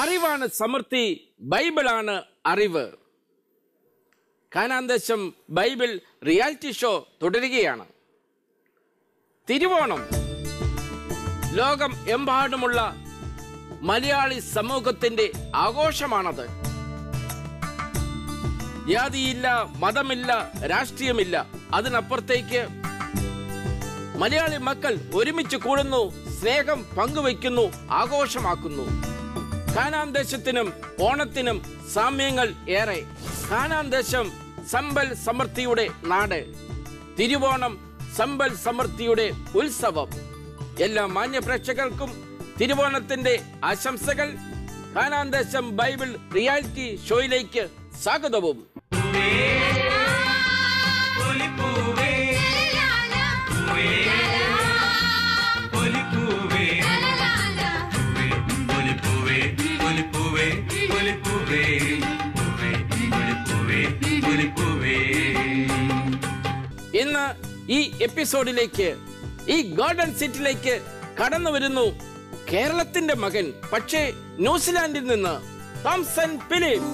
അറിവാണ് സമൃദ്ധി, ബൈബിളാണ് അറിവ്. കാനാൻ ദേശം ബൈബിൾ റിയാലിറ്റി ഷോ തുടരുകയാണ്. തിരുവോണം ലോകം എമ്പാടുമുള്ള മലയാളി സമൂഹത്തിന്റെ ആഘോഷമാണത്. ജാതിയില്ല, മതമില്ല, രാഷ്ട്രീയമില്ല. അതിനപ്പുറത്തേക്ക് മലയാളി മക്കൾ ഒരുമിച്ച് കൂടുന്നു, സ്നേഹം പങ്കുവയ്ക്കുന്നു, ആഘോഷമാക്കുന്നു. കാനാൻ ദേശത്തിനും ഓണത്തിനും സാമ്യങ്ങൾ ഏറെ. കാനാൻ ദേശം സമ്പൽ സമൃദ്ധിയുടെ നാട്, തിരുവോണം സമ്പൽ സമൃദ്ധിയുടെ ഉത്സവം. എല്ലാ മാന്യ പ്രേക്ഷകർക്കും തിരുവോണത്തിന്റെ ആശംസകൾ. കാനാൻ ദേശം ബൈബിൾ റിയാലിറ്റി ഷോയിലേക്ക് സ്വാഗതവും. ഇന്ന് ഈ എപ്പിസോഡിലേക്ക്, ഈ ഗാർഡൻ സീറ്റിലേക്ക് കടന്നു വരുന്നു കേരളത്തിന്റെ മകൻ, പക്ഷേ ന്യൂസിലാൻഡിൽ നിന്ന് Thomson Philip.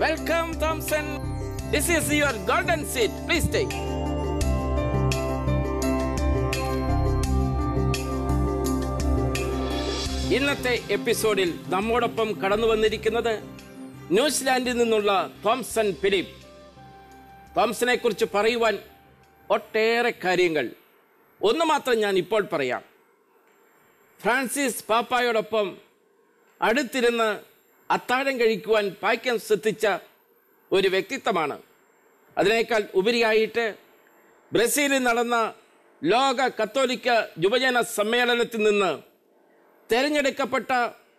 Welcome Thomson. This is your golden seat. Please take. ഇന്നത്തെ എപ്പിസോഡിൽ നമ്മോടൊപ്പം കടന്നു വന്നിരിക്കുന്നത് ന്യൂസിലാൻഡിൽ നിന്നുള്ള തോംസൺ ഫിലിപ്പ്. തോംസനെ കുറിച്ച് പറയുവാൻ ഒട്ടേറെ കാര്യങ്ങൾ. ഒന്ന് മാത്രം ഞാൻ ഇപ്പോൾ പറയാം. ഫ്രാൻസിസ് പാപ്പായോടൊപ്പം അടുത്തിരുന്ന് അത്താഴം കഴിക്കുവാൻ പായ്ക്കാൻ ശ്രദ്ധിച്ച ഒരു വ്യക്തിത്വമാണ്. അതിനേക്കാൾ ഉപരിയായിട്ട് ബ്രസീലിൽ നടന്ന ലോക കത്തോലിക്ക യുവജന സമ്മേളനത്തിൽ നിന്ന് തെരഞ്ഞെടുക്കപ്പെട്ട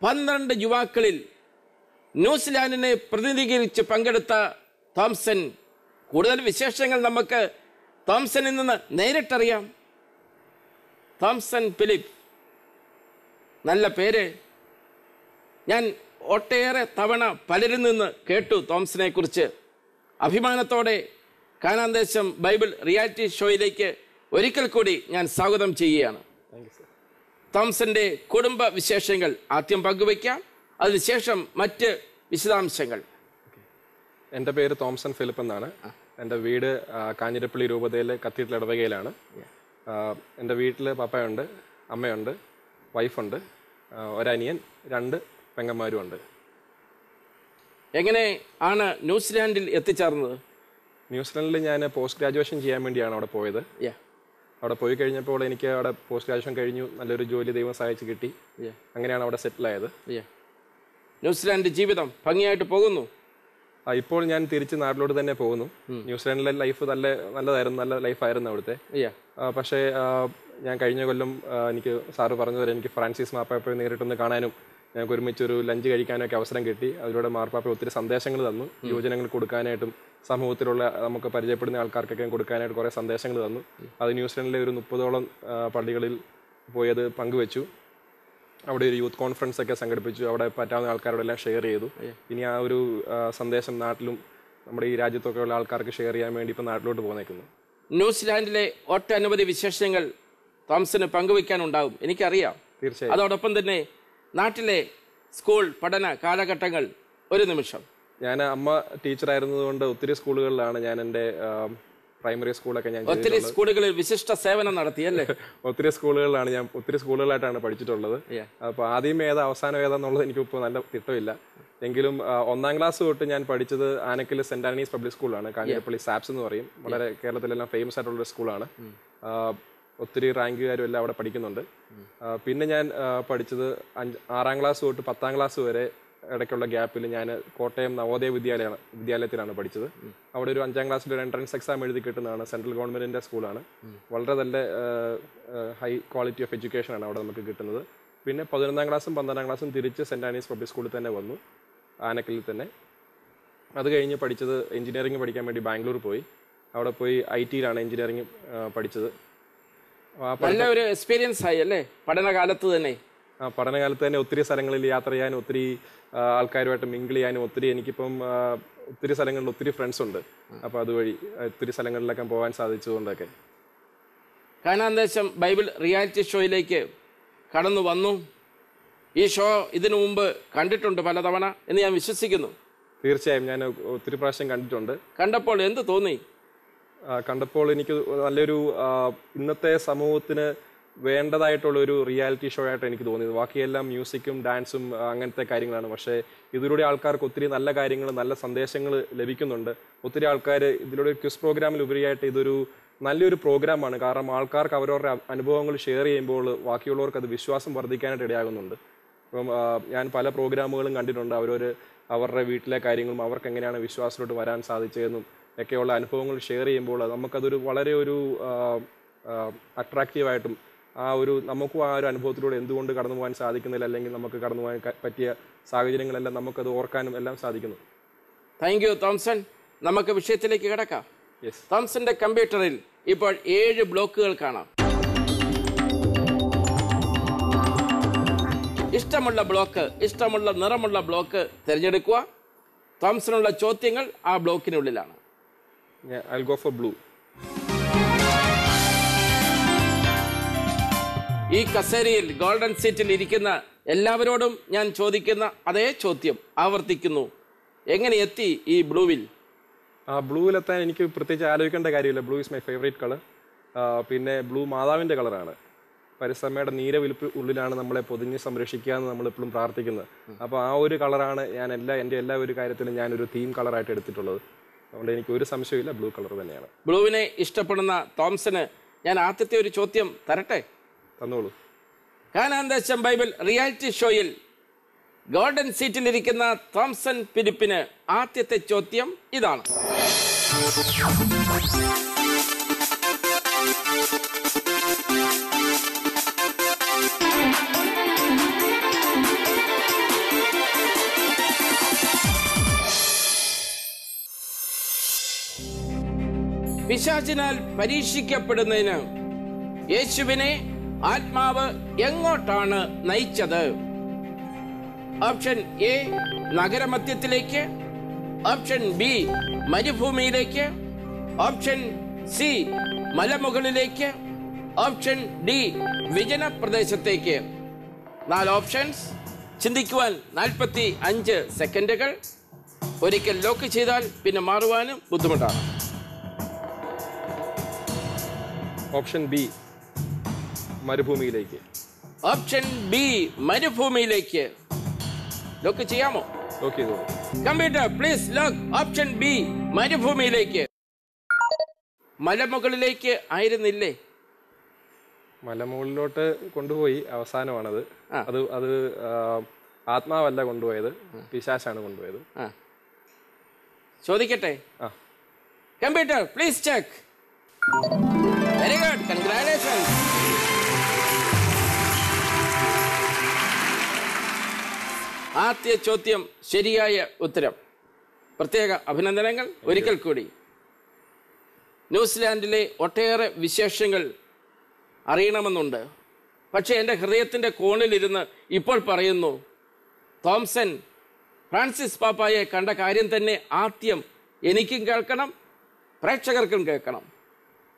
12 യുവാക്കളിൽ ന്യൂസിലാൻഡിനെ പ്രതിനിധീകരിച്ച് പങ്കെടുത്ത തോംസൺ. കൂടുതൽ വിശേഷങ്ങൾ നമുക്ക് തോംസണിൽ നിന്ന് നേരിട്ടറിയാം. തോംസൺ ഫിലിപ്പ്, നല്ല പേര്. ഞാൻ ഒട്ടേറെ തവണ പലരിൽ നിന്ന് കേട്ടു തോംസനെ കുറിച്ച്. അഭിമാനത്തോടെ കാനാൻ ദേശം ബൈബിൾ റിയാലിറ്റി ഷോയിലേക്ക് ഒരിക്കൽ കൂടി ഞാൻ സ്വാഗതം ചെയ്യുകയാണ്. തോംസന്റെ കുടുംബ വിശേഷങ്ങൾ ആദ്യം പങ്കുവയ്ക്കാം, അതിനുശേഷം മറ്റ് വിശദാംശങ്ങൾ. എൻ്റെ പേര് തോംസൺ ഫിലിപ്പ് എന്നാണ്. എൻ്റെ വീട് കാഞ്ഞിരപ്പള്ളി രൂപതയിലെ കത്തീഡ്രൽ ഇടവകയിലാണ്. എൻ്റെ വീട്ടിൽ പപ്പയുണ്ട്, അമ്മയുണ്ട്, വൈഫുണ്ട്, ഒരനിയൻ, 2 പെങ്ങന്മാരും ഉണ്ട്. എങ്ങനെ ആണ് ന്യൂസിലാൻഡിൽ എത്തിച്ചേർന്നത്? ന്യൂസിലാൻഡിൽ ഞാൻ പോസ്റ്റ് ഗ്രാജുവേഷൻ ചെയ്യാൻ വേണ്ടിയാണ് അവിടെ പോയത്. അവിടെ പോയി കഴിഞ്ഞപ്പോൾ എനിക്ക് അവിടെ പോസ്റ്റ് ഗ്രാജുവേഷൻ കഴിഞ്ഞു, നല്ലൊരു ജോലി ദൈവം സഹായിച്ച് കിട്ടി. അങ്ങനെയാണ് അവിടെ സെറ്റിലായത്. ന്യൂസിലാൻഡ് ജീവിതം ഭംഗിയായിട്ട് പോകുന്നു. ഇപ്പോൾ ഞാൻ തിരിച്ച് നാട്ടിലോട്ട് തന്നെ പോകുന്നു. ന്യൂസിലാൻഡിലെ ലൈഫ് നല്ലതായിരുന്നു, നല്ല ലൈഫായിരുന്നു അവിടുത്തെ. പക്ഷേ ഞാൻ കഴിഞ്ഞ കൊല്ലം എനിക്ക് സാറ് പറഞ്ഞതുപോലെ എനിക്ക് ഫ്രാൻസിസ് മാർപ്പാപ്പയെ നേരിട്ടൊന്ന് കാണാനും ഞങ്ങൾക്ക് ഒരുമിച്ചൊരു ലഞ്ച് കഴിക്കാനൊക്കെ അവസരം കിട്ടി. അതിലൂടെ മാർപ്പാപ്പ ഒത്തിരി സന്ദേശങ്ങൾ തന്നു. യുവജനങ്ങൾ കൊടുക്കാനായിട്ടും സമൂഹത്തിലുള്ള നമുക്ക് പരിചയപ്പെടുന്ന ആൾക്കാർക്കൊക്കെ കൊടുക്കാനായിട്ട് കുറേ സന്ദേശങ്ങൾ തന്നു. അത് ന്യൂസിലാൻഡിലെ ഒരു 30ഓളം പള്ളികളിൽ പോയി അത് പങ്കുവെച്ചു. അവിടെ ഒരു യൂത്ത് കോൺഫറൻസ് ഒക്കെ സംഘടിപ്പിച്ചു. അവിടെ പറ്റാവുന്ന ആൾക്കാരോടെല്ലാം ഷെയർ ചെയ്തു. ഇനി ആ ഒരു സന്ദേശം നാട്ടിലും നമ്മുടെ ഈ രാജ്യത്തൊക്കെ ഉള്ള ആൾക്കാർക്ക് ഷെയർ ചെയ്യാൻ വേണ്ടി ഇപ്പം നാട്ടിലോട്ട് പോന്നേക്കുന്നു. ന്യൂസിലാൻഡിലെ ഒട്ടനവധി വിശേഷങ്ങൾ തോംസന് പങ്കുവയ്ക്കാനുണ്ടാവും, എനിക്കറിയാം. തീർച്ചയായും. അതോടൊപ്പം തന്നെ നാട്ടിലെ സ്കൂൾ പഠന കാലഘട്ടങ്ങൾ ഒരു നിമിഷം. ഞാൻ അമ്മ ടീച്ചറായിരുന്നതുകൊണ്ട് ഒത്തിരി സ്കൂളുകളിലാണ് ഞാൻ എൻ്റെ പ്രൈമറി സ്കൂളൊക്കെ ഞാൻ ഒത്തിരി സ്കൂളുകളിൽ വിശിഷ്ട സേവനം നടത്തിയല്ലേ? ഒത്തിരി സ്കൂളുകളായിട്ടാണ് പഠിച്ചിട്ടുള്ളത്. അപ്പോൾ ആദ്യം ഏതാ അവസാനം ഏതാന്നുള്ളത് എനിക്കിപ്പോൾ നല്ല തിട്ടമില്ല. എങ്കിലും 1ാം ക്ലാസ് തൊട്ട് ഞാൻ പഠിച്ചത് ആനക്കൽ സെന്റ് ആന്റണീസ് പബ്ലിക് സ്കൂളാണ്. കാഞ്ഞിരപ്പള്ളി സാപ്സ് എന്ന് പറയും. വളരെ കേരളത്തിലെല്ലാം ഫേമസ് ആയിട്ടുള്ളൊരു സ്കൂളാണ്. ഒത്തിരി റാങ്കുകാരും എല്ലാം അവിടെ പഠിക്കുന്നുണ്ട്. പിന്നെ ഞാൻ പഠിച്ചത് 6ാം ക്ലാസ് തൊട്ട് 10ാം ക്ലാസ് വരെ ഇടയ്ക്കുള്ള ഗ്യാപ്പിൽ ഞാൻ കോട്ടയം നവോദയ വിദ്യാലയത്തിലാണ് പഠിച്ചത്. അവിടെ ഒരു 5ാം ക്ലാസ്സിൽ ഒരു എൻട്രൻസ് എക്സാം എഴുതി കിട്ടുന്നതാണ്. സെൻട്രൽ ഗവൺമെൻറ്റിൻ്റെ സ്കൂളാണ്. വളരെ നല്ല ഹൈ ക്വാളിറ്റി ഓഫ് എഡ്യൂക്കേഷനാണ് അവിടെ നമുക്ക് കിട്ടുന്നത്. പിന്നെ 11ാം ക്ലാസ്സും 12ാം ക്ലാസ്സും തിരിച്ച് സെൻറ്റ് ആനീസ് പബ്ലിക് സ്കൂളിൽ തന്നെ വന്നു, ആനക്കലിൽ തന്നെ. അത് കഴിഞ്ഞ് പഠിച്ചത് എഞ്ചിനീയറിംഗ് പഠിക്കാൻ വേണ്ടി ബാംഗ്ലൂർ പോയി. അവിടെ പോയി IT യിലാണ് എഞ്ചിനീയറിംഗ് പഠിച്ചത്. നല്ല ഒരു എക്സ്പീരിയൻസ് ആയി അല്ലേ പഠനകാലത്ത് തന്നെ? പഠനകാലത്ത് തന്നെ ഒത്തിരി സ്ഥലങ്ങളിൽ യാത്ര ചെയ്യാനും ഒത്തിരി ആൾക്കാരുമായിട്ട് മിങ്കിൾ ചെയ്യാനും എനിക്കിപ്പം ഒത്തിരി സ്ഥലങ്ങളിൽ ഒത്തിരി ഫ്രണ്ട്സ് ഉണ്ട്. അപ്പോൾ അതുവഴി ഒത്തിരി സ്ഥലങ്ങളിലൊക്കെ പോകാൻ സാധിച്ചതുകൊണ്ടൊക്കെ. കാനാൻ ദേശം ബൈബിൾ റിയാലിറ്റി ഷോയിലേക്ക് കടന്നു വന്നു. ഈ ഷോ ഇതിനു മുമ്പ് കണ്ടിട്ടുണ്ട് പലതവണ എന്ന് ഞാൻ വിശ്വസിക്കുന്നു. തീർച്ചയായും ഞാൻ ഒത്തിരി പ്രാവശ്യം കണ്ടിട്ടുണ്ട്. കണ്ടപ്പോൾ എന്ത് തോന്നി? കണ്ടപ്പോൾ എനിക്ക് നല്ലൊരു ഇന്നത്തെ സമൂഹത്തിന് വേണ്ടതായിട്ടുള്ളൊരു റിയാലിറ്റി ഷോ ആയിട്ട് എനിക്ക് തോന്നിയത്. ബാക്കിയെല്ലാം മ്യൂസിക്കും ഡാൻസും അങ്ങനത്തെ കാര്യങ്ങളാണ്. പക്ഷേ ഇതിലൂടെ ആൾക്കാർക്ക് ഒത്തിരി നല്ല കാര്യങ്ങൾ, നല്ല സന്ദേശങ്ങൾ ലഭിക്കുന്നുണ്ട്. ഒത്തിരി ആൾക്കാർ ഇതിലൂടെ ക്വിസ് പ്രോഗ്രാമിൽ ഉപരിയായിട്ട് ഇതൊരു നല്ലൊരു പ്രോഗ്രാമാണ്. കാരണം ആൾക്കാർക്ക് അവരവരുടെ അനുഭവങ്ങൾ ഷെയർ ചെയ്യുമ്പോൾ ബാക്കിയുള്ളവർക്ക് അത് വിശ്വാസം വർദ്ധിക്കാനായിട്ട് ഇടയാകുന്നുണ്ട്. ഇപ്പം ഞാൻ പല പ്രോഗ്രാമുകളും കണ്ടിട്ടുണ്ട്. അവരുടെ വീട്ടിലെ കാര്യങ്ങളും അവർക്ക് എങ്ങനെയാണ് വിശ്വാസത്തിലോട്ട് വരാൻ സാധിച്ചതെന്നും ഒക്കെയുള്ള അനുഭവങ്ങൾ ഷെയർ ചെയ്യുമ്പോൾ നമുക്കതൊരു വളരെ ഒരു അട്രാക്റ്റീവായിട്ടും നമുക്കും ആ ഒരു അനുഭവത്തിലൂടെ എന്തുകൊണ്ട് കടന്നു പോകാൻ സാധിക്കുന്നില്ല, അല്ലെങ്കിൽ നമുക്ക് കടന്നു പോകാൻ പറ്റിയ സാഹചര്യങ്ങളെല്ലാം നമുക്കത് ഓർക്കാനും എല്ലാം സാധിക്കുന്നു. Thank you Thomson. നമുക്ക് വിഷയത്തിലേക്ക് കിടക്കാം. തോംസന്റെ കമ്പ്യൂട്ടറിൽ ഇപ്പോൾ 7 ബ്ലോക്കുകൾ കാണാം. ഇഷ്ടമുള്ള ബ്ലോക്ക്, ഇഷ്ടമുള്ള നിറമുള്ള ബ്ലോക്ക് തിരഞ്ഞെടുക്കുക. തോംസനുള്ള ചോദ്യങ്ങൾ ആ ബ്ലോക്കിനുള്ളിലാണ്. I'll go for blue. ഈ കസേരയിൽ ഗോൾഡൻ സീറ്റിൽ ഇരിക്കുന്ന എല്ലാവരോടും ഞാൻ ചോദിക്കുന്ന അതേ ചോദ്യം ആവർത്തിക്കുന്നു. എങ്ങനെ എത്തി ഈ ബ്ലൂവിൽ? ബ്ലൂവിലെത്താൻ എനിക്ക് പ്രത്യേകിച്ച് ആലോചിക്കേണ്ട കാര്യമില്ല. Blue is my favourite colour. പിന്നെ ബ്ലൂ മാതാവിൻ്റെ കളറാണ്. പരിസമ്മയുടെ നീരവിലിപ്പ് ഉള്ളിലാണ് നമ്മളെ പൊതിഞ്ഞ് സംരക്ഷിക്കുക എന്ന് നമ്മളെപ്പോഴും പ്രാർത്ഥിക്കുന്നത്. അപ്പോൾ ആ ഒരു കളറാണ് ഞാൻ എൻ്റെ എല്ലാ ഒരു കാര്യത്തിലും ഞാനൊരു തീം കളറായിട്ട് എടുത്തിട്ടുള്ളത്. അതുകൊണ്ട് എനിക്ക് ഒരു സംശയമില്ല, ബ്ലൂ കളർ തന്നെയാണ്. ബ്ലൂവിനെ ഇഷ്ടപ്പെടുന്ന തോംസന് ഞാൻ ആദ്യത്തെ ഒരു ചോദ്യം തരട്ടെ? തന്നോളൂ. കാനാൻ ദേശം ബൈബിൾ റിയാലിറ്റി ഷോയിൽ ഗോൾഡൻ സീറ്റിലിരിക്കുന്ന തോംസൺ ഫിലിപ്പിന് ആദ്യത്തെ ചോദ്യം ഇതാണ്. പിശാചിനാൽ പരീക്ഷിക്കപ്പെടുന്നതിന് യേശുവിനെ ആത്മാവ് എങ്ങോട്ടാണ് നയിച്ചത്? ഓപ്ഷൻ എ നഗരമധ്യത്തിലേക്ക്, ഓപ്ഷൻ ബി മരുഭൂമിയിലേക്ക്, ഓപ്ഷൻ സി മലമുകളിലേക്ക്, ഓപ്ഷൻ ഡി വിജന പ്രദേശത്തേക്ക്. 4 ഓപ്ഷൻസ്. ചിന്തിക്കുവാൻ 45 സെക്കൻഡുകൾ. ഒരിക്കൽ ലോക്ക് ചെയ്താൽ പിന്നെ മാറുവാനും ബുദ്ധിമുട്ടാണ്. ഓപ്ഷൻ ബി മരുഭൂമിയിലേക്ക്. ഓപ്ഷൻ ബി മരുഭൂമിയിലേക്ക്. ലോക്ക് ചെയ്യാമോ? ലോക്ക് ചെയ്തോളൂ. Computer please lock option B മരുഭൂമിയിലേക്ക്. മലമുകളിലേക്ക് ആയിരുന്നില്ലേ? മലമുകളിലോട്ട് കൊണ്ടുപോയി, അവസാനമാണത്. അത് ആത്മാവല്ല കൊണ്ടുപോയത്, പിശാചാണ് കൊണ്ടുപോയത്. ചോദിക്കട്ടെ? Computer please check. Very good, congratulations. ആദ്യ ചോദ്യം ശരിയായ ഉത്തരം. പ്രത്യേക അഭിനന്ദനങ്ങൾ ഒരിക്കൽ കൂടി. ന്യൂസിലാൻഡിലെ ഒട്ടേറെ വിശേഷങ്ങൾ അറിയണമെന്നുണ്ട്. പക്ഷേ എൻ്റെ ഹൃദയത്തിൻ്റെ കോണിലിരുന്ന് ഇപ്പോൾ പറയുന്നു, തോംസൺ ഫ്രാൻസിസ് പാപ്പായെ കണ്ട കാര്യം തന്നെ ആദ്യം എനിക്കും കേൾക്കണം, പ്രേക്ഷകർക്കും കേൾക്കണം.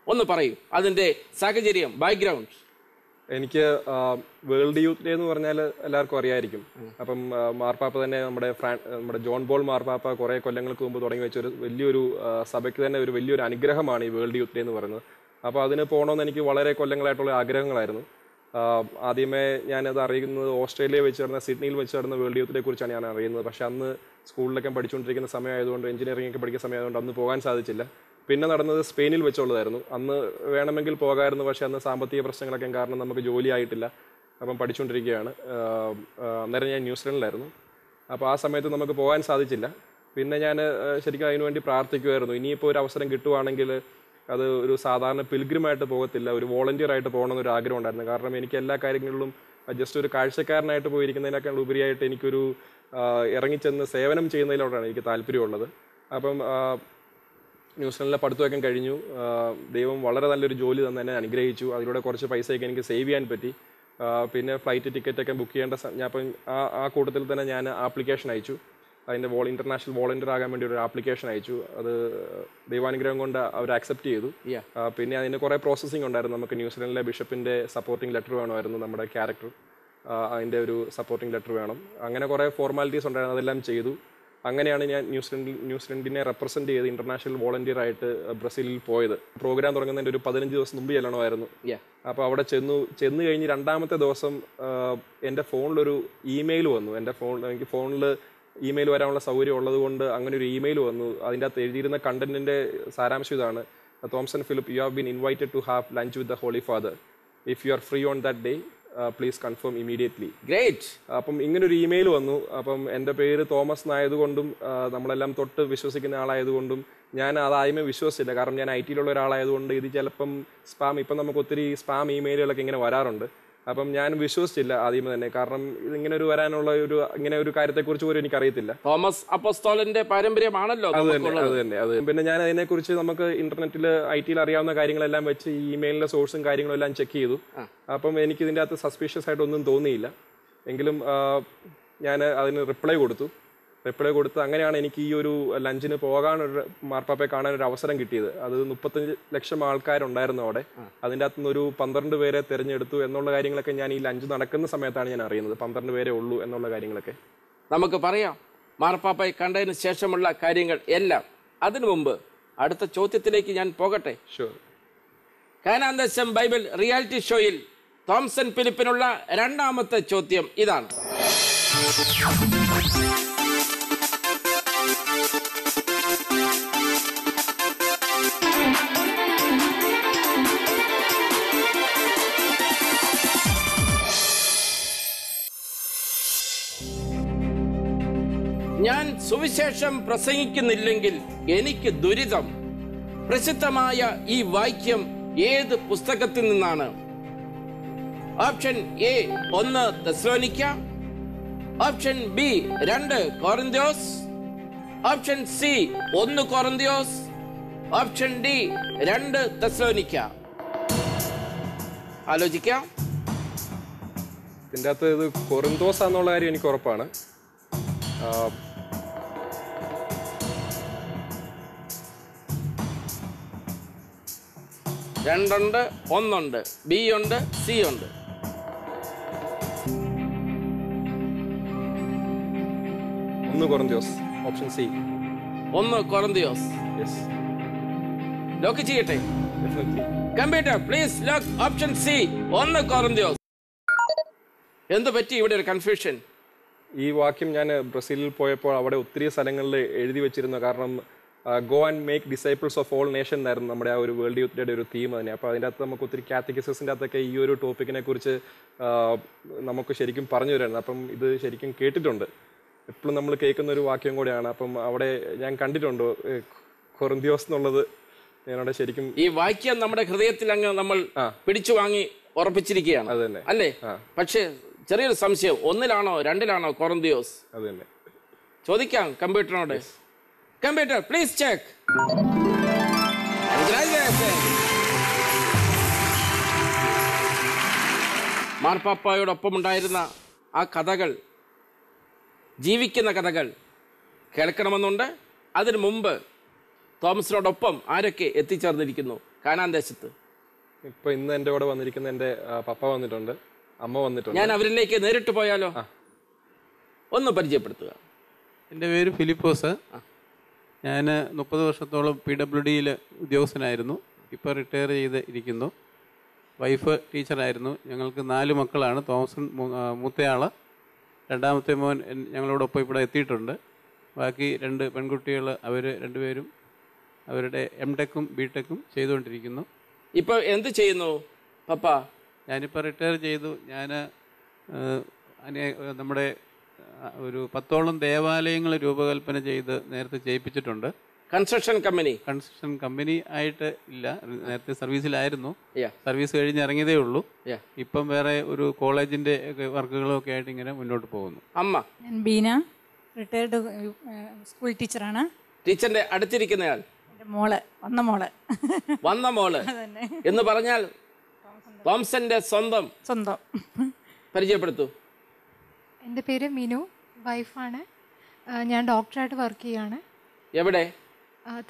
ഒന്ന് പറയൂ അതിൻ്റെ സാഹചര്യം, ബാക്ക്ഗ്രൗണ്ട്. എനിക്ക് വേൾഡ് യൂത്ത് ഡേ എന്ന് പറഞ്ഞാൽ എല്ലാവർക്കും അറിയായിരിക്കും. അപ്പം മാർപ്പാപ്പ തന്നെ നമ്മുടെ ജോൺ പോൾ മാർപ്പാപ്പ കുറേ കൊല്ലങ്ങൾക്ക് മുമ്പ് തുടങ്ങി വെച്ച ഒരു വലിയൊരു സഭയ്ക്ക് തന്നെ ഒരു വലിയൊരു അനുഗ്രഹമാണ് ഈ വേൾഡ് യൂത്ത് ഡേ എന്ന് പറയുന്നത്. അപ്പോൾ അതിന് പോകണമെന്ന് എനിക്ക് വളരെ കൊല്ലങ്ങളായിട്ടുള്ള ആഗ്രഹങ്ങളായിരുന്നു. ആദ്യമേ ഞാനത് അറിയുന്നത് ഓസ്ട്രേലിയയിൽ വെച്ച് നടന്ന, സിഡ്നിയിൽ വെച്ച് നടന്ന വേൾഡ് യൂത്ത് ഡേ കുറിച്ചാണ് ഞാൻ അറിയുന്നത്. പക്ഷേ അന്ന് സ്കൂളിലൊക്കെ പഠിച്ചുകൊണ്ടിരിക്കുന്ന സമയമായതുകൊണ്ട്, എഞ്ചിനീയറിംഗ് ഒക്കെ പഠിക്കുന്ന സമയമായതുകൊണ്ട് അന്ന് പോകാൻ സാധിച്ചില്ല. പിന്നെ നടന്നത് സ്പെയിനിൽ വെച്ചുള്ളതായിരുന്നു. അന്ന് വേണമെങ്കിൽ പോകാമായിരുന്നു, പക്ഷേ അന്ന് സാമ്പത്തിക പ്രശ്നങ്ങളൊക്കെ കാരണം നമുക്ക് ജോലി ആയിട്ടില്ല. അപ്പം പഠിച്ചുകൊണ്ടിരിക്കുകയാണ്. അന്നേരം ഞാൻ ന്യൂസിലൻഡിലായിരുന്നു. അപ്പോൾ ആ സമയത്ത് നമുക്ക് പോകാൻ സാധിച്ചില്ല. പിന്നെ ഞാൻ ശരിക്കും അതിനുവേണ്ടി പ്രാർത്ഥിക്കുമായിരുന്നു. ഇനിയിപ്പോൾ ഒരു അവസരം കിട്ടുവാണെങ്കിൽ അത് ഒരു സാധാരണ പിൽഗ്രിമായിട്ട് പോകത്തില്ല, ഒരു വോളണ്ടിയർ ആയിട്ട് പോകണമെന്നൊരു ആഗ്രഹം ഉണ്ടായിരുന്നു. കാരണം എനിക്ക് എല്ലാ കാര്യങ്ങളിലും ജസ്റ്റ് ഒരു കാഴ്ചക്കാരനായിട്ട് പോയിരിക്കുന്നതിനേക്കാൾ ഉപരിയായിട്ട് എനിക്കൊരു ഇറങ്ങിച്ചെന്ന് സേവനം ചെയ്യുന്നതിലോട്ടാണ് എനിക്ക് താല്പര്യമുള്ളത്. അപ്പം ന്യൂസിലൻഡിലെ പഠിത്തമൊക്കെ കഴിഞ്ഞു. ദൈവം വളരെ നല്ലൊരു ജോലി തന്നെ എന്നെ അനുഗ്രഹിച്ചു. അതിലൂടെ കുറച്ച് പൈസയൊക്കെ എനിക്ക് സേവ് ചെയ്യാൻ പറ്റി. പിന്നെ ഫ്ലൈറ്റ് ടിക്കറ്റൊക്കെ ബുക്ക് ചെയ്യേണ്ട ഞാൻ അപ്പം ആ കൂട്ടത്തിൽ തന്നെ ഞാൻ ആപ്ലിക്കേഷൻ അയച്ചു. അതിൻ്റെ ഇൻ്റർനാഷണൽ വോളണ്ടിയർ ആകാൻ വേണ്ടി ഒരു ആപ്ലിക്കേഷൻ അയച്ചു. അത് ദൈവാനുഗ്രഹം കൊണ്ട് അവർ അക്സെപ്റ്റ് ചെയ്തു. പിന്നെ അതിന് കുറേ പ്രോസസ്സിംഗ് ഉണ്ടായിരുന്നു. നമുക്ക് ന്യൂസിലൻഡിലെ ബിഷപ്പിൻ്റെ സപ്പോർട്ടിംഗ് ലെറ്റർ വേണമായിരുന്നു, നമ്മുടെ ക്യാരക്ടർ അതിൻ്റെ ഒരു സപ്പോർട്ടിംഗ് ലെറ്റർ വേണം. അങ്ങനെ കുറേ ഫോർമാലിറ്റീസ് ഉണ്ടായിരുന്നു, അതെല്ലാം ചെയ്തു. അങ്ങനെയാണ് ഞാൻ ന്യൂസിലൻഡിനെ റെപ്രസെൻറ്റ് ചെയ്ത് ഇൻ്റർനാഷണൽ വോളണ്ടിയർ ആയിട്ട് ബ്രസീലിൽ പോയത്. പ്രോഗ്രാം തുടങ്ങുന്നതിൻ്റെ ഒരു 15 ദിവസം മുമ്പ് ചെല്ലണമായിരുന്നു. അപ്പോൾ അവിടെ ചെന്ന് കഴിഞ്ഞ് രണ്ടാമത്തെ ദിവസം എൻ്റെ ഫോണിലൊരു ഇമെയിൽ വന്നു. എനിക്ക് ഫോണിൽ ഇമെയിൽ വരാനുള്ള സൗകര്യം ഉള്ളത് കൊണ്ട് അങ്ങനെ ഒരു ഇമെയിൽ വന്നു. അതിൻ്റെ അകത്ത് എഴുതിയിരുന്ന കണ്ടന്റിൻ്റെ സാരാംശം ഇതാണ്: Thomson Philip, you have been invited to have lunch with the holy father. If you are free on that day please confirm immediately. Great. അപ്പം ഇങ്ങനൊരു ഇമെയിൽ വന്നു. അപ്പം എൻ്റെ പേര് തോമസ് എന്നായതുകൊണ്ടും നമ്മളെല്ലാം തൊട്ട് വിശ്വസിക്കുന്ന ആളായതുകൊണ്ടും ഞാൻ അതാദ്യമേ വിശ്വസിച്ചില്ല. കാരണം ഞാൻ IT-യിലുള്ള ഒരാളായതുകൊണ്ട് ഇത് ചിലപ്പം ഇപ്പം നമുക്ക് ഒത്തിരി സ്പാം ഇമെയിലുകളൊക്കെ ഇങ്ങനെ വരാറുണ്ട്. അപ്പം ഞാൻ വിശ്വസിച്ചില്ല ആദ്യമേ തന്നെ. കാരണം ഇതിങ്ങനെ വരാനുള്ള ഇങ്ങനെ ഒരു കാര്യത്തെക്കുറിച്ച് പോലും എനിക്കറിയത്തില്ല. തോമസ് അപ്പോസ്തലന്റെ പാരമ്പര്യമാണല്ലോ. അത് തന്നെ. പിന്നെ ഞാൻ അതിനെക്കുറിച്ച് നമുക്ക് ഇന്റർനെറ്റിൽ IT-യിൽ അറിയാവുന്ന കാര്യങ്ങളെല്ലാം വെച്ച് ഈ ഇമെയിലിന്റെ സോഴ്സും കാര്യങ്ങളും എല്ലാം ചെക്ക് ചെയ്തു. അപ്പം എനിക്ക് ഇതിൻ്റെ അകത്ത് സസ്പീഷ്യസ് ആയിട്ടൊന്നും തോന്നിയില്ല. എങ്കിലും ഞാൻ അതിന് റിപ്ലൈ കൊടുത്തു. അങ്ങനെയാണ് എനിക്ക് ഈ ഒരു ലഞ്ചിന് പോകാനൊരു മാർപ്പാപ്പയെ കാണാനൊരു അവസരം കിട്ടിയത്. അത് 35 ലക്ഷം ആൾക്കാരുണ്ടായിരുന്നു അവിടെ. അതിൻ്റെ അകത്തുനിന്ന് ഒരു 12 പേരെ തിരഞ്ഞെടുത്തു എന്നുള്ള കാര്യങ്ങളൊക്കെ ഞാൻ ഈ ലഞ്ച് നടക്കുന്ന സമയത്താണ് ഞാൻ അറിയുന്നത്. 12 പേരെ ഉള്ളൂ എന്നുള്ള കാര്യങ്ങളൊക്കെ നമുക്ക് പറയാം. മാർപ്പാപ്പയെ കണ്ടതിന് ശേഷമുള്ള കാര്യങ്ങൾ എല്ലാം. അതിനു മുമ്പ് അടുത്ത ചോദ്യത്തിലേക്ക് ഞാൻ പോകട്ടെ. ഷുവർ. കാനാൻ ദേശം ബൈബിൾ റിയാലിറ്റി ഷോയിൽ തോംസൺ ഫിലിപ്പിനുള്ള രണ്ടാമത്തെ ചോദ്യം ഇതാണ്. ഞാൻ സുവിശേഷം പ്രസംഗിക്കുന്നില്ലെങ്കിൽ എനിക്ക് ദുരിതം. പ്രസിദ്ധമായ ഈ വാക്യം ഏത് പുസ്തകത്തിൽ നിന്നാണ്? ഓപ്ഷൻ എ 1 തെസ്സലോനിക്ക, ഓപ്ഷൻ ബി 2 കൊറിന്ത്യോസ്, ഓപ്ഷൻ സി 1 കൊറിന്ത്യോസ്, ഓപ്ഷൻ ഡി 2 തെസ്സലോനിക്ക. ആലോചിക്കാം. ഇതിൻ്റെ അകത്ത് ഇത് കൊറിന്തോസ് എന്നുള്ള കാര്യം എനിക്ക് ഉറപ്പാണ്. 2 ഉണ്ട്, 1 ഉണ്ട്, ബി ഉണ്ട്, സി ഉണ്ട്. കൊറിന്തോസ്. ഓപ്ഷൻ സി 1 കൊറിന്ത്യോസ്. യെസ്. ലോക്ക് ചെയ്യട്ടെ? Definitely. Computer please lock option C 1 കൊറിന്ത്യോസ്. എന്ത് പറ്റി ഇവിടെ ഒരു കൺഫ്യൂഷൻ? ഈ വാക്യം ഞാൻ ബ്രസീലിൽ പോയപ്പോൾ അവിടെ ഒത്തിരി സ്ഥലങ്ങളിൽ എഴുതി വെച്ചിരുന്നു. കാരണം go and make disciples of all nation എന്നായിരുന്നു നമ്മുടെ ആ ഒരു വേൾഡ് യൂത്ത് ഡേയുടെ ഒരു തീം തന്നെ. അപ്പോൾ അതിൻ്റെ അകത്ത് നമുക്ക് ഒത്തിരി കാറ്റഗിസസിൻ്റെ അകത്തൊക്കെ ഈ ഒരു ടോപ്പിക്കിനെ കുറിച്ച് നമുക്ക് ശരിക്കും പറഞ്ഞു തരുന്നത്. അപ്പം ഇത് ശരിക്കും കേട്ടിട്ടുണ്ട്, എപ്പോഴും നമ്മൾ കേൾക്കുന്ന ഒരു വാക്യം കൂടെയാണ്. അപ്പം അവിടെ ഞാൻ കണ്ടിട്ടുണ്ട് കൊറിന്തിയോസ് എന്നുള്ളത്. ഞാനവിടെ ശരിക്കും ഈ വാക്യം നമ്മുടെ ഹൃദയത്തിൽ അങ്ങ് നമ്മൾ പിടിച്ചു വാങ്ങി ഉറപ്പിച്ചിരിക്കുകയാണ്. അത് തന്നെ അല്ലേ? പക്ഷേ ചെറിയൊരു സംശയം, 1-ലാണോ 2-ലാണോ കൊറിന്തിയോസ്? അത് തന്നെ. ചോദിക്കാം കമ്പ്യൂട്ടറിനോട്. Computer please check. മാർപ്പാപ്പായോടൊപ്പം ഉണ്ടായിരുന്ന ആ കഥകൾ, ജീവിക്കുന്ന കഥകൾ കേൾക്കണമെന്നുണ്ട്. അതിനു മുമ്പ് തോമസിനോടൊപ്പം ആരൊക്കെ എത്തിച്ചേർന്നിരിക്കുന്നു കാനാൻ ദേശത്ത്? ഇപ്പൊ ഇന്ന് എൻ്റെ കൂടെ വന്നിരിക്കുന്ന എൻ്റെ പപ്പ വന്നിട്ടുണ്ട്, അമ്മ വന്നിട്ടുണ്ട്. ഞാൻ അവരിലേക്ക് നേരിട്ട് പോയാലോ? ഒന്ന് പരിചയപ്പെടുത്തുക. എൻ്റെ പേര് ഫിലിപ്പോസ്. ഞാൻ 30 വർഷത്തോളം PWDയിൽ ഉദ്യോഗസ്ഥനായിരുന്നു. ഇപ്പോൾ റിട്ടയർ ചെയ്ത് ഇരിക്കുന്നു. വൈഫ് ടീച്ചറായിരുന്നു. ഞങ്ങൾക്ക് 4 മക്കളാണ്. തോമസൺ മൂത്തയാൾ, രണ്ടാമത്തെ മോൻ ഞങ്ങളോടൊപ്പം ഇവിടെ എത്തിയിട്ടുണ്ട്. ബാക്കി 2 പെൺകുട്ടികൾ, അവർ 2 പേരും അവരുടെ MTech-ഉം BTech-ഉം ചെയ്തുകൊണ്ടിരിക്കുന്നു. ഇപ്പോൾ എന്ത് ചെയ്യുന്നു പപ്പ? ഞാനിപ്പോൾ റിട്ടയർ ചെയ്തു. ഞാൻ നമ്മുടെ ഒരു 10ഓളം ദേവാലയങ്ങൾ രൂപകൽപ്പന ചെയ്ത് നേരത്തെ ചെയ്യിപ്പിച്ചിട്ടുണ്ട്. കൺസ്ട്രക്ഷൻ കമ്പനി ആയിട്ട് ഇല്ല, നേരത്തെ സർവീസിലായിരുന്നു. സർവീസ് കഴിഞ്ഞ് ഇറങ്ങിയതേ ഉള്ളൂ. ഇപ്പം വേറെ ഒരു കോളേജിന്റെ വർക്കുകളും ഒക്കെ ആയിട്ട് ഇങ്ങനെ മുന്നോട്ട് പോകുന്നു. അമ്മ? ഞാൻ ബീന, റിട്ടയർഡ് സ്കൂൾ ടീച്ചറാണ്. ടീച്ചറിന്റെ അടുത്തിരിക്കുന്നയാൾ? എൻ്റെ മോള് വന്ന മോള് എന്ന് പറഞ്ഞാൽ തോംസന്റെ സ്വന്തം പരിചയപ്പെടുത്തൂ. എൻ്റെ പേര് മിനു, വൈഫാണ്. ഞാൻ ഡോക്ടറായിട്ട് വർക്ക് ചെയ്യാണ്. എവിടെ?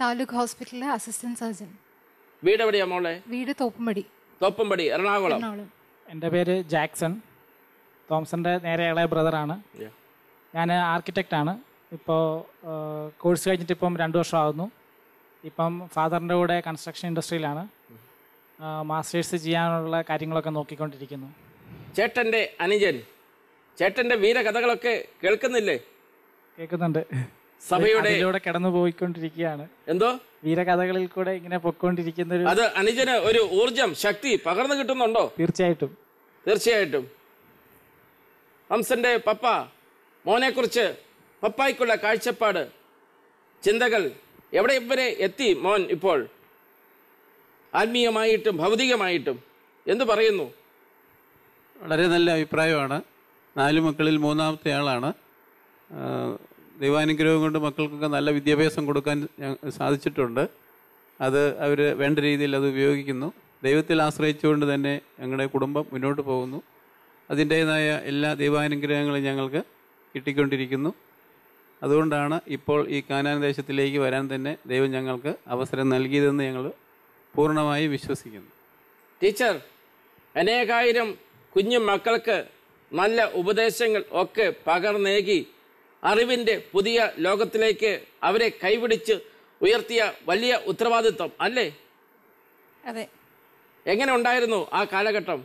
താലൂക്ക് ഹോസ്പിറ്റലിലെ അസിസ്റ്റന്റ് സർജൻ. വീട് എവിടെയാ മോളെ? വീട് തോപ്പുംപടി, എറണാകുളം. എൻ്റെ പേര് ജാക്സൺ, തോംസൻ്റെ നേരെ ഇളയ ബ്രദറാണ്. ഞാൻ ആർക്കിടെക്റ്റാണ്. ഇപ്പോൾ കോഴ്സ് കഴിഞ്ഞിട്ട് ഇപ്പം 2 വർഷമാകുന്നു. ഇപ്പം ഫാദറിൻ്റെ കൂടെ കൺസ്ട്രക്ഷൻ ഇൻഡസ്ട്രിയിലാണ്. മാസ്റ്റേഴ്സ് ചെയ്യാനുള്ള കാര്യങ്ങളൊക്കെ നോക്കിക്കൊണ്ടിരിക്കുന്നു. ചേട്ടൻ്റെ അനുജൻ, ചേട്ടൻ്റെ വീരകഥകളൊക്കെ കേൾക്കുന്നില്ലേ? കേൾക്കുന്നുണ്ട്. സഭയുടെ കടന്നു പോയിക്കൊണ്ടിരിക്കുകയാണ്. എന്തോ വീരകഥകളിൽ കൂടെ ഇങ്ങനെ പൊയ്ക്കൊണ്ടിരിക്കുന്ന അത് അനുജന് ഒരു ഊർജം, ശക്തി പകർന്നു കിട്ടുന്നുണ്ടോ? തീർച്ചയായിട്ടും. ഹംസന്റെ പപ്പ മോനെക്കുറിച്ച്, പപ്പായ്ക്കുള്ള കാഴ്ചപ്പാട്, ചിന്തകൾ എവിടെ വരെ എത്തി മോൻ ഇപ്പോൾ? ആത്മീയമായിട്ടും ഭൗതികമായിട്ടും എന്തു പറയുന്നു? വളരെ നല്ല അഭിപ്രായമാണ്. 4 മക്കളിൽ 3ാമത്തെ ആളാണ്. ദൈവാനുഗ്രഹം കൊണ്ട് മക്കൾക്കൊക്കെ നല്ല വിദ്യാഭ്യാസം കൊടുക്കാൻ സാധിച്ചിട്ടുണ്ട്. അത് അവർ വേണ്ട രീതിയിൽ അത് ഉപയോഗിക്കുന്നു. ദൈവത്തിൽ ആശ്രയിച്ചുകൊണ്ട് തന്നെ ഞങ്ങളുടെ കുടുംബം മുന്നോട്ട് പോകുന്നു. അതിൻ്റേതായ എല്ലാ ദൈവാനുഗ്രഹങ്ങളും ഞങ്ങൾക്ക് കിട്ടിക്കൊണ്ടിരിക്കുന്നു. അതുകൊണ്ടാണ് ഇപ്പോൾ ഈ കാനാൻ ദേശത്തിലേക്ക് വരാൻ തന്നെ ദൈവം ഞങ്ങൾക്ക് അവസരം നൽകിയതെന്ന് ഞങ്ങൾ പൂർണ്ണമായി വിശ്വസിക്കുന്നു. ടീച്ചർ, അനേകായിരം കുഞ്ഞു മക്കൾക്ക് നല്ല ഉപദേശങ്ങൾ ഒക്കെ പകർന്നേകി അറിവിൻ്റെ പുതിയ ലോകത്തിലേക്ക് അവരെ കൈപിടിച്ച് ഉയർത്തിയ വലിയ ഉത്തരവാദിത്വം അല്ലേ? അതെ. എങ്ങനെ ഉണ്ടായിരുന്നു ആ കാലഘട്ടം?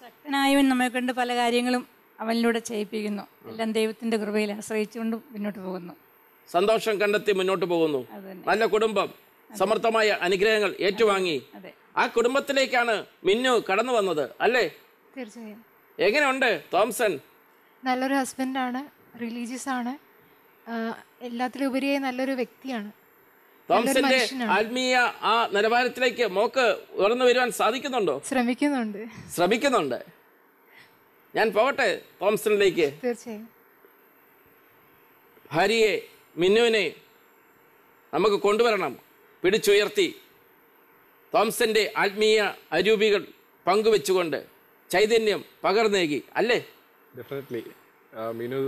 ശക്തനായവൻ നമ്മെ കൊണ്ട് പല കാര്യങ്ങളും അവനിലൂടെ ചെയ്യിപ്പിക്കുന്നു. എല്ലാം ദൈവത്തിൻ്റെ കൃപയിൽ ആശ്രയിച്ചുകൊണ്ട് മുന്നോട്ട് പോകുന്നു. സന്തോഷം കണ്ടെത്തി മുന്നോട്ട് പോകുന്നു. നല്ല കുടുംബം, സമർത്ഥമായ അനുഗ്രഹങ്ങൾ ഏറ്റുവാങ്ങി ആ കുടുംബത്തിലേക്കാണ് മിന്നു കടന്നു വന്നത് അല്ലേ? തീർച്ചയായും. എങ്ങനെയുണ്ട് തോംസൺ? നല്ലൊരു ഹസ്ബൻഡാണ്, റിലീജിയസ് ആണ്, എല്ലാത്തിലും ഉപരിയായി നല്ലൊരു വ്യക്തിയാണ്. തോംസന്റെ ആത്മീയ ആ നിലവാരത്തിലേക്ക് മോക്ക് ഉയർന്നു വരുവാൻ സാധിക്കുന്നുണ്ടോ? ശ്രമിക്കുന്നുണ്ട്. ഞാൻ പോകട്ടെ തോംസണിലേക്ക്. തീർച്ചയായും. ഭാര്യയെ മിന്നുവിനെ നമുക്ക് കൊണ്ടുവരണം, പിടിച്ചുയർത്തി തോംസന്റെ ആത്മീയ അരൂപികൾ പങ്കുവെച്ചുകൊണ്ട് ചൈതന്യം പകർന്നേകി അല്ലേ? ഡെഫിനറ്റ്ലി. മിനു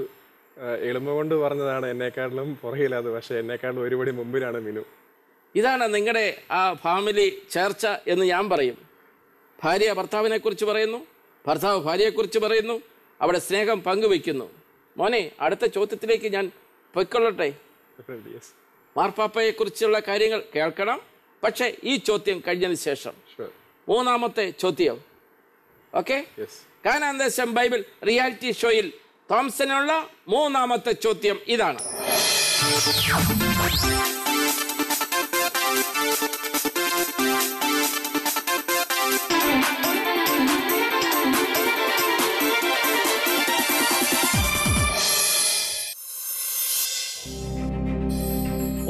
എളിമ കൊണ്ട് പറഞ്ഞതാണ്, എന്നെക്കാട്ടിലും പുറകിലത്. പക്ഷേ എന്നെക്കാട്ടിലും ഒരുപടി മുമ്പിലാണ് മിനു. ഇതാണ് നിങ്ങളുടെ ആ ഫാമിലി ചേർച്ച എന്ന് ഞാൻ പറയും. ഭാര്യ ഭർത്താവിനെ കുറിച്ച് പറയുന്നു, ഭർത്താവ് ഭാര്യയെക്കുറിച്ച് പറയുന്നു, അവിടെ സ്നേഹം പങ്കുവെക്കുന്നു. മോനെ, അടുത്ത ചോദ്യത്തിലേക്ക് ഞാൻ പൊയ്ക്കൊള്ളട്ടെ. മാർപ്പാപ്പയെക്കുറിച്ചുള്ള കാര്യങ്ങൾ കേൾക്കണം, പക്ഷേ ഈ ചോദ്യം കഴിഞ്ഞതിന് ശേഷം 3ാമത്തെ ചോദ്യം. ഓക്കെ? കാനാൻ ദേശം ബൈബിൾ റിയാലിറ്റി ഷോയിൽ തോംസനുള്ള 3ാമത്തെ ചോദ്യം ഇതാണ്.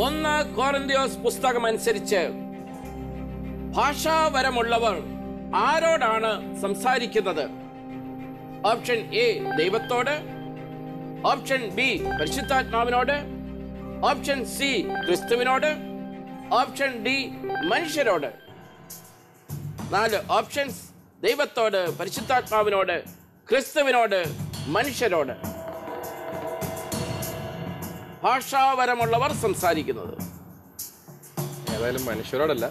ഒന്ന് കൊറിന്ത്യസ് പുസ്തകം അനുസരിച്ച് ഭാഷാവരമുള്ളവർ ആരോടാണ് സംസാരിക്കുന്നത്? ഓപ്ഷൻ എ ദൈവത്തോട്, ഓപ്ഷൻ ബി പരിശുദ്ധാത്മാവിനോട്, ഓപ്ഷൻ സി ക്രിസ്തുവിനോട്, ഓപ്ഷൻ ഡി മനുഷ്യരോട്. 4 ഓപ്ഷൻസ്: ദൈവത്തോട്, പരിശുദ്ധാത്മാവിനോട്, ക്രിസ്തുവിനോട്, മനുഷ്യരോട്. ഭാഷാവരമുള്ളവർ സംസാരിക്കുന്നത് ഏതായാലും മനുഷ്യരോടല്ല.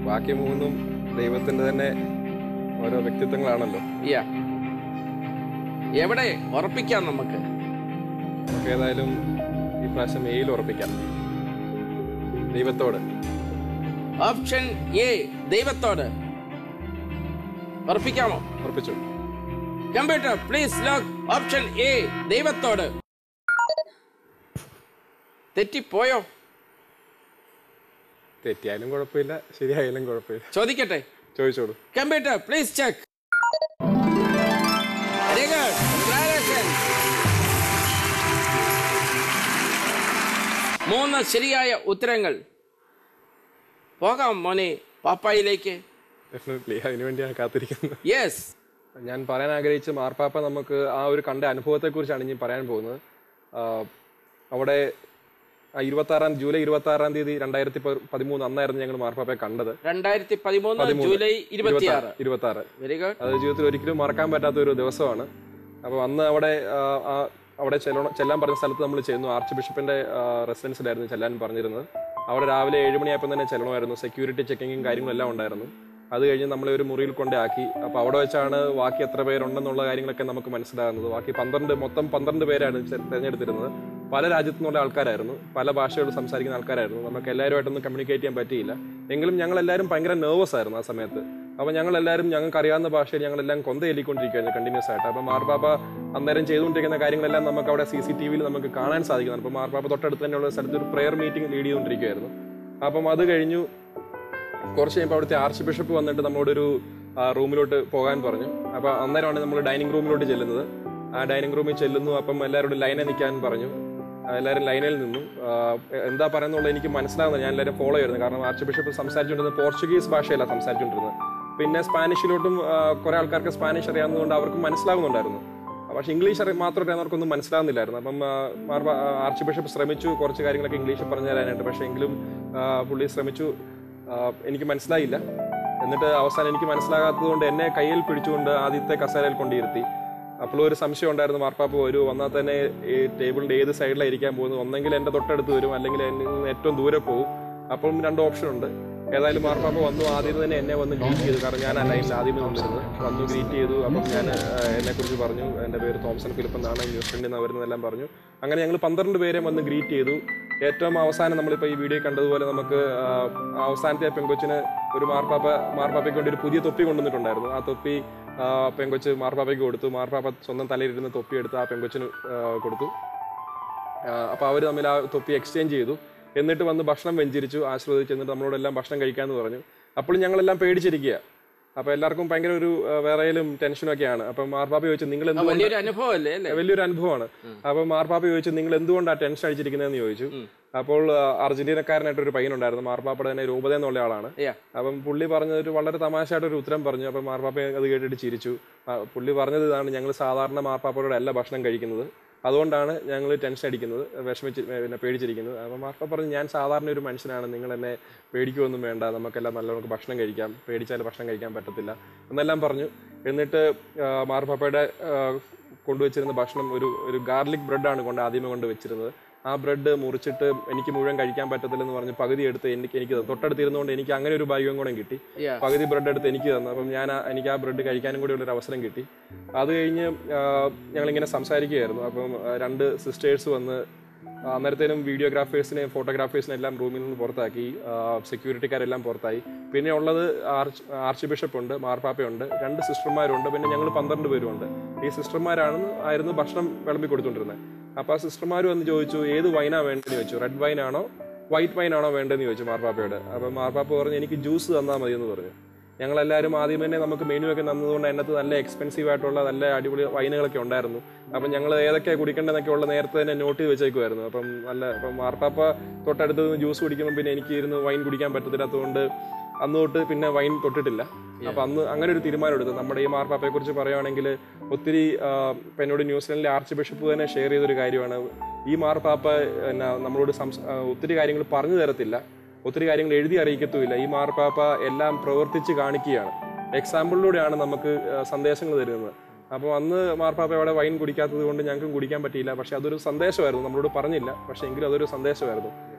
ബാക്കി 3ഉം ദൈവത്തിന്റെ തന്നെ ഓരോ വ്യക്തിത്വങ്ങളാണല്ലോ. എവിടെ ഉറപ്പിക്കാം? നമുക്ക് ഏതായാലും ഈ പ്രാവശ്യം എയിൽ ഉറപ്പിക്കാം. ദൈവത്തോട്. ഓപ്ഷൻ എ ദൈവത്തോട് ഉറപ്പിക്കാമോ? ഉറപ്പിച്ചു. Computer please lock option A ദൈവത്തോട്. തെറ്റിപ്പോയോ? തെറ്റിയാലും കുഴപ്പമില്ല, ശരിയായാലും കുഴപ്പമില്ല. ചോദിക്കട്ടെ? ചോദിച്ചോളൂ. Computer please check. 3 ശരിയായ ഉത്തരങ്ങൾ. പോകാം മോനെ പാപ്പായിലേക്ക്. ഡെഫിനറ്റ്ലി, അതിനുവേണ്ടിയാണ് കാത്തിരിക്കുന്നത്. യെസ്. ഞാൻ പറയാൻ ആഗ്രഹിച്ച മാർപ്പാപ്പ നമുക്ക് ആ ഒരു കണ്ട അനുഭവത്തെക്കുറിച്ചാണ് ഇനി പറയാൻ പോകുന്നത്. അവിടെ ജൂലൈ 26 തീയതി 2013 അന്നായിരുന്നു ഞങ്ങൾ മാർപ്പാപ്പയെ കണ്ടത്. 2013 ജൂലൈ 26. അത് ജീവിതത്തിൽ ഒരിക്കലും മറക്കാൻ പറ്റാത്ത ഒരു ദിവസമാണ്. അപ്പോൾ അന്ന് അവിടെ ചെല്ലാൻ പറഞ്ഞ സ്ഥലത്ത് നമ്മൾ ചെന്നു. ആർച്ച് ബിഷപ്പിന്റെ റെസിഡൻസിലായിരുന്നു ചെല്ലാൻ പറഞ്ഞിരുന്നത്. അവിടെ രാവിലെ 7 മണിയായപ്പോൾ തന്നെ ചെല്ലണമായിരുന്നു. സെക്യൂരിറ്റി ചെക്കിങ്ങും കാര്യങ്ങളെല്ലാം ഉണ്ടായിരുന്നു. അത് കഴിഞ്ഞ് നമ്മളെ ഒരു മുറിയിൽ കൊണ്ടാക്കി. അപ്പോൾ അവിടെ വെച്ചാണ് ബാക്കി എത്ര പേരുണ്ടെന്നുള്ള കാര്യങ്ങളൊക്കെ നമുക്ക് മനസ്സിലാകുന്നത്. ബാക്കി മൊത്തം 12 പേരാണ് തിരഞ്ഞെടുത്തിരുന്നത്. പല രാജ്യത്തു നിന്നുള്ള ആൾക്കാരായിരുന്നു, പല ഭാഷകൾ സംസാരിക്കുന്ന ആൾക്കാരായിരുന്നു. നമുക്ക് എല്ലാവരുമായിട്ടൊന്നും കമ്മ്യൂണിക്കേറ്റ് ചെയ്യാൻ പറ്റിയില്ല. എങ്കിലും ഞങ്ങളെല്ലാവരും ഭയങ്കര നെർവസ് ആയിരുന്നു ആ സമയത്ത്. അപ്പോൾ ഞങ്ങൾക്ക് അറിയാവുന്ന ഭാഷയിൽ ഞങ്ങളെല്ലാം കൊന്തയെല്ലിക്കൊണ്ടിരിക്കുകയായിരുന്നു കണ്ടിന്യൂസ് ആയിട്ട്. അപ്പോൾ മാർപ്പാപ്പ അന്നേരം ചെയ്തുകൊണ്ടിരിക്കുന്ന കാര്യങ്ങളെല്ലാം നമുക്ക് അവിടെ CCTV നമുക്ക് കാണാൻ സാധിക്കുന്നുണ്ട്. അപ്പോൾ മാർപ്പാപ്പ തൊട്ടടുത്ത് തന്നെയുള്ള സ്ഥലത്ത് ഒരു പ്രെയർ മീറ്റിംഗ് ലീഡ് ചെയ്തുകൊണ്ടിരിക്കുകയായിരുന്നു. അപ്പം അത് കഴിഞ്ഞു കുറച്ച് കഴിയുമ്പോൾ അവിടുത്തെ ആർച്ച് ബിഷപ്പ് വന്നിട്ട് നമ്മളോടൊരു റൂമിലോട്ട് പോകാൻ പറഞ്ഞു. അപ്പോൾ അന്നേരമാണ് നമ്മൾ ഡൈനിങ് റൂമിലോട്ട് ചെല്ലുന്നത്. ആ ഡൈനിങ് റൂമിൽ ചെല്ലുന്നു. അപ്പം എല്ലാവരോടും ലൈനിൽ നിൽക്കാൻ പറഞ്ഞു. എല്ലാവരും ലൈനിൽ നിന്നു. എന്താ പറയുന്നുള്ളത് എനിക്ക് മനസ്സിലാവുന്നത്. ഞാൻ എല്ലാവരും ഫോളോ ചെയ്യുന്നത്. കാരണം ആർച്ച് ബിഷപ്പ് സംസാരിച്ചുകൊണ്ടിരുന്നത് പോർച്ചുഗീസ് ഭാഷയല്ല സംസാരിച്ചുകൊണ്ടിരുന്നത്. പിന്നെ സ്പാനിഷിലോട്ടും കുറെ ആൾക്കാർക്ക് സ്പാനിഷ് അറിയാവുന്നതുകൊണ്ട് അവർക്കും മനസ്സിലാവുന്നുണ്ടായിരുന്നു. പക്ഷേ ഇംഗ്ലീഷ് മാത്രം അറിയാവുന്നവർക്കൊന്നും മനസ്സിലാവുന്നില്ലായിരുന്നു. അപ്പം ആർച്ച് ബിഷപ്പ് ശ്രമിച്ചു കുറച്ച് കാര്യങ്ങളൊക്കെ ഇംഗ്ലീഷിൽ പറഞ്ഞു തരാനായിട്ട്. പക്ഷേ എങ്കിലും പുള്ളി ശ്രമിച്ചു, എനിക്ക് മനസ്സിലായില്ല. എന്നിട്ട് അവസാനം എനിക്ക് മനസ്സിലാകാത്തത് കൊണ്ട് എന്നെ കയ്യിൽ പിടിച്ചുകൊണ്ട് ആദ്യത്തെ കസേരയിൽ കൊണ്ടിരുത്തി. അപ്പോഴും ഒരു സംശയം ഉണ്ടായിരുന്നു, മാർപ്പാപ്പ വന്നാൽ തന്നെ ഈ ടേബിളിൻ്റെ ഏത് സൈഡിലാണ് ഇരിക്കാൻ പോകുന്നത്. ഒന്നെങ്കിൽ എൻ്റെ തൊട്ടടുത്ത് വരും, അല്ലെങ്കിൽ എന്നിൽ നിന്ന് ഏറ്റവും ദൂരെ പോകും. അപ്പം 2 ഓപ്ഷൻ ഉണ്ട്. ഏതായാലും മാർപ്പാപ്പ വന്നു. ആദ്യം തന്നെ എന്നെ വന്ന് ഗ്രീറ്റ് ചെയ്തു. കാരണം ഞാൻ ലൈനിൽ ആദ്യമേ വന്നിരുന്നത്. വന്നു ഗ്രീറ്റ് ചെയ്തു. അപ്പം ഞാൻ എന്നെക്കുറിച്ച് പറഞ്ഞു. എൻ്റെ പേര് തോംസൺ ഫിലിപ്പ് എന്നാണ്, ന്യൂസിലൻഡിൽ നിന്ന് വരുന്നതെല്ലാം പറഞ്ഞു. അങ്ങനെ ഞങ്ങൾ 12 പേരെ വന്ന് ഗ്രീറ്റ് ചെയ്തു. ഏറ്റവും അവസാനം നമ്മളിപ്പോൾ ഈ വീഡിയോ കണ്ടതുപോലെ നമുക്ക് അവസാനത്തെ പെങ്കൊച്ചിന് ഒരു മാർപ്പാപ്പയ്ക്ക് കൊണ്ട് ഒരു പുതിയ തൊപ്പി കൊണ്ടുവന്നിട്ടുണ്ടായിരുന്നു. ആ തൊപ്പി പെങ്കൊച്ച് മാർപ്പാപ്പയ്ക്ക് കൊടുത്തു. മാർപ്പാപ്പ സ്വന്തം തലയിലിരുന്ന് തൊപ്പി എടുത്ത് ആ പെങ്കൊച്ചിന് കൊടുത്തു. അപ്പോൾ അവർ തമ്മിൽ ആ തൊപ്പി എക്സ്ചേഞ്ച് ചെയ്തു. എന്നിട്ട് വന്ന് ഭക്ഷണം വെഞ്ചരിച്ചു, ആശീർവദിച്ചു. എന്നിട്ട് നമ്മളോടെല്ലാം ഭക്ഷണം കഴിക്കാമെന്ന് പറഞ്ഞു. അപ്പോഴും ഞങ്ങളെല്ലാം പേടിച്ചിരിക്കുക. അപ്പോൾ എല്ലാവർക്കും ഭയങ്കര ഒരു വിറയലും ടെൻഷനൊക്കെയാണ്. അപ്പം മാർപ്പാപ്പ ചോദിച്ചു, നിങ്ങൾ വലിയൊരു അനുഭവമല്ലേ? വലിയൊരു അനുഭവമാണ്. അപ്പം മാർപ്പാപ്പ ചോദിച്ചു, നിങ്ങൾ എന്തുകൊണ്ടാണ് ടെൻഷൻ അടിച്ചിരിക്കുന്നതെന്ന് ചോദിച്ചു. അപ്പോൾ അർജന്റീനക്കാരനായിട്ടൊരു പയ്യനുണ്ടായിരുന്നു, മാർപ്പാപ്പയുടെ തന്നെ രൂപത എന്നുള്ള ആളാണ്. അപ്പം പുള്ളി പറഞ്ഞതൊരു വളരെ തമാശയായിട്ടൊരു ഉത്തരം പറഞ്ഞു. അപ്പം മാർപ്പാപ്പ അത് കേട്ടിട്ട് ചിരിച്ചു. പുള്ളി പറഞ്ഞത് ഇതാണ്, ഞങ്ങൾ സാധാരണ മാർപ്പാപ്പയുടെ അല്ല ഭക്ഷണം കഴിക്കുന്നത്, അതുകൊണ്ടാണ് ഞങ്ങൾ ടെൻഷൻ അടിക്കുന്നത്, പിന്നെ പേടിച്ചിരിക്കുന്നത്. അപ്പം മാർപ്പാപ്പ പറഞ്ഞു, ഞാൻ സാധാരണ ഒരു മനുഷ്യനാണ്, നിങ്ങൾ എന്നെ പേടിക്കുമൊന്നും വേണ്ട, നമുക്കെല്ലാം നല്ലവർക്ക് ഭക്ഷണം കഴിക്കാം, പേടിച്ചാൽ ഭക്ഷണം കഴിക്കാൻ പറ്റത്തില്ല എന്നെല്ലാം പറഞ്ഞു. എന്നിട്ട് മാർപ്പാപ്പയുടെ കൊണ്ടുവച്ചിരുന്ന ഭക്ഷണം ഒരു ഗാർലിക് ബ്രെഡാണ് ആദ്യമേ കൊണ്ട് വെച്ചിരുന്നത്. ആ ബ്രെഡ് മുറിച്ചിട്ട് എനിക്ക് മുഴുവൻ കഴിക്കാൻ പറ്റത്തില്ലെന്ന് പറഞ്ഞ് പകുതി എടുത്ത് എനിക്ക് തൊട്ടടുത്തിരുന്നുകൊണ്ട് എനിക്ക് അങ്ങനെ ഒരു ഭാഗ്യം കൂടെ കിട്ടി. പകുതി ബ്രെഡ് എടുത്ത് എനിക്ക് തന്നു. അപ്പം എനിക്ക് ആ ബ്രെഡ് കഴിക്കാനും കൂടി ഉള്ളൊരു അവസരം കിട്ടി. അത് കഴിഞ്ഞ് ഞങ്ങളിങ്ങനെ സംസാരിക്കുകയായിരുന്നു. അപ്പം 2 സിസ്റ്റേഴ്സ് വന്ന് അന്നേരത്തേനും വീഡിയോഗ്രാഫേഴ്സിനെയും ഫോട്ടോഗ്രാഫേഴ്സിനെ എല്ലാം റൂമിൽ നിന്ന് പുറത്താക്കി, സെക്യൂരിറ്റിക്കാരെല്ലാം പുറത്തായി. പിന്നെ ഉള്ളത് ആർച്ച് ബിഷപ്പുണ്ട്, മാർപ്പാപ്പയുണ്ട്, 2 സിസ്റ്റർമാരുണ്ട്, പിന്നെ ഞങ്ങൾ 12 പേരുമുണ്ട്. ഈ സിസ്റ്റർമാരായിരുന്നു ഭക്ഷണം വിളമ്പി കൊടുത്തുകൊണ്ടിരുന്നത്. അപ്പോൾ ആ സിസ്റ്റർമാർ വന്ന് ചോദിച്ചു, ഏത് വൈനാണ് വേണ്ടതെന്ന് ചോദിച്ചു. റെഡ് വൈനാണോ വൈറ്റ് വൈനാണോ വേണ്ടതെന്ന് ചോദിച്ചു മാർപ്പാപ്പയോട്. അപ്പം മാർപ്പാപ്പ പറഞ്ഞു, എനിക്ക് ജ്യൂസ് തന്നാൽ മതി എന്ന് പറഞ്ഞു. ഞങ്ങളെല്ലാവരും ആദ്യം തന്നെ നമുക്ക് മെനു ഒക്കെ തന്നതുകൊണ്ട് അതിനകത്ത് നല്ല എക്സ്പെൻസീവ് ആയിട്ടുള്ള നല്ല അടിപൊളി വൈനുകളൊക്കെ ഉണ്ടായിരുന്നു. അപ്പം ഞങ്ങൾ ഏതൊക്കെ കുടിക്കേണ്ടതെന്നൊക്കെ ഉള്ള നേരത്തെ തന്നെ നോട്ട് ചെയ്ത് വെച്ചേക്കുമായിരുന്നു. അപ്പം മാർപ്പാപ്പ തൊട്ടടുത്ത് നിന്ന് ജ്യൂസ് കുടിക്കുമ്പോൾ പിന്നെ എനിക്ക് ഇരുന്ന് വൈൻ കുടിക്കാൻ പറ്റത്തില്ലാത്തതുകൊണ്ട് അന്ന് തൊട്ട് പിന്നെ വൈൻ തൊട്ടിട്ടില്ല. അപ്പം അന്ന് അങ്ങനെ ഒരു തീരുമാനം എടുത്തു. നമ്മുടെ ഈ മാർപ്പാപ്പയെ കുറിച്ച് പറയുകയാണെങ്കിൽ ഒത്തിരി എന്നോട് ന്യൂസിലൻഡിലെ ആർച്ച് ബിഷപ്പ് തന്നെ ഷെയർ ചെയ്തൊരു കാര്യമാണ്, ഈ മാർപ്പാപ്പ നമ്മളോട് ഒത്തിരി കാര്യങ്ങൾ പറഞ്ഞു തരത്തില്ല, ഒത്തിരി കാര്യങ്ങൾ എഴുതി അറിയിക്കത്തുമില്ല. ഈ മാർപ്പാപ്പ എല്ലാം പ്രവർത്തിച്ച് കാണിക്കുകയാണ്, എക്സാമ്പിളിലൂടെയാണ് നമുക്ക് സന്ദേശങ്ങൾ തരുന്നത്. അപ്പോൾ അന്ന് മാർപ്പാപ്പ അവിടെ വൈൻ കുടിക്കാത്തത് കൊണ്ട് ഞങ്ങൾക്കും കുടിക്കാൻ പറ്റിയില്ല. പക്ഷെ അതൊരു സന്ദേശമായിരുന്നു, നമ്മളോട് പറഞ്ഞില്ല, പക്ഷെ എങ്കിലും അതൊരു സന്ദേശമായിരുന്നു.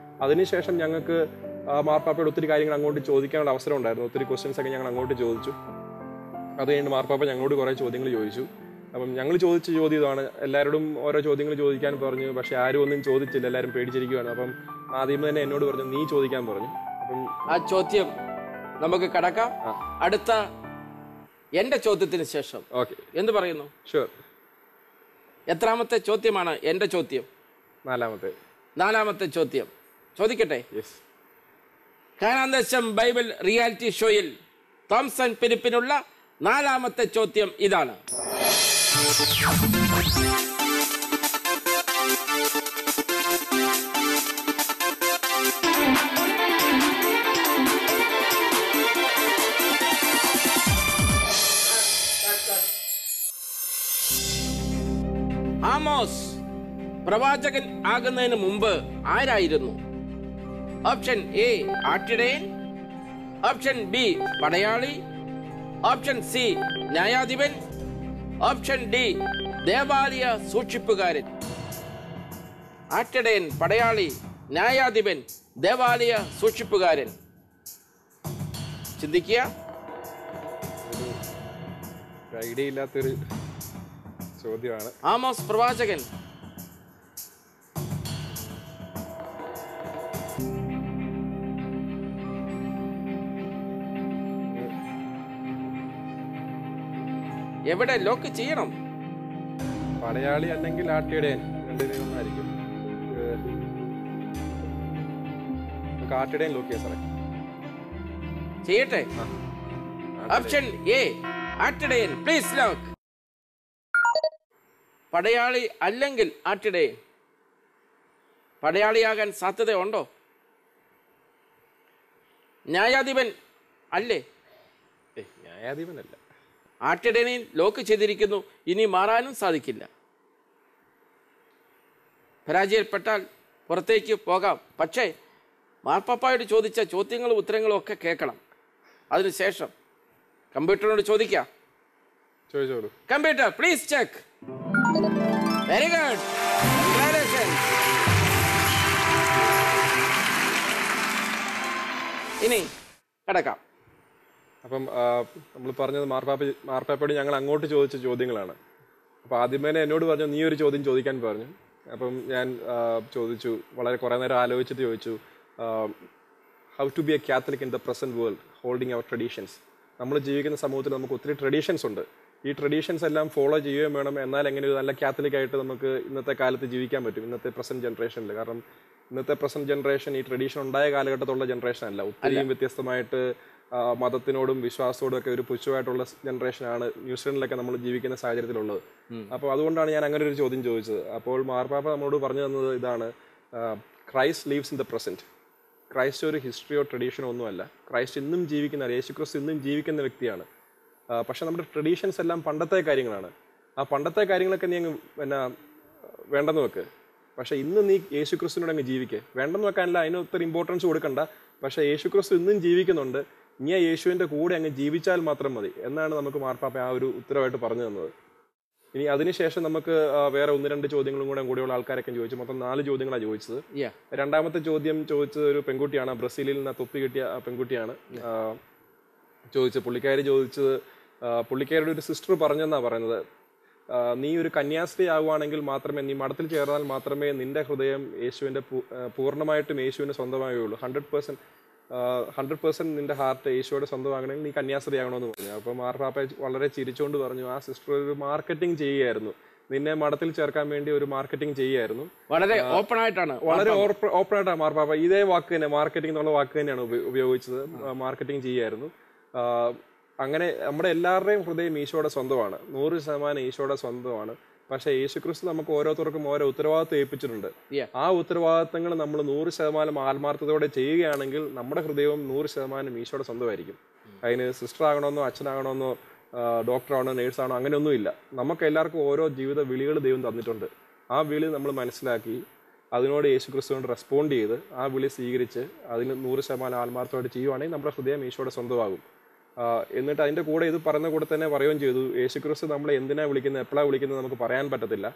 അതിനുശേഷം ഞങ്ങൾക്ക് മാർപ്പാപ്പയോട് ഒത്തിരി കാര്യങ്ങൾ അങ്ങോട്ട് ചോദിക്കാനുള്ള അവസരം ഉണ്ടായിരുന്നു. ഒത്തിരി ക്വസ്റ്റ്യൻസ് ഒക്കെ ഞങ്ങൾ അങ്ങോട്ട് ചോദിച്ചു. അത് കഴിഞ്ഞ് മാർപ്പാപ്പ ഞങ്ങളോട് കുറേ ചോദ്യങ്ങൾ ചോദിച്ചു. അപ്പം ഞങ്ങൾ ചോദിച്ച ചോദ്യം ഇതാണ്, എല്ലാവരോടും ഓരോ ചോദ്യങ്ങൾ ചോദിക്കാൻ പറഞ്ഞു. പക്ഷെ ആരും ഒന്നും ചോദിച്ചില്ല, എല്ലാവരും പേടിച്ചിരിക്കുകയാണ്. അപ്പം ആദ്യം തന്നെ എന്നോട് പറഞ്ഞു, നീ ചോദിക്കാൻ പറഞ്ഞു. അപ്പം ആ ചോദ്യം നമുക്ക് കടക്കാം. അടുത്ത എന്റെ ചോദ്യത്തിന് ശേഷം ഓക്കെ എന്ത് പറയുന്നു? ഷുവർ. എത്രാമത്തെ ചോദ്യമാണ് എന്റെ ചോദ്യം? നാലാമത്തെ ചോദ്യം ചോദിക്കട്ടെ? യെസ്. കാനാന്തശം ബൈബിൾ റിയാലിറ്റി ഷോയിൽ തോംസൺ ഫിലിപ്പിനുള്ള 4ാമത്തെ ചോദ്യം ഇതാണ്. ആമോസ് പ്രവാചകൻ ആകുന്നതിന് മുമ്പ് ആരായിരുന്നു? ഓപ്ഷൻ എ ആട്ടിടയൻ, ഓപ്ഷൻ ബി പടയാളി, ഓപ്ഷൻ സി ന്യായാധിപൻ, ഓപ്ഷൻ ഡി ദേവാലയ സൂക്ഷിപ്പുകാരൻ. ആട്ടിടയൻ, പടയാളി, ന്യായാധിപൻ, ദേവാലയ സൂക്ഷിപ്പുകാരൻ. ചിന്തിക്കുക. ഐഡിയ ഇല്ലാത്തൊരു ചോദ്യമാണ്. ആമോസ് പ്രവാചകൻ എവിടെ ലോക്ക് ചെയ്യണം? പടയാളി അല്ലെങ്കിൽ ആട്ടിടയൻ, രണ്ടിലൊന്നായിരിക്കും. നമുക്ക് ആട്ടിടയൻ ലോക്ക് ചെയ്യാം സാറേ. ചെയ്യട്ടെ. ഓപ്ഷൻ എ ആട്ടിടയൻ. Please lock. പടയാളി അല്ലെങ്കിൽ ആട്ടിടയൻ. പടയാളിയാകാൻ സാധ്യതയുണ്ടോ? ന്യായാധിപൻ അല്ലേ? ന്യായാധിപനല്ല. ആട്ടിടയനെ ലോക്ക് ചെയ്തിരിക്കുന്നു. ഇനി മാറാനും സാധിക്കില്ല. പരാജയപ്പെട്ടാൽ പുറത്തേക്ക് പോകാം. പക്ഷേ മാർപ്പാപ്പായോട് ചോദിച്ച ചോദ്യങ്ങളും ഉത്തരങ്ങളും ഒക്കെ കേൾക്കണം. അതിനുശേഷം കമ്പ്യൂട്ടറിനോട് ചോദിക്കാം. ചോദിച്ചോളൂ. Computer please check. Very good. ഇനി കിടക്കാം. അപ്പം നമ്മൾ പറഞ്ഞത് മാർപ്പാപ്പയോട് ഞങ്ങൾ അങ്ങോട്ട് ചോദിച്ച ചോദ്യങ്ങളാണ്. അപ്പോൾ ആദ്യമേ എന്നോട് പറഞ്ഞു നീ ഒരു ചോദ്യം ചോദിക്കാൻ പറഞ്ഞു. അപ്പം ഞാൻ ചോദിച്ചു, വളരെ കുറേ നേരം ആലോചിച്ചിട്ട് ചോദിച്ചു, how to be a Catholic in the present world holding our traditions. നമ്മൾ ജീവിക്കുന്ന സമൂഹത്തിൽ നമുക്ക് ഒത്തിരി ട്രഡീഷൻസ് ഉണ്ട്. ഈ ട്രഡീഷൻസ് എല്ലാം ഫോളോ ചെയ്യുകയും വേണം. എന്നാൽ എങ്ങനെ ഒരു നല്ല കാത്തലിക്കായിട്ട് നമുക്ക് ഇന്നത്തെ കാലത്ത് ജീവിക്കാൻ പറ്റും, ഇന്നത്തെ പ്രസന്റ് ജനറേഷനിൽ. കാരണം ഇന്നത്തെ പ്രസന്റ് ജനറേഷൻ ഈ ട്രഡീഷൻ ഉണ്ടായ കാലഘട്ടത്തുള്ള ജനറേഷൻ അല്ല. ഒത്തിരിയും വ്യത്യസ്തമായിട്ട് മതത്തിനോടും വിശ്വാസത്തോടും ഒക്കെ ഒരു പുച്ഛമായിട്ടുള്ള ജനറേഷനാണ് ന്യൂസിലൻഡിലൊക്കെ നമ്മൾ ജീവിക്കുന്ന സാഹചര്യത്തിലുള്ളത്. അപ്പോൾ അതുകൊണ്ടാണ് ഞാൻ അങ്ങനെ ഒരു ചോദ്യം ചോദിച്ചത്. അപ്പോൾ മാർപ്പാപ്പ നമ്മളോട് പറഞ്ഞു തന്നത് ഇതാണ്, Christ leaves in the present. Christ ഒരു ഹിസ്റ്ററിയോ ട്രഡീഷനോ ഒന്നുമല്ല. ക്രൈസ്റ്റ് ഇന്നും ജീവിക്കുന്ന, യേശുക്രിസ്തു ഇന്നും ജീവിക്കുന്ന വ്യക്തിയാണ്. പക്ഷെ നമ്മുടെ ട്രഡീഷൻസ് എല്ലാം പണ്ടത്തെ കാര്യങ്ങളാണ്. ആ പണ്ടത്തെ കാര്യങ്ങളൊക്കെ നീ അങ്ങ് വേണ്ടെന്ന് വെക്ക്. പക്ഷെ ഇന്ന് നീ യേശുക്രിസ്തുവിനോട് അങ്ങ് ജീവിക്കുക. വേണ്ടെന്ന് വെക്കാനല്ല, അതിന് ഒത്തിരി ഇമ്പോർട്ടൻസ് കൊടുക്കണ്ട. പക്ഷെ യേശുക്രിസ്തു ഇന്നും ജീവിക്കുന്നുണ്ട്. നീ ആ യേശുവിൻ്റെ കൂടെ അങ്ങ് ജീവിച്ചാൽ മാത്രം മതി എന്നാണ് നമുക്ക് മാർപ്പാപ്പ ആ ഒരു ഉത്തരവായിട്ട് പറഞ്ഞു തന്നത്. ഇനി അതിനുശേഷം നമുക്ക് വേറെ 1-2 ചോദ്യങ്ങളും കൂടെയുള്ള ആൾക്കാരൊക്കെ ചോദിച്ചു. മൊത്തം 4 ചോദ്യങ്ങളാണ് ചോദിച്ചത്. രണ്ടാമത്തെ ചോദ്യം ചോദിച്ചത് ഒരു പെൺകുട്ടിയാണ്, ബ്രസീലിൽ നിന്ന് തൊപ്പി കിട്ടിയ പെൺകുട്ടിയാണ് ചോദിച്ചത്. പുള്ളിക്കാരി ചോദിച്ചത്, പുള്ളിക്കാരുടെ ഒരു സിസ്റ്റർ പറഞ്ഞെന്നാണ് പറയുന്നത്, നീ ഒരു കന്യാസ്ത്രീ ആവുകയാണെങ്കിൽ മാത്രമേ, നീ മഠത്തിൽ ചേർന്നാൽ മാത്രമേ നിന്റെ ഹൃദയം യേശുവിൻ്റെ പൂർണ്ണമായിട്ടും യേശുവിൻ്റെ സ്വന്തമാവുകയുള്ളൂ. 100% നിന്റെ ഹാർട്ട് യേശുவோടെ സ്വന്തമാകണമെങ്കിൽ നീ കന്യാസ്ത്രീ ആകണമെന്ന് പറഞ്ഞു. അപ്പോൾ മാർപ്പാപ്പ വളരെ ചിരിച്ചുകൊണ്ട് പറഞ്ഞു, ആ സിസ്റ്റർ ഒരു മാർക്കറ്റിംഗ് ചെയ്യുകയായിരുന്നു, നിന്നെ മഠത്തിൽ ചേർക്കാൻ വേണ്ടി ഒരു മാർക്കറ്റിംഗ് ചെയ്യുകയായിരുന്നു. വളരെ ഓപ്പൺ ആയിട്ടാണ് മാർപ്പാപ്പ ഇതേ വാക്ക് തന്നെ, മാർക്കറ്റിംഗ് എന്നുള്ള വാക്ക് തന്നെയാണ് ഉപയോഗിച്ചത്. മാർക്കറ്റിംഗ് ചെയ്യായിരുന്നു. അങ്ങനെ നമ്മുടെ എല്ലാവരുടെയും ഹൃദയം ഈശോയുടെ സ്വന്തമാണ്, 100% ഈശോയുടെ സ്വന്തമാണ്. പക്ഷെ യേശുക്രിസ്തു നമുക്ക് ഓരോരുത്തർക്കും ഓരോ ഉത്തരവാദിത്വം ഏൽപ്പിച്ചിട്ടുണ്ട്. ആ ഉത്തരവാദിത്തങ്ങൾ നമ്മൾ 100% ആത്മാർത്ഥതയോടെ ചെയ്യുകയാണെങ്കിൽ നമ്മുടെ ഹൃദയവും 100% ഈശോയുടെ സ്വന്തമായിരിക്കും. അതിന് സിസ്റ്റർ ആകണമെന്നോ അച്ഛനാകണമെന്നോ ഡോക്ടറാണോ നേഴ്സാണോ അങ്ങനെയൊന്നുമില്ല. നമുക്ക് എല്ലാവർക്കും ഓരോ ജീവിത വിളികൾ ദൈവം തന്നിട്ടുണ്ട്. ആ വിളി നമ്മൾ മനസ്സിലാക്കി അതിനോട് യേശുക്രിസ്തുവിനോട് റെസ്പോണ്ട് ചെയ്ത് ആ വിളി സ്വീകരിച്ച് അതിന് 100% ആത്മാർത്ഥമായിട്ട് ചെയ്യുവാണെങ്കിൽ നമ്മുടെ ഹൃദയം ഈശോയുടെ സ്വന്തമാകും. എന്നിട്ട് അതിൻ്റെ കൂടെ ഇത് പറഞ്ഞ കൂടെ തന്നെ പറയുകയും ചെയ്തു, യേശുക്രിസ്തു നമ്മളെ എന്തിനാണ് വിളിക്കുന്നത്, എപ്പോഴാണ് വിളിക്കുന്നത് നമുക്ക് പറയാൻ പറ്റത്തില്ല.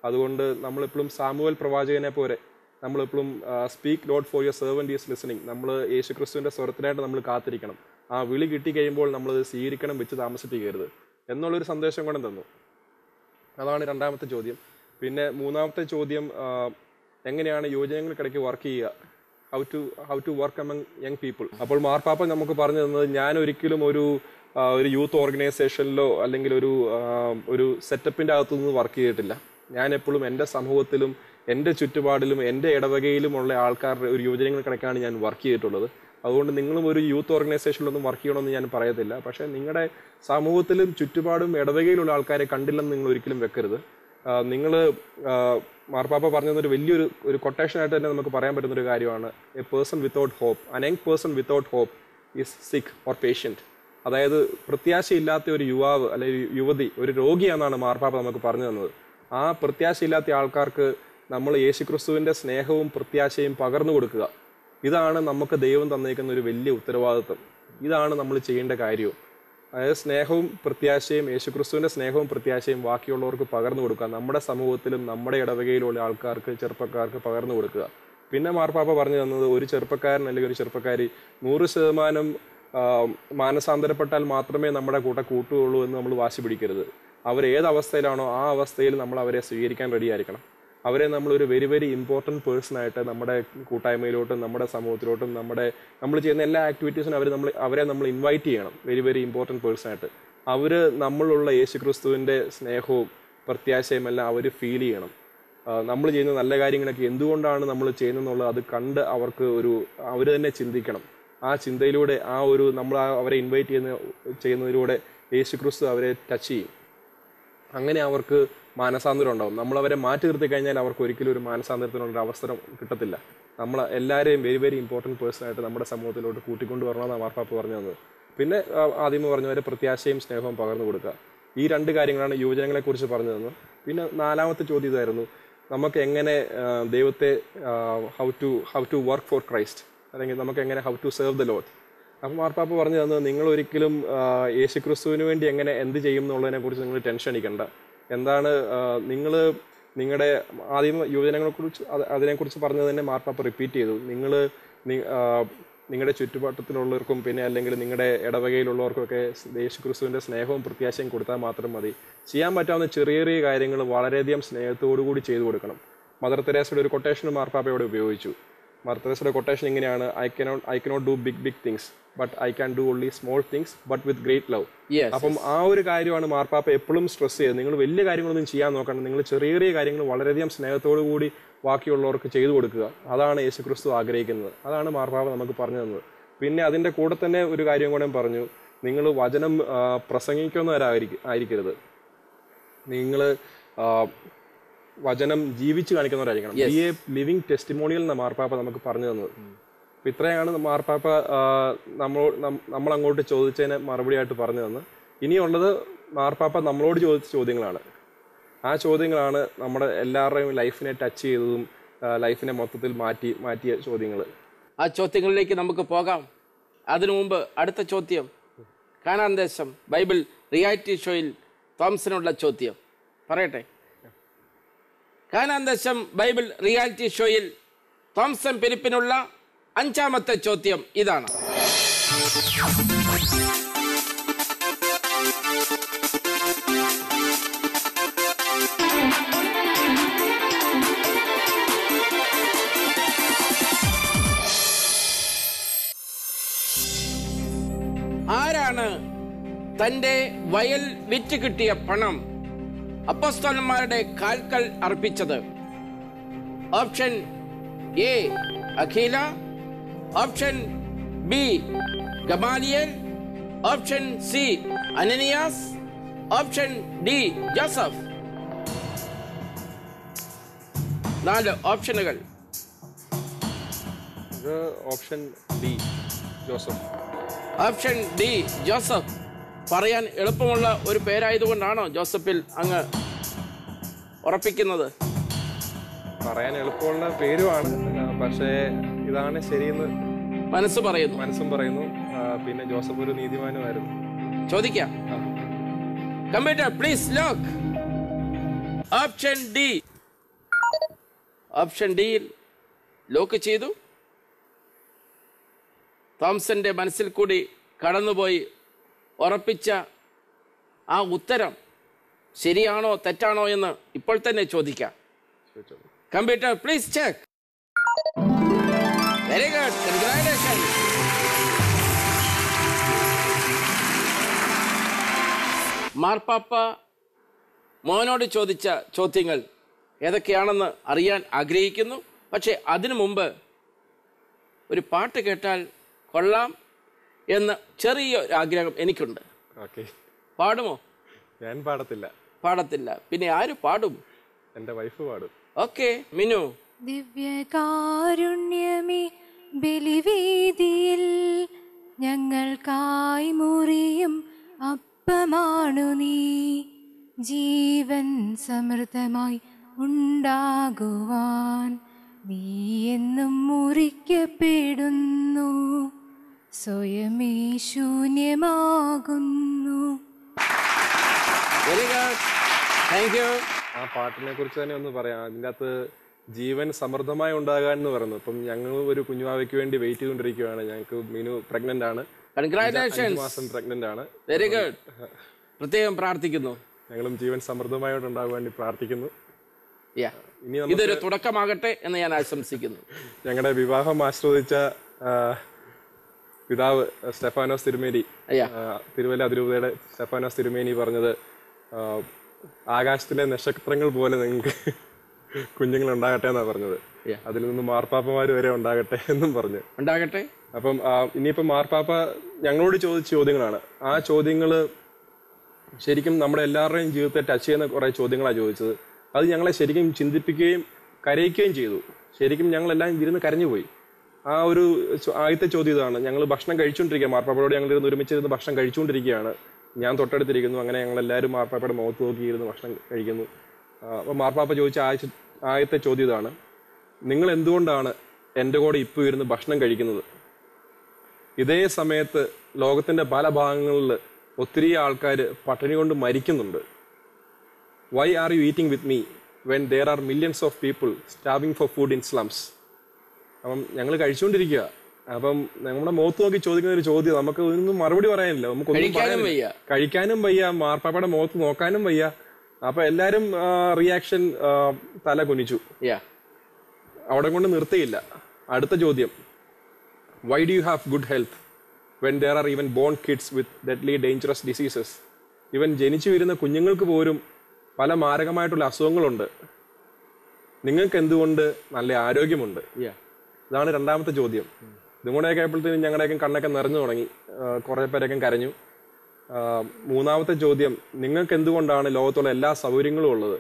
അതുകൊണ്ട് നമ്മളെപ്പോഴും സാമുവേൽ പ്രവാചകനെ പോലെ നമ്മളെപ്പോഴും speak load for your servant is listening. നമ്മൾ യേശുക്രിസ്തുവിൻ്റെ സ്വരത്തിനായിട്ട് നമ്മൾ കാത്തിരിക്കണം. ആ വിളി കിട്ടിക്കഴിയുമ്പോൾ നമ്മളത് സ്വീകരിക്കണം, വെച്ച് താമസിപ്പിക്കരുത് എന്നുള്ളൊരു സന്ദേശം കൂടെ തന്നു. അതാണ് രണ്ടാമത്തെ ചോദ്യം. പിന്നെ മൂന്നാമത്തെ ചോദ്യം, എങ്ങനെയാണ് യുവജനങ്ങൾക്കിടയ്ക്ക് വർക്ക് ചെയ്യുക, how to work among young people. അപ്പോൾ മാർപ്പാപ്പ നമുക്ക് പറഞ്ഞു തന്നത്, ഞാൻ ഒരിക്കലും ഒരു യൂത്ത് ഓർഗനൈസേഷനിലോ അല്ലെങ്കിൽ ഒരു സെറ്റപ്പിൻ്റെ അകത്തുനിന്ന് വർക്ക് ചെയ്തിട്ടില്ല. ഞാൻ എപ്പോഴും എൻ്റെ സമൂഹത്തിലും എൻ്റെ ചുറ്റുപാടിലും എൻ്റെ ഇടവകയിലുമുള്ള ആൾക്കാരുടെ ഒരു യുവജനങ്ങൾക്കിടയ്ക്കാണ് ഞാൻ വർക്ക് ചെയ്തിട്ടുള്ളത്. അതുകൊണ്ട് നിങ്ങളും ഒരു യൂത്ത് ഓർഗനൈസേഷനിലൊന്നും വർക്ക് ചെയ്യണമെന്ന് ഞാൻ പറയത്തില്ല. പക്ഷേ നിങ്ങളുടെ സമൂഹത്തിലും ചുറ്റുപാടും ഇടവകയിലുള്ള ആൾക്കാരെ കണ്ടില്ലെന്ന് നിങ്ങൾ ഒരിക്കലും വെക്കരുത്. നിങ്ങൾ മാർപ്പാപ്പ പറഞ്ഞതൊരു വലിയൊരു കൊട്ടേഷനായിട്ട് തന്നെ നമുക്ക് പറയാൻ പറ്റുന്നൊരു കാര്യമാണ്, a person without hope, an young person without hope is sick or patient. അതായത് പ്രത്യാശയില്ലാത്ത ഒരു യുവാവ് അല്ലെങ്കിൽ യുവതി ഒരു രോഗിയാണെന്നാണ് മാർപ്പാപ്പ നമുക്ക് പറഞ്ഞു തന്നത്. ആ പ്രത്യാശയില്ലാത്ത ആൾക്കാർക്ക് നമ്മൾ യേശുക്രിസ്തുവിൻ്റെ സ്നേഹവും പ്രത്യാശയും പകർന്നു കൊടുക്കുക. ഇതാണ് നമുക്ക് ദൈവം തന്നേക്കുന്ന ഒരു വലിയ ഉത്തരവാദിത്വം. ഇതാണ് നമ്മൾ ചെയ്യേണ്ട കാര്യവും. അതായത് സ്നേഹവും പ്രത്യാശയും, യേശുക്രിസ്തുവിൻ്റെ സ്നേഹവും പ്രത്യാശയും ബാക്കിയുള്ളവർക്ക് പകർന്നു കൊടുക്കുക. നമ്മുടെ സമൂഹത്തിലും നമ്മുടെ ഇടവകയിലുള്ള ആൾക്കാർക്ക്, ചെറുപ്പക്കാർക്ക് പകർന്നു കൊടുക്കുക. പിന്നെ മാർപ്പാപ്പ പറഞ്ഞു തന്നത്, ഒരു ചെറുപ്പക്കാരൻ അല്ലെങ്കിൽ ഒരു ചെറുപ്പക്കാരി 100% മാനസാന്തരപ്പെട്ടാൽ മാത്രമേ നമ്മുടെ കൂട്ടുകയുള്ളൂ എന്ന് നമ്മൾ വാശി പിടിക്കരുത്. അവർ ഏത് അവസ്ഥയിലാണോ ആ അവസ്ഥയിൽ നമ്മൾ അവരെ സ്വീകരിക്കാൻ റെഡിയായിരിക്കണം. അവരെ നമ്മളൊരു വെരി വെരി ഇമ്പോർട്ടൻറ്റ് പേഴ്സണായിട്ട് നമ്മുടെ കൂട്ടായ്മയിലോട്ടും നമ്മുടെ സമൂഹത്തിലോട്ടും നമ്മൾ ചെയ്യുന്ന എല്ലാ ആക്ടിവിറ്റീസിനും അവരെ നമ്മൾ ഇൻവൈറ്റ് ചെയ്യണം. വെരി വെരി ഇമ്പോർട്ടൻറ്റ് പേഴ്സണായിട്ട് അവർ നമ്മളുള്ള യേശുക്രിസ്തുവിൻ്റെ സ്നേഹവും പ്രത്യാശയും എല്ലാം അവർ ഫീൽ ചെയ്യണം. നമ്മൾ ചെയ്യുന്ന നല്ല കാര്യങ്ങളൊക്കെ എന്തുകൊണ്ടാണ് നമ്മൾ ചെയ്യുന്നതെന്നുള്ളത് അത് കണ്ട് അവർ തന്നെ ചിന്തിക്കണം. ആ ചിന്തയിലൂടെ നമ്മൾ അവരെ ഇൻവൈറ്റ് ചെയ്യുന്നതിലൂടെ യേശുക്രിസ്തു അവരെ ടച്ച് ചെയ്യും. അങ്ങനെ അവർക്ക് മാനസാന്തരം ഉണ്ടാവും. നമ്മളവരെ മാറ്റി നിർത്തി കഴിഞ്ഞാൽ അവർക്ക് ഒരിക്കലും ഒരു മാനസാന്തരത്തിനുള്ള അവസരം കിട്ടത്തില്ല. നമ്മൾ എല്ലാവരെയും വെരി വെരി ഇമ്പോർട്ടൻറ്റ് പേഴ്സണായിട്ട് നമ്മുടെ സമൂഹത്തിലോട്ട് കൂട്ടിക്കൊണ്ട് വരണമെന്നാണ് മാർപ്പാപ്പ പറഞ്ഞു തന്നത്. പിന്നെ ആദ്യമേ പറഞ്ഞവരെ പ്രത്യാശയും സ്നേഹവും പകർന്നു കൊടുക്കുക. ഈ 2 കാര്യങ്ങളാണ് യുവജനങ്ങളെക്കുറിച്ച് പറഞ്ഞു തന്നത്. പിന്നെ 4ാമത്തെ ചോദ്യം ഇതായിരുന്നു, നമുക്ക് എങ്ങനെ ദൈവത്തെ how to work for Christ, അല്ലെങ്കിൽ നമുക്ക് എങ്ങനെ how to serve the Lord. അപ്പോൾ മാർപ്പാപ്പ പറഞ്ഞു തന്നത്, നിങ്ങൾ ഒരിക്കലും യേശുക്രിസ്തുവിന് വേണ്ടി എന്ത് ചെയ്യും എന്നുള്ളതിനെക്കുറിച്ച് നിങ്ങൾ ടെൻഷൻ അടിക്കണ്ട. എന്താണ് നിങ്ങളുടെ ആദ്യം യുവജനങ്ങളെക്കുറിച്ച് അതിനെക്കുറിച്ച് പറഞ്ഞത് തന്നെ മാർപ്പാപ്പ റിപ്പീറ്റ് ചെയ്തു. നിങ്ങളുടെ ചുറ്റുപാട്ടത്തിലുള്ളവർക്കും പിന്നെ അല്ലെങ്കിൽ നിങ്ങളുടെ ഇടവകയിലുള്ളവർക്കൊക്കെ യേശുക്രിസ്തുവിൻ്റെ സ്നേഹവും പ്രത്യാശയും കൊടുത്താൽ മാത്രം മതി. ചെയ്യാൻ പറ്റാവുന്ന ചെറിയ ചെറിയ കാര്യങ്ങൾ വളരെയധികം സ്നേഹത്തോടു കൂടി ചെയ്തു കൊടുക്കണം. മദർ തെരേസയുടെ ഒരു കൊട്ടേഷൻ മാർപ്പാപ്പയോടെ ഉപയോഗിച്ചു. മദർ തെരേസയുടെ കൊട്ടേഷൻ ഇങ്ങനെയാണ്, I cannot do big things but I can do only small things but with great love. അപ്പം ആ ഒരു കാര്യമാണ് മാർപ്പാപ്പ എപ്പോഴും സ്ട്രെസ് ചെയ്തത്. നിങ്ങൾ വലിയ കാര്യങ്ങളൊന്നും ചെയ്യാൻ നോക്കണം, നിങ്ങൾ ചെറിയ ചെറിയ കാര്യങ്ങൾ വളരെയധികം സ്നേഹത്തോടു കൂടി ബാക്കിയുള്ളവർക്ക് ചെയ്തു കൊടുക്കുക. അതാണ് യേശുക്രിസ്തു ആഗ്രഹിക്കുന്നത്. അതാണ് മാർപ്പാപ്പ നമുക്ക് പറഞ്ഞു തന്നത്. പിന്നെ അതിൻ്റെ കൂടെ തന്നെ ഒരു കാര്യം കൂടെ പറഞ്ഞു, നിങ്ങൾ വചനം പ്രസംഗിക്കുന്നവരായിരിക്കരുത്, നിങ്ങൾ വചനം ജീവിച്ച് കാണിക്കുന്നവരായിരിക്കണം. ബി എ ലിവിങ് ടെസ്റ്റിമോണിയൽ എന്ന മാർപ്പാപ്പ നമുക്ക് പറഞ്ഞു തന്നത്. അപ്പം ഇത്രയാണ് മാർപ്പാപ്പ നമ്മൾ അങ്ങോട്ട് ചോദിച്ചതിന് മറുപടിയായിട്ട് പറഞ്ഞു തന്നത്. ഇനിയുള്ളത് മാർപ്പാപ്പ നമ്മളോട് ചോദിച്ച ചോദ്യങ്ങളാണ്. ആ ചോദ്യങ്ങളാണ് നമ്മുടെ എല്ലാവരുടെയും ലൈഫിനെ ടച്ച് ചെയ്തതും ലൈഫിനെ മൊത്തത്തിൽ മാറ്റിയ ചോദ്യങ്ങൾ. ആ ചോദ്യങ്ങളിലേക്ക് നമുക്ക് പോകാം. അതിനു മുമ്പ് അടുത്ത ചോദ്യം, കാനാൻ ദേശം ബൈബിൾ റിയാലിറ്റി ഷോയിൽ തോംസനുള്ള ചോദ്യം പറയട്ടെ. കാനാൻ ദേശം ബൈബിൾ റിയാലിറ്റി ഷോയിൽ തോംസൺ ഫിലിപ്പിനുള്ള 5ാമത്തെ ചോദ്യം ഇതാണ്. ആരാണ് തന്റെ വയൽ വിറ്റ് കിട്ടിയ പണം അപ്പോസ്തലന്മാരുടെ കാൽക്കൽ അർപ്പിച്ചത്? ഓപ്ഷൻ എ അഖീല, option B Gamaliel, option C Ananias, option D Joseph. 4 ഓപ്ഷനുകൾ. Option D Joseph. Option D Joseph. പറയാൻ എളുപ്പമുള്ള ഒരു പേരായതുകൊണ്ടാണോ ജോസഫിൽ അങ്ങ് ഉറപ്പിക്കുന്നത്? പറയാൻ എളുപ്പമുള്ള പേരുമാണ്, പക്ഷേ ഇതാണ് ശരിയെന്ന് മനസ്സും പറയുന്നു. പിന്നെ ജോസഫ് ഒരു നീതിമാനുമായിരുന്നു. ചോദിക്കാം. Computer please lock. Option D. Option ഡിയിൽ ലോക്ക് ചെയ്തു. തോംസന്റെ മനസ്സിൽ കൂടി കടന്നുപോയി ഉറപ്പിച്ച ആ ഉത്തരം ശരിയാണോ തെറ്റാണോ എന്ന് ഇപ്പോൾ തന്നെ ചോദിക്കാം. Computer please check. Very good, congratulation. മാർപ്പാപ്പ മോനോട് ചോദിച്ച ചോദ്യങ്ങൾ ഏതൊക്കെയാണെന്ന് അറിയാൻ ആഗ്രഹിക്കുന്നു. പക്ഷെ അതിനു മുമ്പ് ഒരു പാട്ട് കേട്ടാൽ കൊള്ളാം എന്ന് ചെറിയൊരു ആഗ്രഹം എനിക്കുണ്ട്. പാടുമോ? ഞാൻ പാടത്തില്ല. പിന്നെ ആര് പാടും? എൻ്റെ വൈഫ് പാടും. ഓക്കെ, മിനു. ദിവ്യകാരുണ്യമേ ബലിവേദിയിൽ ഞങ്ങൾക്കായി മുറിയും അപ്പമാണു നീ, ജീവൻ സമൃദ്ധമായി ഉണ്ടാകുവാൻ നീ എന്നും മുറിക്കപ്പെടുന്നു, സ്വയമേ ശൂന്യമാകുന്നു. Very good, thank you. ആ പാട്ടിനെ കുറിച്ച് തന്നെ ഒന്ന് പറയാം. അതിൻ്റെ അകത്ത് ജീവൻ സമൃദ്ധമായി ഉണ്ടാകാൻ എന്ന് പറയുന്നു. ഇപ്പം ഞങ്ങൾ ഒരു കുഞ്ഞുവാവയ്ക്ക് വേണ്ടി വെയിറ്റ് ചെയ്തുകൊണ്ടിരിക്കുകയാണ്. ഞങ്ങൾക്ക് മീനു പ്രഗ്നന്റ് ആണ്. കൺഗ്രാറ്റുലേഷൻസ്. 5 മാസം പ്രഗ്നന്റ് ആണ്. Very good. പ്രത്യേകം പ്രാർത്ഥിക്കുന്നു. ഞങ്ങളും ജീവൻ സമൃദ്ധമായിട്ട് ഉണ്ടാകാൻ വേണ്ടി പ്രാർത്ഥിക്കുന്നു. ഇനി ഇതൊരു തുടക്കമാകട്ടെ എന്ന് ഞാൻ ആശംസിക്കുന്നു. ഞങ്ങളുടെ വിവാഹം ആശ്രവദിച്ച പിതാവ് സ്റ്റെഫാനോസ് തിരുമേനി, തിരുവല്ല അതിരൂപതയുടെ സ്റ്റെഫാനോസ് തിരുമേനി പറഞ്ഞത്, ആകാശത്തിലെ നക്ഷത്രങ്ങൾ പോലെ നിങ്ങൾക്ക് കുഞ്ഞുങ്ങൾ ഉണ്ടാകട്ടെ എന്നാണ് പറഞ്ഞത്. അതിൽ നിന്ന് മാർപ്പാപ്പമാര് വരെ ഉണ്ടാകട്ടെ എന്നും പറഞ്ഞു. ഉണ്ടാകട്ടെ. അപ്പം ഇനിയിപ്പം മാർപ്പാപ്പ ഞങ്ങളോട് ചോദിച്ച ചോദ്യങ്ങളാണ്. ആ ചോദ്യങ്ങൾ ശരിക്കും നമ്മുടെ എല്ലാവരുടെയും ജീവിതത്തെ ടച്ച് ചെയ്യുന്ന കുറേ ചോദ്യങ്ങളാണ് ചോദിച്ചത്. അത് ഞങ്ങളെ ശരിക്കും ചിന്തിപ്പിക്കുകയും കരയിക്കുകയും ചെയ്തു. ശരിക്കും ഞങ്ങളെല്ലാം ഇരുന്ന് കരഞ്ഞുപോയി. ആ ഒരു ആദ്യത്തെ ചോദ്യം ഇതാണ്. ഞങ്ങൾ ഭക്ഷണം കഴിച്ചുകൊണ്ടിരിക്കുക, മാർപ്പാപ്പയോട് ഞങ്ങളിരുന്ന് ഒരുമിച്ചിരുന്ന് ഭക്ഷണം കഴിച്ചുകൊണ്ടിരിക്കുകയാണ്. ഞാൻ തൊട്ടടുത്തിരിക്കുന്നു. അങ്ങനെ ഞങ്ങളെല്ലാവരും മാർപ്പാപ്പയുടെ മുഖത്ത് നോക്കിയിരുന്ന് ഭക്ഷണം കഴിക്കുന്നു. അപ്പോൾ മാർപ്പാപ്പ ചോദിച്ച ആദ്യത്തെ ചോദ്യം ഇതാണ്: നിങ്ങൾ എന്തുകൊണ്ടാണ് എൻ്റെ കൂടെ ഇപ്പോൾ ഇരുന്ന് ഭക്ഷണം കഴിക്കുന്നത്? ഇതേ സമയത്ത് ലോകത്തിൻ്റെ പല ഭാഗങ്ങളിൽ ഒത്തിരി ആൾക്കാർ പട്ടിണി കൊണ്ട് മരിക്കുന്നുണ്ട്. Why are you eating with me when there are millions of people starving for food in slums? അപ്പം ഞങ്ങൾ കഴിച്ചുകൊണ്ടിരിക്കുക. അപ്പം നമ്മുടെ മുഖത്ത് നോക്കി ചോദിക്കുന്ന ഒരു ചോദ്യം നമുക്ക് ഒന്നും മറുപടി പറയാനില്ല. നമുക്കൊന്നും കഴിക്കാനും വയ്യ, മാർപ്പാപ്പയുടെ മുഖത്ത് നോക്കാനും വയ്യ. അപ്പൊ എല്ലാരും റിയാക്ഷൻ തല കുനിച്ചു. അവിടെ കൊണ്ട് നിർത്തിയില്ല. അടുത്ത ചോദ്യം: Y do you have good health when there are even bone kids with deadly dangerous diseases? ഇവൻ ജനിച്ചു വരുന്ന കുഞ്ഞുങ്ങൾക്ക് പോലും പല മാരകമായിട്ടുള്ള അസുഖങ്ങളുണ്ട്. നിങ്ങൾക്ക് എന്തുകൊണ്ട് നല്ല ആരോഗ്യമുണ്ട്? ഇതാണ് രണ്ടാമത്തെ ചോദ്യം. ഇതും കൂടെ ആയപ്പോഴത്തേനും ഞങ്ങളുടെയൊക്കെ കണ്ണൊക്കെ നിറഞ്ഞു തുടങ്ങി. കുറേ പേരൊക്കെ കരഞ്ഞു. മൂന്നാമത്തെ ചോദ്യം: നിങ്ങൾക്ക് എന്തുകൊണ്ടാണ് ലോകത്തുള്ള എല്ലാ സൗകര്യങ്ങളും ഉള്ളത്?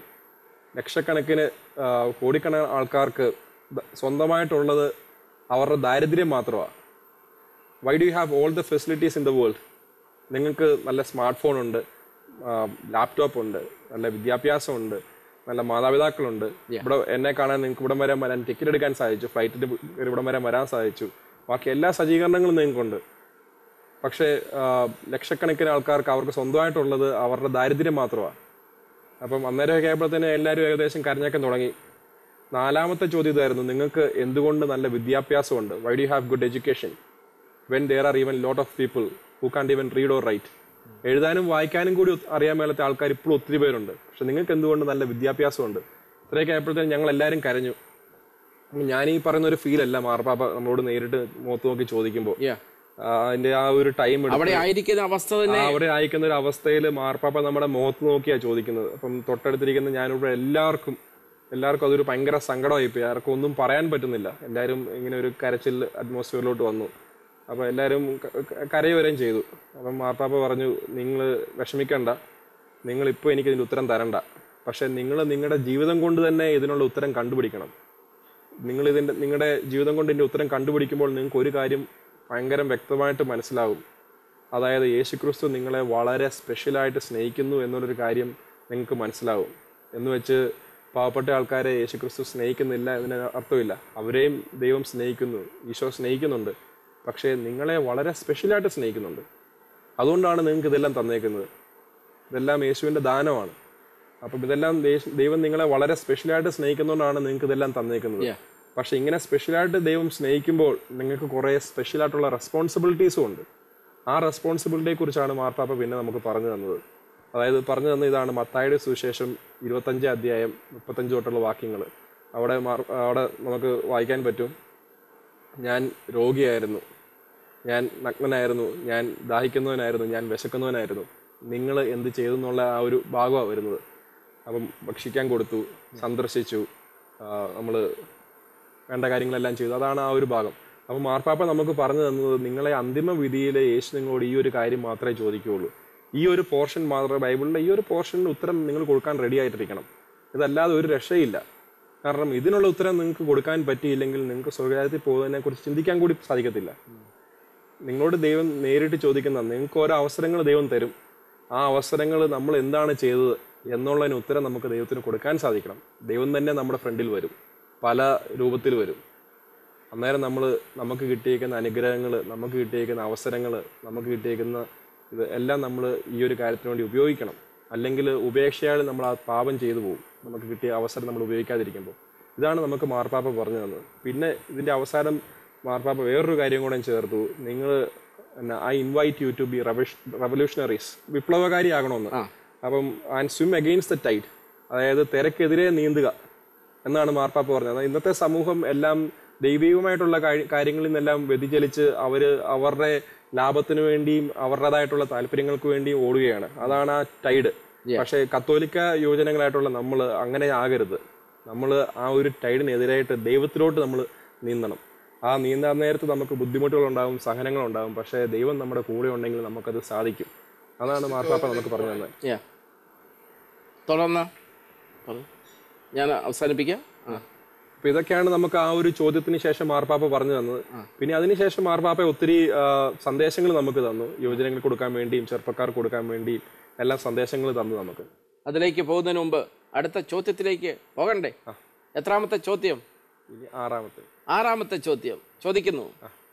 ലക്ഷക്കണക്കിന് കോടിക്കണക്കിന് ആൾക്കാർക്ക് സ്വന്തമായിട്ടുള്ളത് അവരുടെ ദാരിദ്ര്യം മാത്രമാണ്. Y do you have all the facilities in the world? നിങ്ങൾക്ക് നല്ല സ്മാർട്ട് ഫോൺ ഉണ്ട്, ലാപ്ടോപ്പ് ഉണ്ട്, നല്ല വിദ്യാഭ്യാസമുണ്ട്, നല്ല മാതാപിതാക്കളുണ്ട്. ഇവിടെ എന്നെ കാണാൻ നിങ്ങൾക്ക് ഇവിടം വരെ വരാൻ ടിക്കറ്റ് എടുക്കാൻ സാധിച്ചു, ഫ്ലൈറ്റിൽ ഇവിടം വരെ വരാൻ സാധിച്ചു, ബാക്കി എല്ലാ സജ്ജീകരണങ്ങളും നിങ്ങൾക്കുണ്ട്. പക്ഷേ ലക്ഷക്കണക്കിന് ആൾക്കാർക്ക് അവർക്ക് സ്വന്തമായിട്ടുള്ളത് അവരുടെ ദാരിദ്ര്യം മാത്രമാണ്. അപ്പം അന്നേരമൊക്കെ ആയപ്പോഴത്തേന് എല്ലാവരും ഏകദേശം കരഞ്ഞൊക്കെ തുടങ്ങി. നാലാമത്തെ ചോദ്യം ഇതായിരുന്നു: നിങ്ങൾക്ക് എന്തുകൊണ്ട് നല്ല വിദ്യാഭ്യാസമുണ്ട്? Why do you have good education when there are even lot of people who can't even read or write? എഴുതാനും വായിക്കാനും കൂടി അറിയാൻ മേലത്തെ ആൾക്കാർ ഇപ്പോഴും ഒത്തിരി പേരുണ്ട്. പക്ഷെ നിങ്ങൾക്ക് എന്തുകൊണ്ട് നല്ല വിദ്യാഭ്യാസമുണ്ട്? ഇത്രയൊക്കെ ആയപ്പോഴത്തേനും ഞങ്ങൾ എല്ലാവരും കരഞ്ഞു. ഞാൻ ഈ പറയുന്ന ഒരു ഫീലല്ല മാർപ്പാപ്പ നമ്മളോട് നേരിട്ട് മുഖത്ത് നോക്കി ചോദിക്കുമ്പോൾ. അതിന്റെ ആ ഒരു ടൈം അവിടെ ആയിരിക്കുന്ന ഒരു അവസ്ഥയിൽ മാർപ്പാപ്പ നമ്മുടെ മുഖത്ത് നോക്കിയാ ചോദിക്കുന്നത്. അപ്പം തൊട്ടടുത്തിരിക്കുന്ന ഞാനിവിടെ എല്ലാവർക്കും അതൊരു ഭയങ്കര സങ്കടമായിപ്പോയി. ആർക്കും ഒന്നും പറയാൻ പറ്റുന്നില്ല. എല്ലാവരും ഇങ്ങനെ ഒരു കരച്ചിൽ അറ്റ്മോസ്ഫിയറിലോട്ട് വന്നു. അപ്പോൾ എല്ലാവരും കരയുവരെയും ചെയ്തു. അപ്പം മാർപ്പാപ്പ പറഞ്ഞു: നിങ്ങൾ വിഷമിക്കണ്ട, നിങ്ങളിപ്പോൾ എനിക്കിതിൻ്റെ ഉത്തരം തരണ്ട, പക്ഷെ നിങ്ങൾ നിങ്ങളുടെ ജീവിതം കൊണ്ട് തന്നെ ഇതിനുള്ള ഉത്തരം കണ്ടുപിടിക്കണം. നിങ്ങളുടെ ജീവിതം കൊണ്ട് ഇതിൻ്റെ ഉത്തരം കണ്ടുപിടിക്കുമ്പോൾ നിങ്ങൾക്ക് ഒരു കാര്യം ഭയങ്കര വ്യക്തമായിട്ട് മനസ്സിലാവും. അതായത് യേശുക്രിസ്തു നിങ്ങളെ വളരെ സ്പെഷ്യലായിട്ട് സ്നേഹിക്കുന്നു എന്നുള്ളൊരു കാര്യം നിങ്ങൾക്ക് മനസ്സിലാവും. എന്ന് വെച്ച് പാവപ്പെട്ട ആൾക്കാരെ യേശുക്രിസ്തു സ്നേഹിക്കുന്നില്ല എന്നതിന് അർത്ഥമില്ല. അവരെയും ദൈവം സ്നേഹിക്കുന്നു, ഈശോ സ്നേഹിക്കുന്നുണ്ട്. പക്ഷേ നിങ്ങളെ വളരെ സ്പെഷ്യലായിട്ട് സ്നേഹിക്കുന്നുണ്ട്. അതുകൊണ്ടാണ് നിങ്ങൾക്ക് ഇതെല്ലാം തന്നേക്കുന്നത്. ഇതെല്ലാം യേശുവിൻ്റെ ദാനമാണ്. അപ്പം ഇതെല്ലാം ദൈവം നിങ്ങളെ വളരെ സ്പെഷ്യലായിട്ട് സ്നേഹിക്കുന്നതുകൊണ്ടാണ് നിങ്ങൾക്ക് ഇതെല്ലാം തന്നേക്കുന്നത്. പക്ഷെ ഇങ്ങനെ സ്പെഷ്യലായിട്ട് ദൈവം സ്നേഹിക്കുമ്പോൾ നിങ്ങൾക്ക് കുറേ സ്പെഷ്യലായിട്ടുള്ള റെസ്പോൺസിബിലിറ്റീസും ഉണ്ട്. ആ റെസ്പോൺസിബിലിറ്റിയെ കുറിച്ചാണ് മാർപ്പാപ്പ പിന്നെ നമുക്ക് പറഞ്ഞു തന്നത്. അതായത് പറഞ്ഞു തന്ന ഇതാണ്: മത്തായിയുടെ സുവിശേഷം 25 അധ്യായം 35 തൊട്ടുള്ള വാക്യങ്ങൾ. അവിടെ നമുക്ക് വായിക്കാൻ പറ്റും: ഞാൻ രോഗിയായിരുന്നു, ഞാൻ നഗ്നനായിരുന്നു, ഞാൻ ദാഹിക്കുന്നവനായിരുന്നു, ഞാൻ വിശക്കുന്നവനായിരുന്നു, നിങ്ങൾ എന്ത് ചെയ്തു എന്നുള്ള ആ ഒരു ഭാഗമാണ് വരുന്നത്. അപ്പം ഭക്ഷിക്കാൻ കൊടുത്തു, സന്ദർശിച്ചു, നമ്മൾ വേണ്ട കാര്യങ്ങളെല്ലാം ചെയ്തു. അതാണ് ആ ഒരു ഭാഗം. അപ്പം മാർപ്പാപ്പ നമുക്ക് പറഞ്ഞു തന്നത് നിങ്ങളെ അന്തിമ വിധിയിലെ യേശു നിങ്ങളോട് ഈ ഒരു കാര്യം മാത്രമേ ചോദിക്കുകയുള്ളൂ. ഈ ഒരു പോർഷൻ മാത്രമേ, ബൈബിളിലെ ഈ ഒരു പോർഷനിൽ ഉത്തരം നിങ്ങൾ കൊടുക്കാൻ റെഡി ആയിട്ടിരിക്കണം. ഇതല്ലാതെ ഒരു രക്ഷയില്ല. കാരണം ഇതിനുള്ള ഉത്തരം നിങ്ങൾക്ക് കൊടുക്കാൻ പറ്റിയില്ലെങ്കിൽ നിങ്ങൾക്ക് സ്വർഗ്ഗരാജ്യത്തിൽ പോകുന്നതിനെ കുറിച്ച് ചിന്തിക്കാൻ കൂടി സാധിക്കത്തില്ല. നിങ്ങളോട് ദൈവം നേരിട്ട് ചോദിക്കുന്ന നിങ്ങൾക്ക് ഓരോ അവസരങ്ങൾ ദൈവം തരും. ആ അവസരങ്ങൾ നമ്മൾ എന്താണ് ചെയ്തത് എന്നുള്ളതിന് ഉത്തരം നമുക്ക് ദൈവത്തിന് കൊടുക്കാൻ സാധിക്കണം. ദൈവം തന്നെ നമ്മുടെ ഫ്രണ്ടിൽ വരും, പല രൂപത്തിൽ വരും. അന്നേരം നമുക്ക് കിട്ടിയേക്കുന്ന അനുഗ്രഹങ്ങൾ, നമുക്ക് കിട്ടിയേക്കുന്ന അവസരങ്ങൾ, നമുക്ക് കിട്ടിയേക്കുന്ന ഇത് എല്ലാം നമ്മൾ ഈ ഒരു കാര്യത്തിന് വേണ്ടി ഉപയോഗിക്കണം. അല്ലെങ്കിൽ ഉപേക്ഷയാൽ നമ്മൾ ആ പാപം ചെയ്തു പോകും, നമുക്ക് കിട്ടിയ അവസരം നമ്മൾ ഉപയോഗിക്കാതിരിക്കുമ്പോൾ. ഇതാണ് നമുക്ക് മാർപ്പാപ്പ പറഞ്ഞു തന്നത്. പിന്നെ ഇതിൻ്റെ അവസാനം മാർപ്പാപ്പ വേറൊരു കാര്യം കൂടെ ചേർത്തു. നിങ്ങൾ I invite you to be revolutionaries, വിപ്ലവകാരിയാകണമെന്ന്. അപ്പം and swim against the tide, അതായത് തിരക്കെതിരെ നീന്തുക എന്നാണ് മാർപ്പാപ്പ പറഞ്ഞത്. ഇന്നത്തെ സമൂഹം എല്ലാം ദൈവികമായിട്ടുള്ള കാര്യങ്ങളിൽ നിന്നെല്ലാം വ്യതിചലിച്ച് അവരുടെ ലാഭത്തിന് വേണ്ടിയും അവരുടേതായിട്ടുള്ള താല്പര്യങ്ങൾക്ക് വേണ്ടിയും ഓടുകയാണ്. അതാണ് ആ ടൈഡ്. പക്ഷേ കത്തോലിക്ക യുവജനങ്ങളായിട്ടുള്ള നമ്മൾ അങ്ങനെ ആകരുത്. നമ്മൾ ആ ഒരു ടൈഡിനെതിരായിട്ട് ദൈവത്തിലോട്ട് നമ്മൾ നീന്തണം. ആ നീന്താൻ നേരത്ത് നമുക്ക് ബുദ്ധിമുട്ടുകളുണ്ടാകും, സഹനങ്ങളുണ്ടാകും. പക്ഷേ ദൈവം നമ്മുടെ കൂടെ ഉണ്ടെങ്കിൽ നമുക്കത് സാധിക്കും. അതാണ് മാർപ്പാപ്പ നമുക്ക് പറഞ്ഞു തന്നെ. തുടർന്ന് ഞാൻ അവസാനിപ്പിക്കാം. അപ്പൊ ഇതൊക്കെയാണ് നമുക്ക് ആ ഒരു ചോദ്യത്തിന് ശേഷം മാർപ്പാപ്പ പറഞ്ഞു തന്നത്. പിന്നെ അതിനുശേഷം മാർപ്പാപ്പ ഒത്തിരി സന്ദേശങ്ങൾ നമുക്ക് തന്നു. യുവജനങ്ങൾക്ക് കൊടുക്കാൻ വേണ്ടിയും ചെറുപ്പക്കാർക്ക് കൊടുക്കാൻ വേണ്ടിയും എല്ലാം സന്ദേശങ്ങൾ തന്നു നമുക്ക്. അതിലേക്ക് പോകുന്നതിന് മുമ്പ് അടുത്ത ചോദ്യത്തിലേക്ക് പോകണ്ടേ? എത്രാമത്തെ ചോദ്യം? ആറാമത്തെ ചോദ്യം ചോദിക്കുന്നു.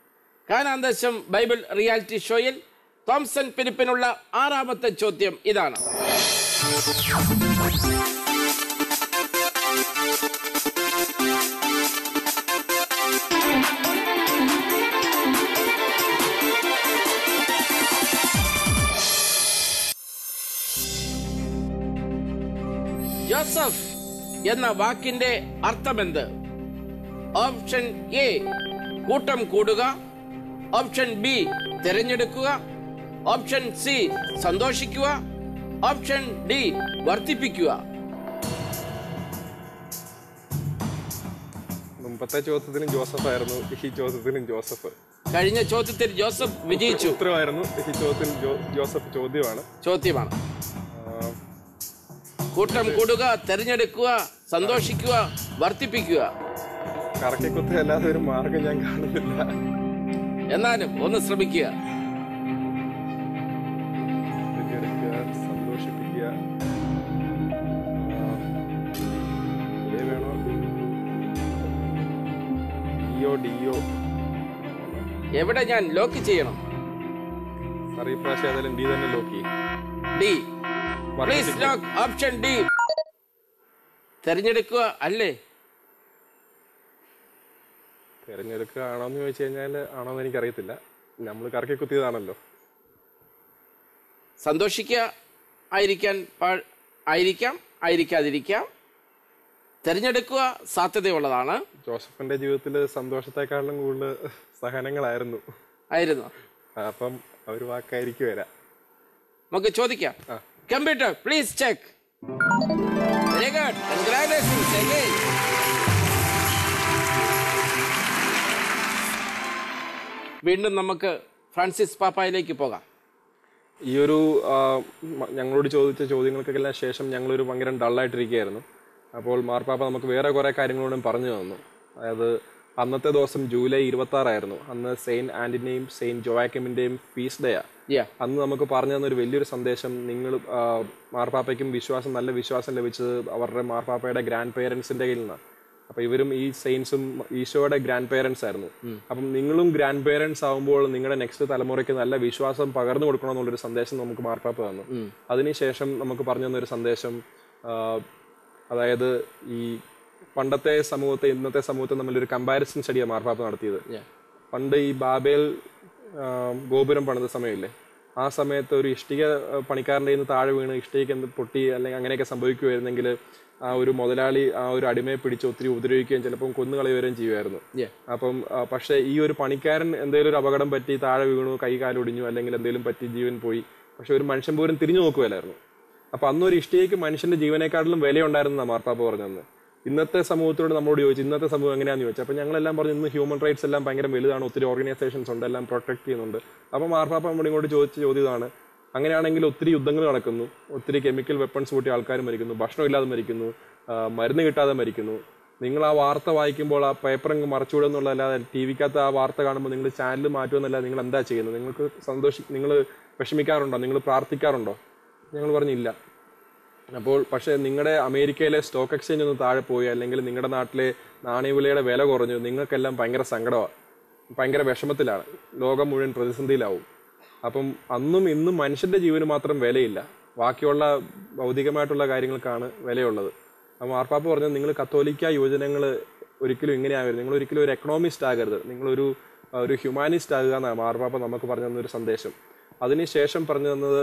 കാനാന്തശം ബൈബിൾ റിയാലിറ്റി ഷോയിൽ തോംസൺ ഫിലിപ്പിനുള്ള ആറാമത്തെ ചോദ്യം ഇതാണ്. ജോസഫ് എന്ന വാക്കിന്റെ അർത്ഥമെന്ത്? ഓപ്ഷൻ എ കൂട്ടം കൂടുക, ഓപ്ഷൻ ബി തിരഞ്ഞെടുക്കുക, ഓപ്ഷൻ സി സന്തോഷിക്കുക, ഓപ്ഷൻ ഡി വർദ്ധിപ്പിക്കുക. മുമ്പത്തെ ചോദ്യത്തിനും ജോസഫ് ആയിരുന്നു, ഈ ചോദ്യത്തിനും ജോസഫ്. കഴിഞ്ഞ ചോദ്യത്തിൽ ജോസഫ് വിജയിച്ചു, ഉത്തരവായിരുന്നു. ഈ ചോദ്യത്തിൽ ജോസഫ് ചോദ്യമാണ്. കൂട്ടം കൂടുക, തെരഞ്ഞെടുക്കുക, സന്തോഷിക്കുക, വർദ്ധിപ്പിക്കുക. കറക്കിക്കുത്ത് അല്ലാതെ ഒരു മാർഗം ഞാൻ കാണുന്നില്ല. എന്നാലും ഒന്ന് ശ്രമിക്കുക. സന്തോഷിപ്പിക്കുക. വേണോ? ഡിയോ എവിടെ ഞാൻ ലോക്ക് ചെയ്യണം? സാർ ഈ പ്രാവശ്യം ഏതായാലും ഡി തന്നെ ലോക്ക് ചെയ്യും. D. Please lock option D. തെരഞ്ഞെടുക്കുക അല്ലേ? തെരഞ്ഞെടുക്കുക ആണോന്ന് ചോദിച്ചു കഴിഞ്ഞാൽ ആണോന്ന് എനിക്കറിയത്തില്ല. നമ്മൾ കറക്കി കുത്തിയതാണല്ലോ. സന്തോഷിക്കുക ആയിരിക്കാം, ആയിരിക്കാതിരിക്കാം. തെരഞ്ഞെടുക്കുക സാധ്യതയുള്ളതാണ്. ജോസഫിന്റെ ജീവിതത്തിൽ സന്തോഷത്തെക്കാളും കൂടുതൽ സഹനങ്ങളായിരുന്നു. അപ്പം ഒരു വാക്കായിരിക്കും വരാം. നമുക്ക് ചോദിക്കാം. Computer please check. Very good, congratulations again. വീണ്ടും നമുക്ക് ഫ്രാൻസിസ് പാപ്പായിലേക്ക് പോകാം. ഈ ഒരു ഞങ്ങളോട് ചോദിച്ച ചോദ്യങ്ങൾക്കെല്ലാം ശേഷം ഞങ്ങളൊരു ഭയങ്കര ഡള്ളായിട്ടിരിക്കുകയായിരുന്നു. അപ്പോൾ മാർപ്പാപ്പ നമുക്ക് വേറെ കുറേ കാര്യങ്ങളോടും പറഞ്ഞു തന്നു. അതായത് അന്നത്തെ ദിവസം ജൂലൈ 26 അന്ന് സെയിന്റ് ആന്റണിയും സെയിന്റ് ജോയാക്കിമിന്റെയും ഫീസ്റ്റ് ഡേ. അന്ന് നമുക്ക് പറഞ്ഞു തന്നൊരു വലിയൊരു സന്ദേശം. നിങ്ങൾ മാർപ്പാപ്പയ്ക്കും നല്ല വിശ്വാസം ലഭിച്ചത് അവരുടെ മാർപ്പാപ്പയുടെ ഗ്രാൻഡ് പേരൻസിന്റെ കയ്യിൽ നിന്നാണ്. അപ്പൊ ഇവരും ഈ സെയിൻസും ഈശോയുടെ ഗ്രാൻഡ് പേരൻസ് ആയിരുന്നു. അപ്പം നിങ്ങളും ഗ്രാൻഡ് പേരൻസ് ആകുമ്പോൾ നിങ്ങളുടെ നെക്സ്റ്റ് തലമുറയ്ക്ക് നല്ല വിശ്വാസം പകർന്നു കൊടുക്കണം എന്നുള്ളൊരു സന്ദേശം നമുക്ക് മാർപ്പാപ്പ തന്നു. അതിനുശേഷം നമുക്ക് പറഞ്ഞു തന്നൊരു സന്ദേശം, അതായത് ഈ പണ്ടത്തെ സമൂഹത്തെ ഇന്നത്തെ സമൂഹത്തെ തമ്മിലൊരു കമ്പാരിസൺ സ്റ്റഡിയാണ് മാർപ്പാപ്പ നടത്തിയത്. പണ്ട് ഈ ബാബേൽ ഗോപുരം പണിത സമയമില്ലേ, ആ സമയത്ത് ഒരു ഇഷ്ടിക പണിക്കാരൻ്റെ നിന്ന് താഴെ വീണ് ഇഷ്ടിക പൊട്ടി അല്ലെങ്കിൽ അങ്ങനെയൊക്കെ സംഭവിക്കുമായിരുന്നെങ്കിൽ ആ ഒരു മുതലാളി ആ ഒരു അടിമയെ പിടിച്ച് ഒത്തിരി ഉപദ്രവിക്കുകയും ചിലപ്പം കൊന്നുകളയുകയും ചെയ്യുമായിരുന്നു. അപ്പം പക്ഷേ ഈ ഒരു പണിക്കാരൻ എന്തെങ്കിലും ഒരു അപകടം പറ്റി താഴെ വീണു, കൈ കാലൊടിഞ്ഞു, അല്ലെങ്കിൽ എന്തെങ്കിലും പറ്റി ജീവൻ പോയി, പക്ഷെ ഒരു മനുഷ്യൻ പോലും തിരിഞ്ഞു നോക്കുകയല്ലായിരുന്നു. അപ്പൊ അന്നൊരു ഇഷ്ടികയ്ക്ക് മനുഷ്യന്റെ ജീവനേക്കാട്ടിലും വിലയുണ്ടായിരുന്ന മാർപ്പാപ്പ പറഞ്ഞത്. ഇന്നത്തെ സമൂഹത്തോട് നമ്മളോട് ചോദിച്ചു ഇന്നത്തെ സമൂഹം എങ്ങനെയാണെന്ന് ചോദിച്ചു. അപ്പം ഞങ്ങളെല്ലാം പറഞ്ഞു ഇന്ന് ഹ്യൂമൻ റൈറ്റ്സ് എല്ലാം ഭയങ്കര വലുതാണ്, ഒത്തിരി ഓർഗനൈസേഷൻസ് ഉണ്ട്, എല്ലാം പ്രൊട്ടക്ട് ചെയ്യുന്നുണ്ട്. അപ്പം മാർപ്പാപ്പ നമ്മുടെ ഇങ്ങോട്ട് ചോദിച്ച ചോദ്യമാണ്, അങ്ങനെയാണെങ്കിൽ ഒത്തിരി യുദ്ധങ്ങൾ നടക്കുന്നു, ഒത്തിരി കെമിക്കൽ വെപ്പൺസ് കൂട്ടി ആൾക്കാർ മരിക്കുന്നു, ഭക്ഷണം ഇല്ലാതെ മരിക്കുന്നു, മരുന്ന് കിട്ടാതെ മരിക്കുന്നു. നിങ്ങൾ ആ വാർത്ത വായിക്കുമ്പോൾ ആ പേപ്പർ അങ്ങ് മറച്ചുവിടുന്നുള്ളതല്ലാതെ ടി വിക്കകത്ത് ആ വാർത്ത കാണുമ്പോൾ നിങ്ങൾ ചാനൽ മാറ്റുമെന്നല്ല, നിങ്ങൾ എന്താ ചെയ്യുന്നത്? നിങ്ങൾക്ക് നിങ്ങൾ വിഷമിക്കാറുണ്ടോ? നിങ്ങൾ പ്രാർത്ഥിക്കാറുണ്ടോ? ഞങ്ങൾ പറഞ്ഞില്ല. അപ്പോൾ പക്ഷേ നിങ്ങളുടെ അമേരിക്കയിലെ സ്റ്റോക്ക് എക്സ്ചേഞ്ച് ഒന്ന് താഴെ പോയി, അല്ലെങ്കിൽ നിങ്ങളുടെ നാട്ടിലെ നാണയവിലയുടെ വില കുറഞ്ഞു, നിങ്ങൾക്കെല്ലാം ഭയങ്കര സങ്കടമാണ്, ഭയങ്കര വിഷമത്തിലാണ്, ലോകം മുഴുവൻ പ്രതിസന്ധിയിലാവും. അപ്പം അന്നും ഇന്നും മനുഷ്യന്റെ ജീവന് മാത്രം വിലയില്ല, ബാക്കിയുള്ള ഭൗതികമായിട്ടുള്ള കാര്യങ്ങൾക്കാണ് വിലയുള്ളത്. അപ്പം മാർപ്പാപ്പ പറഞ്ഞത് നിങ്ങൾ കത്തോലിക്ക യുവജനങ്ങൾ ഒരിക്കലും ഇങ്ങനെ ആകരുത്, നിങ്ങൾ ഒരിക്കലും ഒരു എക്കണോമിസ്റ്റ് ആകരുത്, നിങ്ങളൊരു ഹ്യൂമാനിസ്റ്റ് ആകുക എന്നാണ് മാർപ്പാപ്പ നമുക്ക് പറഞ്ഞു തന്നൊരു സന്ദേശം. അതിനുശേഷം പറഞ്ഞു തന്നത്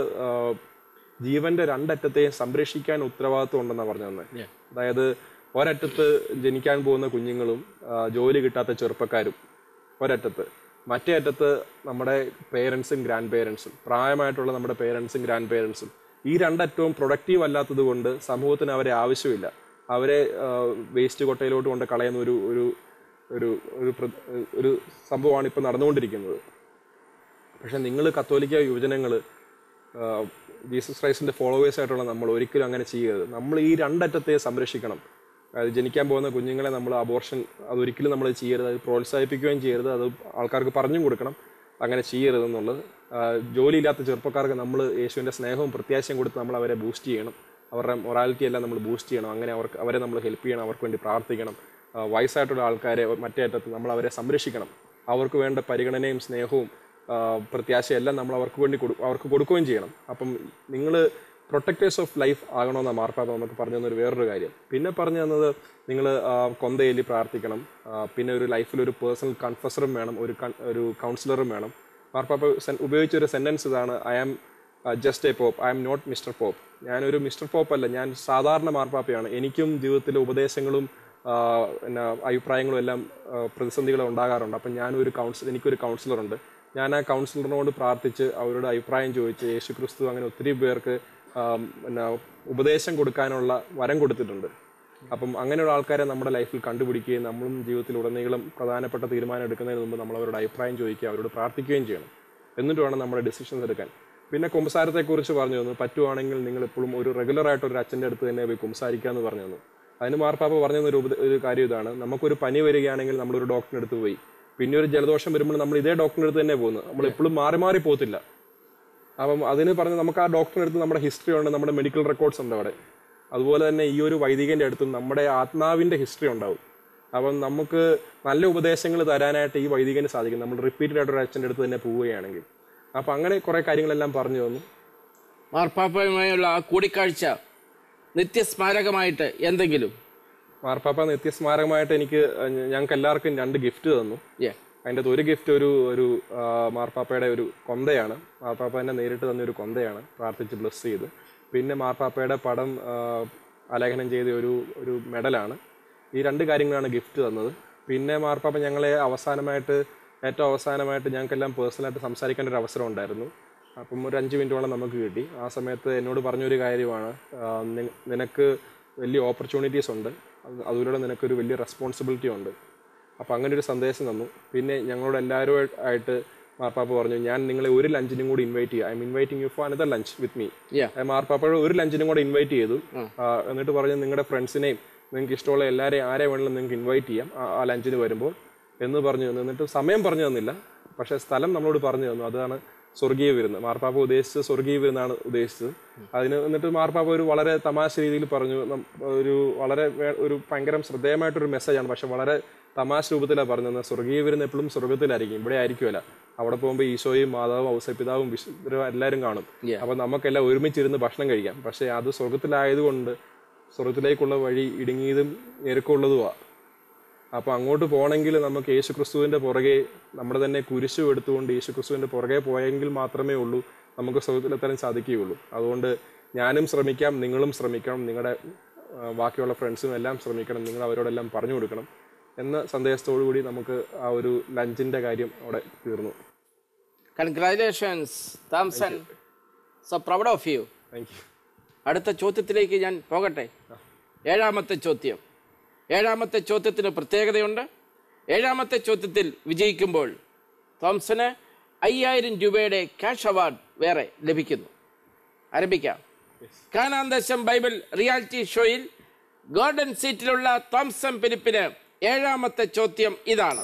ജീവന്റെ രണ്ടറ്റത്തെയും സംരക്ഷിക്കാൻ ഉത്തരവാദിത്വം ഉണ്ടെന്നാണ് പറഞ്ഞു തന്നെ. അതായത് ഒരറ്റത്ത് ജനിക്കാൻ പോകുന്ന കുഞ്ഞുങ്ങളും ജോലി കിട്ടാത്ത ചെറുപ്പക്കാരും ഒരറ്റത്ത്, മറ്റേ അറ്റത്ത് നമ്മുടെ പേരൻസും ഗ്രാൻഡ് പേരൻസും, പ്രായമായിട്ടുള്ള നമ്മുടെ പേരൻസും ഗ്രാൻഡ് പേരൻസും. ഈ രണ്ടറ്റവും പ്രൊഡക്റ്റീവ് അല്ലാത്തത് കൊണ്ട് സമൂഹത്തിന് അവരെ ആവശ്യമില്ല. അവരെ വേസ്റ്റ് കൊട്ടയിലോട്ട് കൊണ്ട് കളയുന്ന ഒരു ഒരു ഒരു ഒരു സംഭവമാണ് ഇപ്പം നടന്നുകൊണ്ടിരിക്കുന്നത്. പക്ഷെ നിങ്ങൾ കത്തോലിക്ക യുവജനങ്ങൾ, ജീസസ് ക്രൈസ്റ്റിന്റെ ഫോളോവേഴ്സ് ആയിട്ടുള്ള നമ്മൾ ഒരിക്കലും അങ്ങനെ ചെയ്യരുത്. നമ്മൾ ഈ രണ്ടറ്റത്തെ സംരക്ഷിക്കണം. അതായത് ജനിക്കാൻ പോകുന്ന കുഞ്ഞുങ്ങളെ നമ്മൾ അബോർഷൻ അതൊരിക്കലും നമ്മൾ ചെയ്യരുത്, അത് പ്രോത്സാഹിപ്പിക്കുകയും ചെയ്യരുത്, അത് ആൾക്കാർക്ക് പറഞ്ഞും കൊടുക്കണം അങ്ങനെ ചെയ്യരുതെന്നുള്ളത്. ജോലിയില്ലാത്ത ചെറുപ്പക്കാർക്ക് നമ്മൾ യേശുവിൻ്റെ സ്നേഹവും പ്രത്യാശയും കൊടുത്ത് നമ്മൾ അവരെ ബൂസ്റ്റ് ചെയ്യണം, അവരുടെ മൊറാലിറ്റി എല്ലാം നമ്മൾ ബൂസ്റ്റ് ചെയ്യണം. അങ്ങനെ അവരെ നമ്മൾ ഹെൽപ്പ് ചെയ്യണം, അവർക്ക് വേണ്ടി പ്രാർത്ഥിക്കണം. വയസ്സായിട്ടുള്ള ആൾക്കാരെ മറ്റേ അറ്റത്ത് നമ്മൾ അവരെ സംരക്ഷിക്കണം, അവർക്ക് വേണ്ട പരിഗണനയും സ്നേഹവും പ്രത്യാശയും എല്ലാം നമ്മൾ അവർക്ക് കൊടുക്കുകയും ചെയ്യണം. അപ്പം നിങ്ങൾ പ്രൊട്ടക്ടേഴ്സ് ഓഫ് ലൈഫ് ആകണമെന്നാണ് മാർപ്പാപ്പ നമുക്ക് പറഞ്ഞു തന്നൊരു വേറൊരു കാര്യം. പിന്നെ പറഞ്ഞു തന്നത് നിങ്ങൾ കൊന്തയില് പ്രാർത്ഥിക്കണം, പിന്നെ ഒരു ലൈഫിൽ ഒരു പേഴ്സണൽ കൺഫസറും വേണം, ഒരു കൗൺസിലറും വേണം. മാർപ്പാപ്പ ഉപയോഗിച്ചൊരു സെൻറ്റൻസ് ഇതാണ്: I am just a pope, I am not mister pope. ഞാനൊരു മിസ്റ്റർ പോപ്പ് അല്ല, ഞാൻ സാധാരണ മാർപ്പാപ്പയാണ്. എനിക്കും ജീവിതത്തിലെ ഉപദേശങ്ങളും പിന്നെ അഭിപ്രായങ്ങളും എല്ലാം പ്രതിസന്ധികൾ ഉണ്ടാകാറുണ്ട്. അപ്പം എനിക്കൊരു കൗൺസിലറുണ്ട്. ഞാൻ ആ കൗൺസിലറിനോട് പ്രാർത്ഥിച്ച് അവരുടെ അഭിപ്രായം ചോദിച്ച് യേശു ക്രിസ്തു അങ്ങനെ ഒത്തിരി പേർക്ക് പിന്നെ ഉപദേശം കൊടുക്കാനുള്ള വരം കൊടുത്തിട്ടുണ്ട്. അപ്പം അങ്ങനെയുള്ള ആൾക്കാരെ നമ്മുടെ ലൈഫിൽ കണ്ടുപിടിക്കുകയും നമ്മളും ജീവിതത്തിൽ ഉടനീളം പ്രധാനപ്പെട്ട തീരുമാനം എടുക്കുന്നതിന് മുമ്പ് നമ്മൾ അവരുടെ അഭിപ്രായം ചോദിക്കുക, അവരോട് പ്രാർത്ഥിക്കുകയും ചെയ്യണം. എന്നിട്ട് വേണം നമ്മുടെ ഡിസിഷൻസ് എടുക്കാൻ. പിന്നെ കുമ്പസാരത്തെക്കുറിച്ച് പറഞ്ഞു തന്നു. പറ്റുവാണെങ്കിൽ നിങ്ങൾ എപ്പോഴും ഒരു റെഗുലറായിട്ടൊരു അച്ഛൻ്റെ അടുത്ത് തന്നെ പോയി കുമ്പസാരിക്കുക എന്ന് പറഞ്ഞു തന്നു. അതിന് മാർപ്പാപ്പ പറഞ്ഞു ഒരു കാര്യം ഇതാണ്: നമുക്കൊരു പനി വരികയാണെങ്കിൽ നമ്മളൊരു ഡോക്ടറിൻ്റെ അടുത്ത് പോയി, പിന്നെ ഒരു ജലദോഷം വരുമ്പോൾ നമ്മൾ ഇതേ ഡോക്ടറിൻ്റെ അടുത്ത് തന്നെ പോകുന്നത്, നമ്മൾ എപ്പോഴും മാറി പോകത്തില്ല. അപ്പം അതിന് പറഞ്ഞ് നമുക്ക് ആ ഡോക്ടറിൻ്റെ അടുത്ത് നമ്മുടെ ഹിസ്റ്ററി ഉണ്ട്, നമ്മുടെ മെഡിക്കൽ റെക്കോർഡ്സ് ഉണ്ട് അവിടെ. അതുപോലെ തന്നെ ഈ ഒരു വൈദികൻ്റെ അടുത്തും നമ്മുടെ ആത്മാവിൻ്റെ ഹിസ്റ്ററി ഉണ്ടാവും. അപ്പം നമുക്ക് നല്ല ഉപദേശങ്ങൾ തരാനായിട്ട് ഈ വൈദികന് സാധിക്കും, നമ്മൾ റിപ്പീറ്റഡ് ആയിട്ടൊരു അച്ഛൻ്റെ അടുത്ത് തന്നെ പോവുകയാണെങ്കിൽ. അപ്പം അങ്ങനെ കുറേ കാര്യങ്ങളെല്ലാം പറഞ്ഞു തന്നു. മാർപ്പാപ്പയുമായുള്ള ആ കൂടിക്കാഴ്ച നിത്യസ്മാരകമായിട്ട് എന്തെങ്കിലും? മാർപ്പാപ്പ നിത്യസ്മാരകമായിട്ട് ഞങ്ങൾക്ക് എല്ലാവർക്കും 2 ഗിഫ്റ്റ് തന്നു. അതിൻ്റെ അകത്ത് ഒരു ഗിഫ്റ്റ് ഒരു മാർപ്പാപ്പയുടെ ഒരു കൊന്തയാണ്. മാർപ്പാപ്പ തന്നെ നേരിട്ട് തന്നൊരു കൊന്തയാണ്, പ്രാർത്ഥിച്ച് ബ്ലസ് ചെയ്ത്. പിന്നെ മാർപ്പാപ്പയുടെ പടം ആലേഖനം ചെയ്ത ഒരു മെഡലാണ്. ഈ 2 കാര്യങ്ങളാണ് ഗിഫ്റ്റ് തന്നത്. പിന്നെ മാർപ്പാപ്പ ഞങ്ങളെ ഏറ്റവും അവസാനമായിട്ട് ഞങ്ങൾക്കെല്ലാം പേഴ്സണലായിട്ട് സംസാരിക്കേണ്ട ഒരു അവസരം ഉണ്ടായിരുന്നു. അപ്പം ഒരു 5 മിനിറ്റോളം നമുക്ക് കിട്ടി. ആ സമയത്ത് എന്നോട് പറഞ്ഞൊരു കാര്യമാണ്: നിനക്ക് വലിയ ഓപ്പർച്യൂണിറ്റീസ് ഉണ്ട്, അതിലൂടെ നിനക്കൊരു വലിയ റെസ്പോൺസിബിലിറ്റി ഉണ്ട്. അപ്പം അങ്ങനെ ഒരു സന്ദേശം തന്നു. പിന്നെ ഞങ്ങളോട് എല്ലാവരുമായിട്ട് മാർപ്പാപ്പ പറഞ്ഞു, ഞാൻ നിങ്ങളെ ഒരു ലഞ്ചിനും കൂടി ഇൻവൈറ്റ് ചെയ്യാം, I M inviting you for another lunch with me. മാർപ്പാപ്പയുടെ ഒരു ലഞ്ചിനും കൂടെ ഇൻവൈറ്റ് ചെയ്തു. എന്നിട്ട് പറഞ്ഞു, നിങ്ങളുടെ ഫ്രണ്ട്സിനെയും നിങ്ങൾക്ക് ഇഷ്ടമുള്ള ആരെ വേണമെങ്കിലും നിങ്ങൾക്ക് ഇൻവൈറ്റ് ചെയ്യാം ആ ലഞ്ചിന് വരുമ്പോൾ എന്ന് പറഞ്ഞു തന്നു. എന്നിട്ട് സമയം പറഞ്ഞു തന്നില്ല, പക്ഷേ സ്ഥലം നമ്മളോട് പറഞ്ഞു തന്നു. അതാണ് സ്വർഗീയ വിരുന്ന്. മാർപ്പാപ്പ ഉദ്ദേശിച്ചത് സ്വർഗീയ വിരുന്നാണ് ഉദ്ദേശിച്ചത്. എന്നിട്ട് മാർപ്പാപ്പ ഒരു വളരെ തമാശ രീതിയിൽ പറഞ്ഞു, ഒരു ഭയങ്കര ശ്രദ്ധേയമായിട്ടൊരു മെസ്സേജാണ്, പക്ഷെ വളരെ തമാശ രൂപത്തിലാണ് പറഞ്ഞത്. സ്വർഗീയ വിരുന്ന് എപ്പോഴും സ്വർഗത്തിലായിരിക്കും, ഇവിടെ ആയിരിക്കുമല്ല. അവിടെ പോകുമ്പോൾ ഈശോയും മാതാവും ഔസപിതാവും വിശുദ്ധരും എല്ലാവരും കാണും. അപ്പം നമുക്കെല്ലാം ഒരുമിച്ചിരുന്ന് ഭക്ഷണം കഴിക്കാം. പക്ഷേ അത് സ്വർഗത്തിലായതുകൊണ്ട് സ്വർഗത്തിലേക്കുള്ള വഴി ഇടുങ്ങിയതും ഞെരുക്കമുള്ളതുമാണ്. അപ്പോൾ അങ്ങോട്ട് പോകണമെങ്കിൽ നമുക്ക് യേശു ക്രിസ്തുവിൻ്റെ പുറകെ നമ്മുടെ തന്നെ കുരിശു എടുത്തുകൊണ്ട് യേശു ക്രിസ്തുവിൻ്റെ പുറകെ പോയെങ്കിൽ മാത്രമേ ഉള്ളൂ നമുക്ക് സ്വർഗത്തിലെത്താൻ സാധിക്കുകയുള്ളൂ. അതുകൊണ്ട് ഞാനും ശ്രമിക്കാം, നിങ്ങളും ശ്രമിക്കണം, നിങ്ങളുടെ ബാക്കിയുള്ള ഫ്രണ്ട്സും എല്ലാം ശ്രമിക്കണം, നിങ്ങൾ അവരോടെല്ലാം പറഞ്ഞു കൊടുക്കണം എന്ന സന്ദേശത്തോടു കൂടി നമുക്ക് ആ ഒരു ലഞ്ചിൻ്റെ കാര്യം അവിടെ തീർന്നു. Congratulations Thomson, so proud of you. Thank you. അടുത്ത ചോദ്യത്തിലേക്ക് ഞാൻ പോകട്ടെ. 7ാമത്തെ ചോദ്യം. 7ാമത്തെ ചോദ്യത്തിന് പ്രത്യേകതയുണ്ട്. 7ാമത്തെ ചോദ്യത്തിൽ വിജയിക്കുമ്പോൾ തോംസന് 5000 രൂപയുടെ ക്യാഷ് അവാർഡ് വേറെ ലഭിക്കുന്നു. ആരംഭിക്കാം. കാനാന്തശം ബൈബിൾ റിയാലിറ്റി ഷോയിൽ ഗോൾഡൻ സീറ്റിലുള്ള തോംസൺ ഫിലിപ്പിന് 7ാമത്തെ ചോദ്യം ഇതാണ്.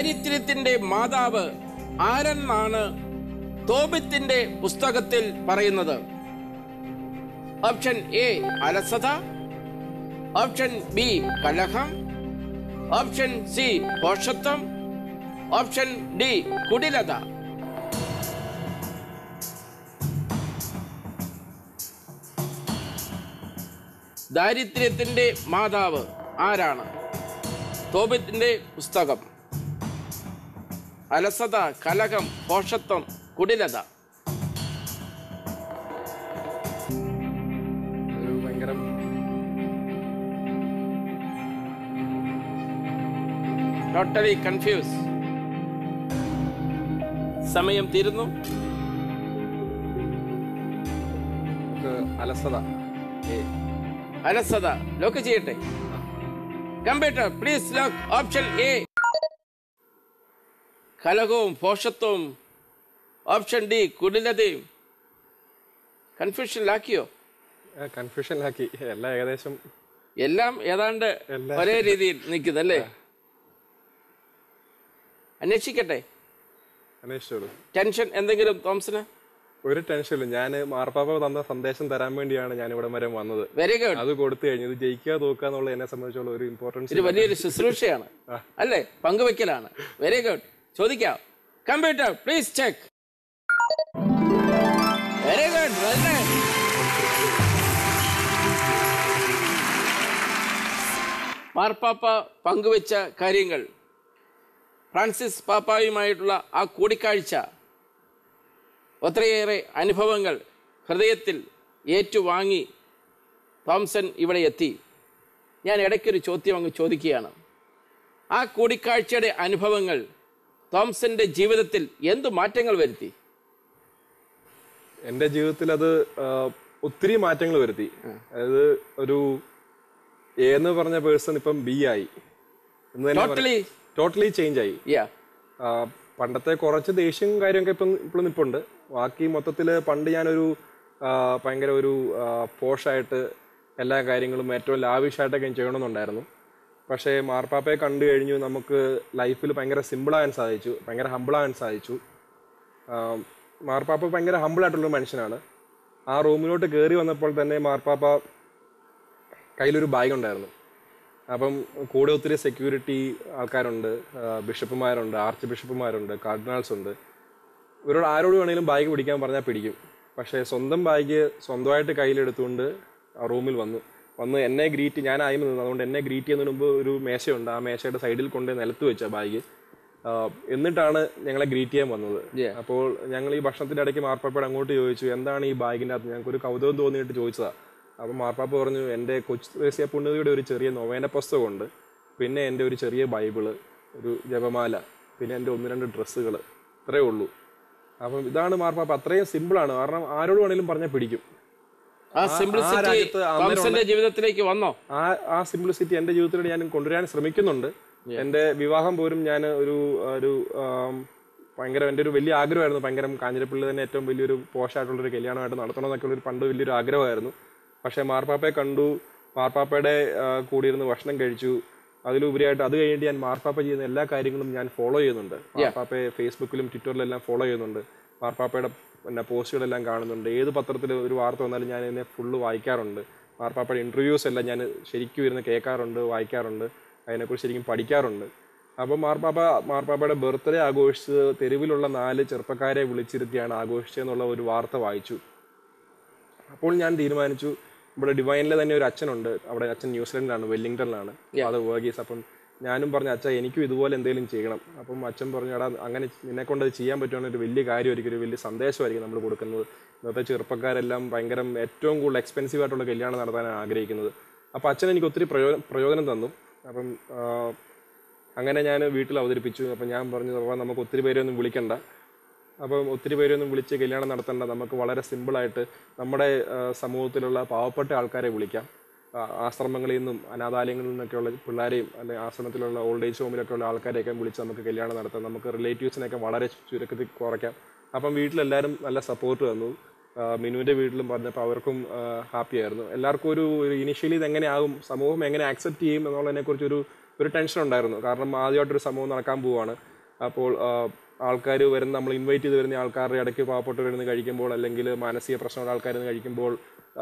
ദാരിദ്ര്യത്തിന്റെ മാതാവ് ആരെന്നാണ് തോബിത്തിന്റെ പുസ്തകത്തിൽ പറയുന്നത്? ഓപ്ഷൻ എ അലസത, ഓപ്ഷൻ ബി കലഹം, ഓപ്ഷൻ സി ഭോഷത്വം, ഓപ്ഷൻ ഡി കുടിലത. ദാരിദ്ര്യത്തിന്റെ മാതാവ് ആരാണ്? തോബിത്തിന്റെ പുസ്തകം. അലസത, കലഹം, ഭോഷത്വം, കുടിലത. ഒരു ഭയങ്കര ടോട്ടലി കൺഫ്യൂസ്. സമയം തീരുന്നു. അലസത. അലസത ലോക്ക് ചെയ്യട്ടെ. Computer please lock option A. കലഹവും ഭോഷത്വവും ഓപ്ഷൻ ഡി കുടിലതയും. കൺഫ്യൂഷനിലാക്കിയോ? കൺഫ്യൂഷനിലാക്കി. എല്ലാം ഏകദേശം എല്ലാം ഏതാണ്ട് ഒരേ രീതിയിൽ നിൽക്കുന്നല്ലേ? അന്വേഷിക്കട്ടെ. അന്വേഷിച്ചോളൂ. ടെൻഷൻ എന്തെങ്കിലും തോംസന്? ഒരു ടെൻഷനില്ല. ഞാൻ മാർപ്പാപ്പ തന്ന സന്ദേശം തരാൻ വേണ്ടിയാണ് ഞാൻ ഇവിടെ വരെ വന്നത്. Very good. അത് കൊടുത്തു കഴിഞ്ഞു. ഇത് ജയിക്കുക തോക്കുക എന്നുള്ള എന്നെ സംബന്ധിച്ചുള്ള ഒരു ഇമ്പോർട്ടൻസ്. ഇത് വലിയൊരു ശുശ്രൂഷയാണ് അല്ലേ? പങ്കുവെക്കലാണ്. Very good. ചോദിക്കാം. Computer please check. Very good. മാർപ്പാപ്പ പങ്കുവെച്ച കാര്യങ്ങൾ, ഫ്രാൻസിസ് പാപ്പായുമായിട്ടുള്ള ആ കൂടിക്കാഴ്ച, ഒത്തിരിയേറെ അനുഭവങ്ങൾ ഹൃദയത്തിൽ ഏറ്റുവാങ്ങി തോംസൺ ഇവിടെ എത്തി. ഞാൻ ഇടയ്ക്കൊരു ചോദ്യം അങ്ങ് ചോദിക്കുകയാണ്. ആ കൂടിക്കാഴ്ചയുടെ അനുഭവങ്ങൾ തോംസന്റെ ജീവിതത്തിൽ എന്തു മാറ്റങ്ങൾ വരുത്തി? എൻ്റെ ജീവിതത്തിൽ അത് ഒത്തിരി മാറ്റങ്ങൾ വരുത്തി. അതായത് ഒരു എ എന്ന് പറഞ്ഞ പേഴ്സൺ ഇപ്പം ബി ആയി. ടോട്ടലി ചേഞ്ച് ആയി. പണ്ടത്തെ കുറച്ച് ദേഷ്യം കാര്യമൊക്കെ ഇപ്പോഴും നിൽപ്പുണ്ട്. ബാക്കി മൊത്തത്തിൽ പണ്ട് ഞാനൊരു ഭയങ്കര ഒരു പോഷായിട്ട് എല്ലാ കാര്യങ്ങളും ഏറ്റവും ലാവിഷായിട്ടൊക്കെ ചെയ്യണമെന്നുണ്ടായിരുന്നു. പക്ഷേ മാർപ്പാപ്പയെ കണ്ടു കഴിഞ്ഞു നമുക്ക് ലൈഫിൽ ഭയങ്കര സിമ്പിളാകാൻ സാധിച്ചു, ഭയങ്കര ഹമ്പിളാകാൻ സാധിച്ചു. മാർപ്പാപ്പ ഭയങ്കര ഹമ്പിളായിട്ടുള്ളൊരു മനുഷ്യനാണ്. ആ റൂമിലോട്ട് കയറി വന്നപ്പോൾ തന്നെ മാർപ്പാപ്പ കയ്യിലൊരു ബാഗ് ഉണ്ടായിരുന്നു. അപ്പം കൂടെ ഒത്തിരി സെക്യൂരിറ്റി ആൾക്കാരുണ്ട്, ബിഷപ്പുമാരുണ്ട്, ആർച്ച് ബിഷപ്പുമാരുണ്ട്, കാർഡിനാൾസ് ഉണ്ട്. ഇവരോട് ആരോട് വേണമെങ്കിലും ബാഗ് പിടിക്കാൻ പറഞ്ഞാൽ പിടിക്കും. പക്ഷേ സ്വന്തം ബാഗ് സ്വന്തമായിട്ട് കയ്യിലെടുത്തുകൊണ്ട് ആ റൂമിൽ വന്ന് എന്നെ ഗ്രീറ്റ്, ഞാൻ ആയി നിന്നു, അതുകൊണ്ട് എന്നെ ഗ്രീറ്റ് ചെയ്യുന്നതിന് മുമ്പ് ഒരു മേശയുണ്ട്, ആ മേശയുടെ സൈഡിൽ കൊണ്ട് നിലത്ത് വെച്ച ബാഗ്, എന്നിട്ടാണ് ഞങ്ങളെ ഗ്രീറ്റ് ചെയ്യാൻ വന്നത്. അപ്പോൾ ഞങ്ങൾ ഈ ഭക്ഷണത്തിൻ്റെ ഇടയ്ക്ക് മാർപ്പാപ്പയോട് അങ്ങോട്ട് ചോദിച്ചു, എന്താണ് ഈ ബാഗിൻ്റെ അകത്ത്? ഞങ്ങൾക്കൊരു കൗതുകം തോന്നിയിട്ട് ചോദിച്ചതാണ്. അപ്പം മാർപ്പാപ്പ പറഞ്ഞു, എൻ്റെ കൊച്ചു ത്രേസ്യ പുണ്യവതിയുടെ ഒരു ചെറിയ നൊവേന പുസ്തകമുണ്ട്, പിന്നെ എൻ്റെ ഒരു ചെറിയ ബൈബിള്, ഒരു ജപമാല, പിന്നെ എൻ്റെ 1-2 ഡ്രസ്സുകൾ, ഇത്രയേ ഉള്ളൂ. അപ്പം ഇതാണ് മാർപ്പാപ്പ. അത്രയും സിമ്പിളാണ്. കാരണം ആരോട് വേണമെങ്കിലും പറഞ്ഞാൽ പിടിക്കും. ജീവിതത്തിലേക്ക് വന്നോ? ആ സിംപ്ലിസിറ്റി എൻ്റെ ജീവിതത്തിലൂടെ ഞാൻ കൊണ്ടുവരാൻ ശ്രമിക്കുന്നുണ്ട്. എൻ്റെ വിവാഹം പോലും ഞാൻ ഒരു ഭയങ്കര എൻ്റെ ഒരു വലിയ ആഗ്രഹമായിരുന്നു. ഭയങ്കര കാഞ്ഞിരപ്പള്ളി തന്നെ ഏറ്റവും വലിയൊരു പോഷായിട്ടുള്ളൊരു കല്യാണമായിട്ട് നടത്തണമെന്നൊക്കെ ഉള്ളൊരു പണ്ട് വലിയൊരു ആഗ്രഹമായിരുന്നു. പക്ഷേ മാർപ്പാപ്പയെ കണ്ടു, മാർപ്പാപ്പയുടെ കൂടിയിരുന്ന് ഭക്ഷണം കഴിച്ചു. അതിലുപരിയായിട്ട് അത് കഴിഞ്ഞിട്ട് ഞാൻ മാർപ്പാപ്പ ചെയ്യുന്ന എല്ലാ കാര്യങ്ങളും ഞാൻ ഫോളോ ചെയ്യുന്നുണ്ട്. മാർപ്പാപ്പയെ ഫേസ്ബുക്കിലും ട്വിറ്ററിലെല്ലാം ഫോളോ ചെയ്യുന്നുണ്ട്. മാർപ്പാപ്പയുടെ പോസ്റ്റുകളെല്ലാം കാണുന്നുണ്ട്. ഏത് പത്രത്തിൽ ഒരു വാർത്ത വന്നാലും ഞാൻ ഇതിനെ ഫുള്ള് വായിക്കാറുണ്ട്. മാർപ്പാപ്പയുടെ ഇൻ്റർവ്യൂസ് എല്ലാം ഞാൻ ശരിക്കും ഇരുന്ന് കേൾക്കാറുണ്ട്, വായിക്കാറുണ്ട്, അതിനെക്കുറിച്ച് ശരിക്കും പഠിക്കാറുണ്ട്. അപ്പം മാർപ്പാപ്പയുടെ ബർത്ത്ഡേ ആഘോഷിച്ചത് തെരുവിലുള്ള 4 ചെറുപ്പക്കാരെ വിളിച്ചിരുത്തിയാണ് ആഘോഷിച്ചതെന്നുള്ള ഒരു വാർത്ത വായിച്ചു. അപ്പോൾ ഞാൻ തീരുമാനിച്ചു, ഇവിടെ ഡിവൈനിലെ തന്നെ ഒരു അച്ഛനുണ്ട്, അവിടെ അച്ഛൻ ന്യൂസിലൻഡിലാണ്, വെല്ലിംഗ്ടണിലാണ്, അത് വർഗീസ്. അപ്പം ഞാനും പറഞ്ഞു, അച്ഛാ എനിക്കും ഇതുപോലെ എന്തെങ്കിലും ചെയ്യണം. അപ്പം അച്ഛൻ പറഞ്ഞു, എടാ അങ്ങനെ നിന്നെക്കൊണ്ട് അത് ചെയ്യാൻ പറ്റുവാണെങ്കിൽ ഒരു വലിയ കാര്യമായിരിക്കും, ഒരു വലിയ സന്ദേശമായിരിക്കും നമ്മൾ കൊടുക്കുന്നത്. ഇന്നത്തെ ചെറുപ്പക്കാരെല്ലാം ഭയങ്കര ഏറ്റവും കൂടുതൽ എക്സ്പെൻസീവ് ആയിട്ടുള്ള കല്യാണം നടത്താനാണ് ആഗ്രഹിക്കുന്നത്. അപ്പോൾ അച്ഛൻ എനിക്ക് ഒത്തിരി പ്രയോജനം തന്നു. അപ്പം അങ്ങനെ ഞാൻ വീട്ടിൽ അവതരിപ്പിച്ചു. അപ്പം ഞാൻ പറഞ്ഞു, അപ്പോൾ നമുക്ക് ഒത്തിരി പേരെയൊന്നും വിളിക്കണ്ട, അപ്പം ഒത്തിരി പേരൊന്നും വിളിച്ച് കല്യാണം നടത്തേണ്ട, നമുക്ക് വളരെ സിമ്പിളായിട്ട് നമ്മുടെ സമൂഹത്തിലുള്ള പാവപ്പെട്ട ആൾക്കാരെ വിളിക്കാം. ആശ്രമങ്ങളിൽ നിന്നും അനാഥാലയങ്ങളിൽ നിന്നൊക്കെയുള്ള പിള്ളേരെയും അല്ലെങ്കിൽ ആശ്രമത്തിലുള്ള ഓൾഡ് ഏജ് ഹോമിലൊക്കെ ഉള്ള ആൾക്കാരെയൊക്കെ വിളിച്ച് നമുക്ക് കല്യാണം നടത്താം. നമുക്ക് റിലേറ്റീവ്സിനെയൊക്കെ വളരെ ചുരുക്കത്തിൽ കുറയ്ക്കാം. അപ്പം വീട്ടിലെല്ലാവരും നല്ല സപ്പോർട്ട് തന്നു. മിനുവിൻ്റെ വീട്ടിലും പറഞ്ഞപ്പോൾ അവർക്കും ഹാപ്പി ആയിരുന്നു. എല്ലാവർക്കും ഒരു ഇനിഷ്യലി ഇതെങ്ങനെയാകും, സമൂഹം എങ്ങനെ ആക്സെപ്റ്റ് ചെയ്യും എന്നുള്ളതിനെക്കുറിച്ചൊരു ടെൻഷൻ ഉണ്ടായിരുന്നു. കാരണം ആദ്യമായിട്ടൊരു സമൂഹം നടക്കാൻ പോവുകയാണ്. അപ്പോൾ ആൾക്കാർ വരുന്ന, നമ്മൾ ഇൻവൈറ്റ് ചെയ്ത് വരുന്ന ആൾക്കാരുടെ ഇടയ്ക്ക് പാവപ്പെട്ടവരിന്ന് കഴിക്കുമ്പോൾ അല്ലെങ്കിൽ മാനസിക പ്രശ്നമുള്ള ആൾക്കാരിന്ന് കഴിക്കുമ്പോൾ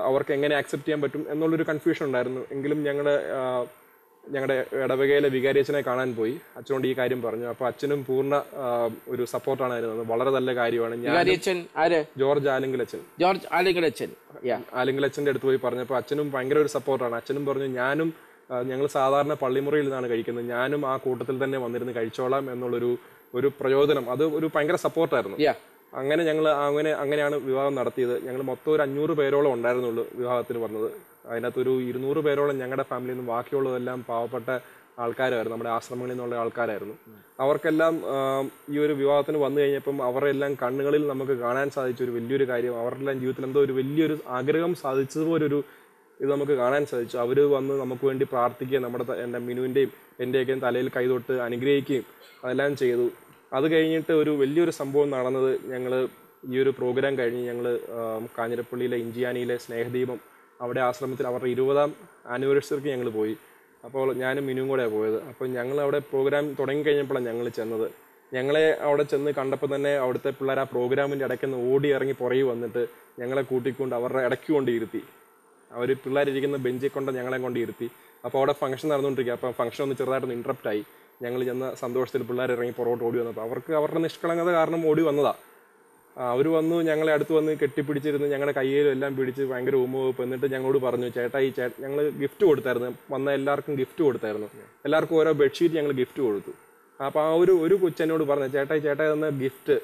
അവർക്ക് എങ്ങനെ ആക്സെപ്റ്റ് ചെയ്യാൻ പറ്റും എന്നുള്ളൊരു കൺഫ്യൂഷൻ ഉണ്ടായിരുന്നു. എങ്കിലും ഞങ്ങളുടെ ഇടവകയിലെ വികാരിയച്ഛനെ കാണാൻ പോയി. അച്ഛനോട് ഈ കാര്യം പറഞ്ഞു. അപ്പോൾ അച്ഛനും പൂർണ്ണ ഒരു സപ്പോർട്ടാണ് ആയിരുന്നത്. വളരെ നല്ല കാര്യമാണ്. ജോർജ് ആലിംഗലച്ഛൻ്റെ അടുത്ത് പോയി പറഞ്ഞപ്പോൾ അച്ഛനും ഭയങ്കര ഒരു സപ്പോർട്ടാണ്. അച്ഛനും പറഞ്ഞു, ഞങ്ങൾ സാധാരണ പള്ളിമുറിയിൽ നിന്നാണ് കഴിക്കുന്നത്, ഞാനും ആ കൂട്ടത്തിൽ തന്നെ വന്നിരുന്ന് കഴിച്ചോളാം എന്നുള്ളൊരു പ്രചോദനം, അത് ഒരു ഭയങ്കര സപ്പോർട്ടായിരുന്നു. അങ്ങനെ ഞങ്ങൾ അങ്ങനെയാണ് വിവാഹം നടത്തിയത്. ഞങ്ങൾ മൊത്തം ഒരു 500 പേരോളം ഉണ്ടായിരുന്നുള്ളൂ വിവാഹത്തിന് വന്നത്. അതിനകത്തൊരു 200 പേരോളം ഞങ്ങളുടെ ഫാമിലിയിൽ നിന്നും, ബാക്കിയുള്ളതെല്ലാം പാവപ്പെട്ട ആൾക്കാരായിരുന്നു, നമ്മുടെ ആശ്രമങ്ങളിൽ നിന്നുള്ള ആൾക്കാരായിരുന്നു. അവർക്കെല്ലാം ഈ ഒരു വിവാഹത്തിന് വന്നു കഴിഞ്ഞപ്പം അവരെല്ലാം കണ്ണുകളിൽ നമുക്ക് കാണാൻ സാധിച്ച ഒരു വലിയൊരു കാര്യം, അവരുടെ ജീവിതത്തിൽ എന്തോ ഒരു വലിയൊരു ആഗ്രഹം സാധിച്ചതുപോലൊരു ഇത് നമുക്ക് കാണാൻ സാധിച്ചു. അവർ വന്ന് നമുക്ക് വേണ്ടി പ്രാർത്ഥിക്കുകയും എൻ്റെ മിനുവിൻ്റെയും എൻ്റെയൊക്കെയും തലയിൽ കൈതൊട്ട് അനുഗ്രഹിക്കുകയും അതെല്ലാം ചെയ്തു. അത് കഴിഞ്ഞിട്ട് ഒരു വലിയൊരു സംഭവം നടന്നത്, ഞങ്ങൾ ഈ ഒരു പ്രോഗ്രാം കഴിഞ്ഞ് ഞങ്ങൾ കാഞ്ഞിരപ്പള്ളിയിലെ ഇഞ്ചിയാനിയിലെ സ്നേഹദീപം അവിടെ ആശ്രമത്തിൽ അവരുടെ 20ാം ആനിവേഴ്സറിക്ക് ഞങ്ങൾ പോയി. അപ്പോൾ ഞാനും മിനുവും കൂടെയാണ് പോയത്. അപ്പോൾ ഞങ്ങൾ അവിടെ പ്രോഗ്രാം തുടങ്ങിക്കഴിഞ്ഞപ്പോഴാണ് ഞങ്ങൾ ചെന്നത്. ഞങ്ങളെ അവിടെ ചെന്ന് കണ്ടപ്പോൾ തന്നെ അവിടുത്തെ പിള്ളേർ ആ പ്രോഗ്രാമിൻ്റെ ഇടയ്ക്കൊന്ന് ഓടി ഇറങ്ങി പുറകെ വന്നിട്ട് ഞങ്ങളെ കൂട്ടിക്കൊണ്ട് അവരുടെ ഇടയ്ക്ക് കൊണ്ട് ഇരുത്തി. അവർ പിള്ളേരിരിക്കുന്ന ബെഞ്ചിൽ കൊണ്ട് ഞങ്ങളെ കൊണ്ട് ഇരുത്തി. അപ്പോൾ അവിടെ ഫംഗ്ഷൻ നടന്നുകൊണ്ടിരിക്കുക. അപ്പോൾ ഫംഗ്ഷൻ ഒന്ന് ചെറുതായിട്ടൊന്ന് ഇൻട്രപ്റ്റ് ആയി. ഞങ്ങൾ ചെന്ന സന്തോഷത്തിൽ പിള്ളേർ ഇറങ്ങി പുറകോട്ട് ഓടി വന്നപ്പോൾ അവർക്ക് അവരുടെ നിഷ്കളങ്കത കാരണം ഓടി വന്നതാണ്. അവർ വന്നു ഞങ്ങളെ അടുത്ത് വന്ന് കെട്ടിപ്പിടിച്ചിരുന്ന് ഞങ്ങളുടെ കയ്യിലും എല്ലാം പിടിച്ച് ഭയങ്കര ഉമ്മവെപ്പ്. എന്നിട്ട് ഞങ്ങളോട് പറഞ്ഞു, ഞങ്ങൾ ഗിഫ്റ്റ് കൊടുത്തായിരുന്നു, വന്ന എല്ലാവർക്കും ഗിഫ്റ്റ് കൊടുത്തായിരുന്നു. എല്ലാവർക്കും ഓരോ ബെഡ്ഷീറ്റ് ഞങ്ങൾ ഗിഫ്റ്റ് കൊടുത്തു. അപ്പോൾ ആ ഒരു കൊച്ചെന്നോട് പറഞ്ഞു, ചേട്ടായി തന്ന ഗിഫ്റ്റ്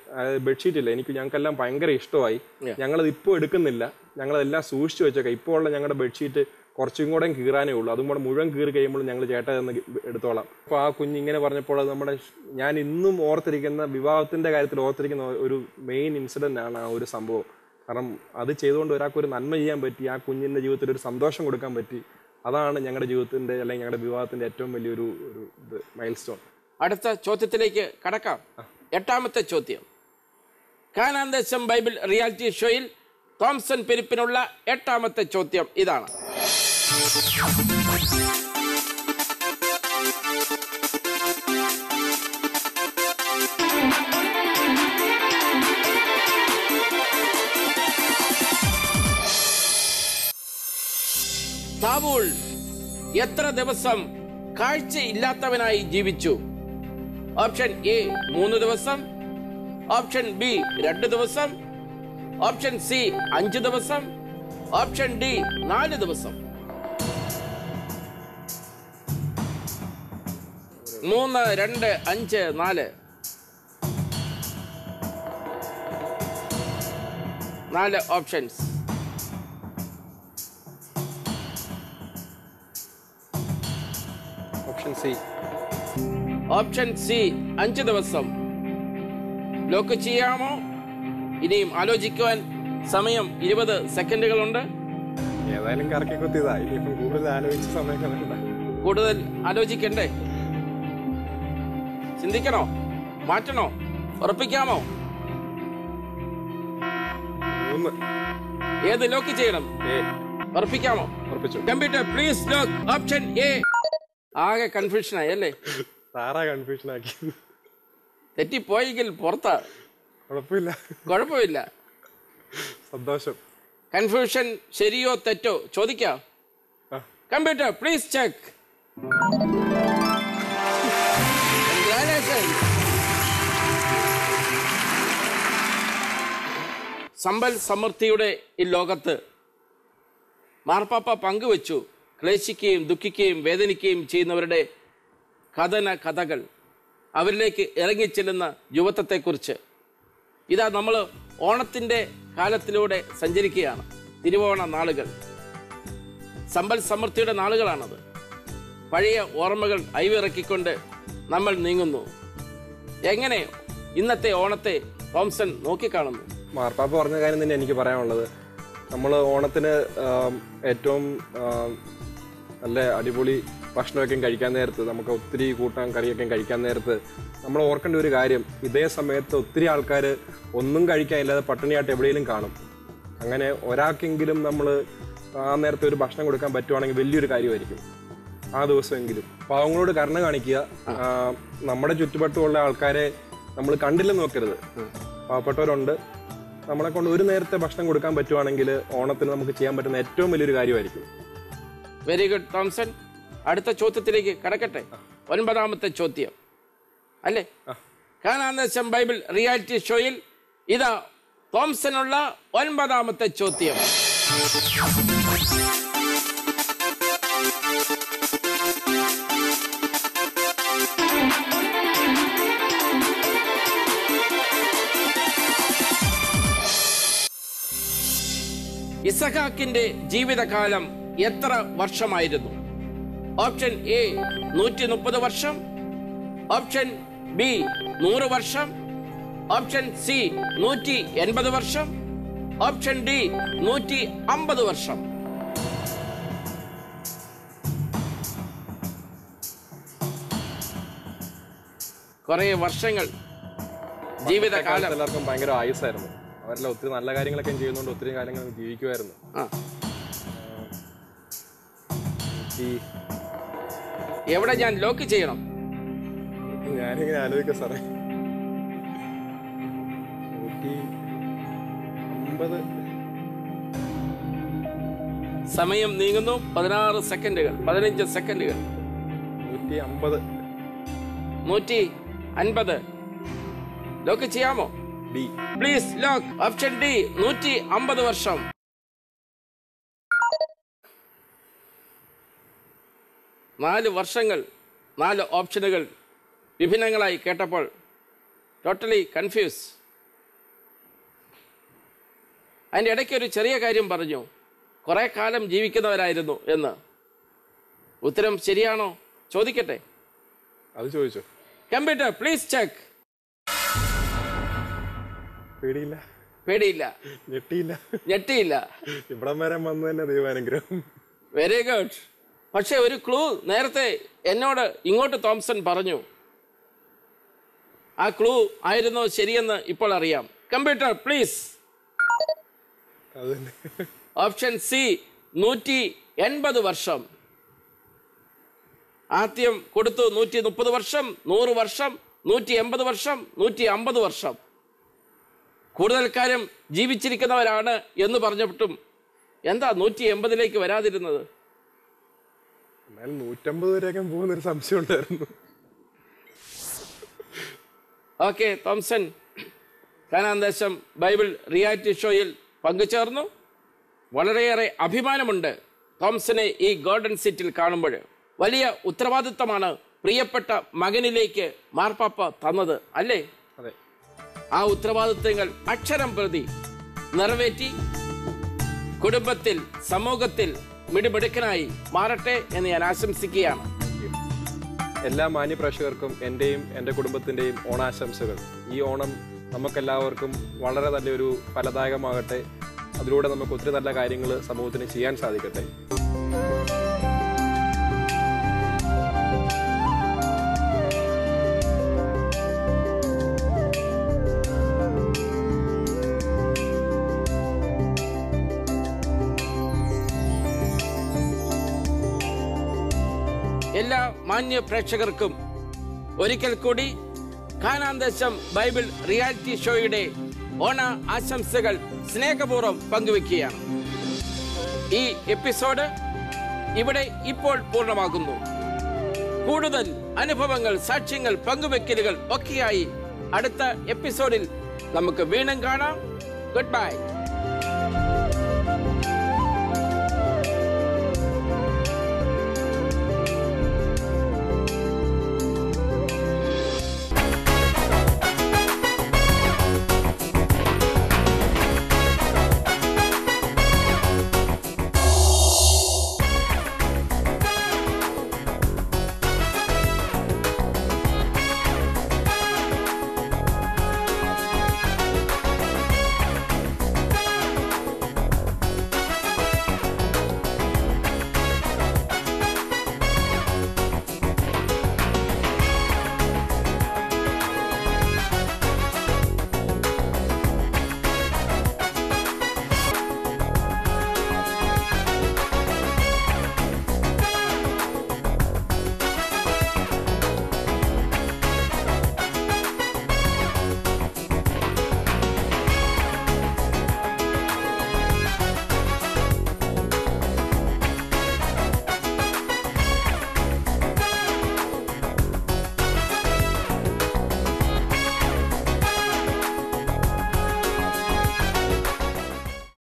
ബെഡ്ഷീറ്റ് ഇല്ല, ഞങ്ങൾക്കെല്ലാം ഭയങ്കര ഇഷ്ടമായി, ഞങ്ങളത് ഇപ്പോൾ എടുക്കുന്നില്ല, ഞങ്ങളതെല്ലാം സൂക്ഷിച്ചു വെച്ചേക്കാം, ഇപ്പോൾ ഉള്ള ഞങ്ങളുടെ ബെഡ്ഷീറ്റ് കുറച്ചും കൂടെ കീറാനേ ഉള്ളൂ, അതും കൂടെ മുഴുവൻ കീറി കഴിയുമ്പോൾ ഞങ്ങൾ ചേട്ടായി തന്ന് എടുത്തോളാം. അപ്പോൾ ആ കുഞ്ഞിങ്ങനെ പറഞ്ഞപ്പോൾ അത് ഞാൻ ഇന്നും ഓർത്തിരിക്കുന്ന, വിവാഹത്തിൻ്റെ കാര്യത്തിൽ ഓർത്തിരിക്കുന്ന ഒരു മെയിൻ ഇൻസിഡൻ്റ് ആണ് ആ ഒരു സംഭവം. കാരണം അത് ചെയ്തുകൊണ്ട് ഒരാൾക്കൊരു നന്മ ചെയ്യാൻ പറ്റി, ആ കുഞ്ഞിൻ്റെ ജീവിതത്തിൽ ഒരു സന്തോഷം കൊടുക്കാൻ പറ്റി. അതാണ് ഞങ്ങളുടെ ജീവിതത്തിൻ്റെ അല്ലെങ്കിൽ ഞങ്ങളുടെ വിവാഹത്തിൻ്റെ ഏറ്റവും വലിയൊരു മൈൽ സ്റ്റോൺ. അടുത്ത ചോദ്യത്തിലേക്ക് കടക്കാം. 8ാമത്തെ ചോദ്യം. കാനാൻ ദേശം ബൈബിൾ റിയാലിറ്റി ഷോയിൽ തോംസൺ പെരുപ്പിനുള്ള 8ാമത്തെ ചോദ്യം ഇതാണ്. സാവൂൾ എത്ര ദിവസം കാഴ്ചയില്ലാത്തവനായി ജീവിച്ചു? ഓപ്ഷൻ എ 3 ദിവസം, ഓപ്ഷൻ ബി 2 ദിവസം, ഓപ്ഷൻ സി 5 ദിവസം, ഓപ്ഷൻ ഡി 4 ദിവസം. 3, 2, 5, 4. 4 ഓപ്ഷൻസ്. ഓപ്ഷൻ സി 5 ദിവസം. ലോക്ക് ചെയ്യാമോ? ഇനിയും ആലോചിക്കുവാൻ സമയം 20 സെക്കൻഡുകളുണ്ട്. ഏതായാലും കറക്കി കുത്തിയതാ, ഇനിയിപ്പം കൂടുതൽ ആലോചിച്ച സമയം കൂടുതൽ ആലോചിക്കണ്ടേ? ചിന്തിക്കണോ? മാറ്റണോ? ഉറപ്പിക്കാമോ? ഏത് ലോക്ക് ചെയ്യണം? ഉറപ്പിക്കാമോ? Computer please lock option A. ആകെ കൺഫ്യൂഷനായി അല്ലേ? കൺഫ്യൂഷനാക്കി. തെറ്റിപ്പോയെങ്കിൽ പുറത്താ. കുഴപ്പമില്ല. സന്തോഷം. കൺഫ്യൂഷൻ ശരിയോ തെറ്റോ ചോദിക്കാം. Computer please check. സമ്പൽ സമൃദ്ധിയുടെ ഈ ലോകത്ത് മാർപ്പാപ്പ പങ്കുവച്ചു ക്ലേശിക്കുകയും ദുഃഖിക്കുകയും വേദനിക്കുകയും ചെയ്യുന്നവരുടെ കഥകൾ, അവരിലേക്ക് ഇറങ്ങിച്ചെല്ലുന്ന യുവത്വത്തെക്കുറിച്ച്. ഇതാ നമ്മൾ ഓണത്തിൻ്റെ കാലത്തിലൂടെ സഞ്ചരിക്കുകയാണ്. തിരുവോണ നാളുകൾ, സമ്പൽ സമൃദ്ധിയുടെ നാളുകളാണത്. പഴയ ഓർമ്മകൾ അയവിറക്കിക്കൊണ്ട് നമ്മൾ നീങ്ങുന്നു. എങ്ങനെ ഇന്നത്തെ ഓണത്തെ തോംസൺ നോക്കിക്കാണുന്നു? മാർപ്പാപ്പ പറഞ്ഞ കാര്യം തന്നെ എനിക്ക് പറയാനുള്ളത്. നമ്മൾ ഓണത്തിന് ഏറ്റവും നല്ല അടിപൊളി ഭക്ഷണമൊക്കെ കഴിക്കാൻ നേരത്ത്, നമുക്ക് ഒത്തിരി കൂട്ടാൻ കറിയൊക്കെ കഴിക്കാൻ നേരത്ത് നമ്മൾ ഓർക്കേണ്ട ഒരു കാര്യം, ഇതേ സമയത്ത് ഒത്തിരി ആൾക്കാർ ഒന്നും കഴിക്കാനില്ലാതെ പട്ടിണിയായിട്ട് എവിടെയെങ്കിലും കാണും. അങ്ങനെ ഒരാൾക്കെങ്കിലും നമ്മൾ ആ നേരത്തെ ഒരു ഭക്ഷണം കൊടുക്കാൻ പറ്റുവാണെങ്കിൽ വലിയൊരു കാര്യമായിരിക്കും. ആ ദിവസമെങ്കിലും പാവങ്ങളോട് കരുണ കാണിക്കുക. നമ്മുടെ ചുറ്റുപറ്റുമുള്ള ആൾക്കാരെ നമ്മൾ കണ്ടില്ലെന്ന് നോക്കരുത്. പാവപ്പെട്ടവരുണ്ട്, നമ്മളെ കൊണ്ട് ഒരു നേരത്തെ ഭക്ഷണം കൊടുക്കാൻ പറ്റുവാണെങ്കിൽ ഓണത്തിന് നമുക്ക് ചെയ്യാൻ പറ്റുന്ന ഏറ്റവും വലിയൊരു കാര്യമായിരിക്കും. Very good Thomson. അടുത്ത ചോദ്യത്തിലേക്ക് കടക്കട്ടെ. 9ാമത്തെ ചോദ്യം അല്ലേ? കാനാൻ ദേശം ബൈബിൾ റിയാലിറ്റി ഷോയിൽ ഇതാ തോംസനുള്ള 9ാമത്തെ ചോദ്യം. ഇസഹാക്കിന്റെ ജീവിതകാലം എത്ര വർഷമായിരുന്നു? ഓപ്ഷൻ എ 130 വർഷം, ഓപ്ഷൻ ബി 100 വർഷം, ഓപ്ഷൻ സി 180 വർഷം, ഓപ്ഷൻ ഡി 150 വർഷം. കുറെ വർഷങ്ങൾ ജീവിതകാലം. എല്ലാവർക്കും ഭയങ്കര ആയുസായിരുന്നു. അവരെല്ലാം ഒത്തിരി നല്ല കാര്യങ്ങളൊക്കെ ചെയ്യുന്നതുകൊണ്ട് ഒത്തിരി കാര്യങ്ങൾ ജീവിക്കുമായിരുന്നു. എവിടെ ഞാൻ ലോക്ക് ചെയ്യണം? ഞാനിങ്ങനെ ആലോചിക്കാം സാറേ. 150. സമയം നീങ്ങുന്നു. 16 സെക്കൻഡുകൾ, 15 സെക്കൻഡുകൾ. 150. 150 ലോക്ക് ചെയ്യാമോ? D please lock. Option D 150 വർഷം. നാല് വർഷങ്ങൾ, 4 ഓപ്ഷനുകൾ വിഭിന്നങ്ങളായി കേട്ടപ്പോൾ ടോട്ടലി കൺഫ്യൂസ്. അതിൻ്റെ ഇടയ്ക്ക് ഒരു ചെറിയ കാര്യം പറഞ്ഞു, കുറെ കാലം ജീവിക്കുന്നവരായിരുന്നു എന്ന്. ഉത്തരം ശരിയാണോ ചോദിക്കട്ടെ? അത് ചോദിച്ചോ? Computer please check. പേടിയില്ല, പേടിയില്ല, ഞെട്ടിയില്ല. ഇവിടം വരെ വന്നു തന്നെ ദൈവാനുഗ്രഹം. Very good. പക്ഷെ ഒരു ക്ലൂ നേരത്തെ എന്നോട് ഇങ്ങോട്ട് തോംസൺ പറഞ്ഞു. ആ ക്ലൂ ആയിരുന്നോ ശരിയെന്ന് ഇപ്പോൾ അറിയാം. Computer please. ഓപ്ഷൻ സി 180 വർഷം. ആദ്യം കൊടുത്തു 130 വർഷം, 100 വർഷം, 180 വർഷം, 150 വർഷം. കൂടുതൽ കാലം ജീവിച്ചിരിക്കുന്നവരാണ് എന്ന് പറഞ്ഞിട്ടും എന്താ 180ലേക്ക് വരാതിരുന്നത്? 150 വരെയൊക്കെ പോകുന്നൊരു സംശയം ഉണ്ടായിരുന്നു. ഓക്കെ തോംസൺ കാനാൻ ദേശം ബൈബിൾ റിയാലിറ്റി ഷോയിൽ പങ്കുചേർന്നു. വളരെയേറെ അഭിമാനമുണ്ട് തോംസനെ ഈ ഗോൾഡൻ സീറ്റിൽ കാണുമ്പോൾ. വലിയ ഉത്തരവാദിത്തമാണ് പ്രിയപ്പെട്ട മകനിലേക്ക് മാർപ്പാപ്പ തന്നത് അല്ലേ? അതെ. ആ ഉത്തരവാദിത്തങ്ങൾ അക്ഷരം പ്രതി നിറവേറ്റി കുടുംബത്തിൽ, സമൂഹത്തിൽ മിടുമിടുക്കനായി മാറട്ടെ എന്ന് ഞാൻ ആശംസിക്കുകയാണ്. എല്ലാ മാന്യപ്രേക്ഷകർക്കും എൻ്റെയും എൻ്റെ കുടുംബത്തിൻ്റെയും ഓണാശംസകൾ. ഈ ഓണം നമുക്കെല്ലാവർക്കും വളരെ നല്ലൊരു ഫലദായകമാകട്ടെ. അതിലൂടെ നമുക്ക് ഒത്തിരി നല്ല കാര്യങ്ങൾ സമൂഹത്തിന് ചെയ്യാൻ സാധിക്കട്ടെ. എല്ലാ മാന്യ പ്രേക്ഷകർക്കും ഒരിക്കൽ കൂടി കാനാൻ ദേശം ബൈബിൾ റിയാലിറ്റി ഷോയുടെ ഓണ ആശംസകൾ സ്നേഹപൂർവ്വം പങ്കുവെക്കുകയാണ്. ഈ എപ്പിസോഡ് ഇവിടെ ഇപ്പോൾ പൂർണ്ണമാകുന്നു. കൂടുതൽ അനുഭവങ്ങൾ, സാക്ഷ്യങ്ങൾ, പങ്കുവെക്കലുകൾ ഒക്കെയായി അടുത്ത എപ്പിസോഡിൽ നമുക്ക് വീണ്ടും കാണാം. Good bye.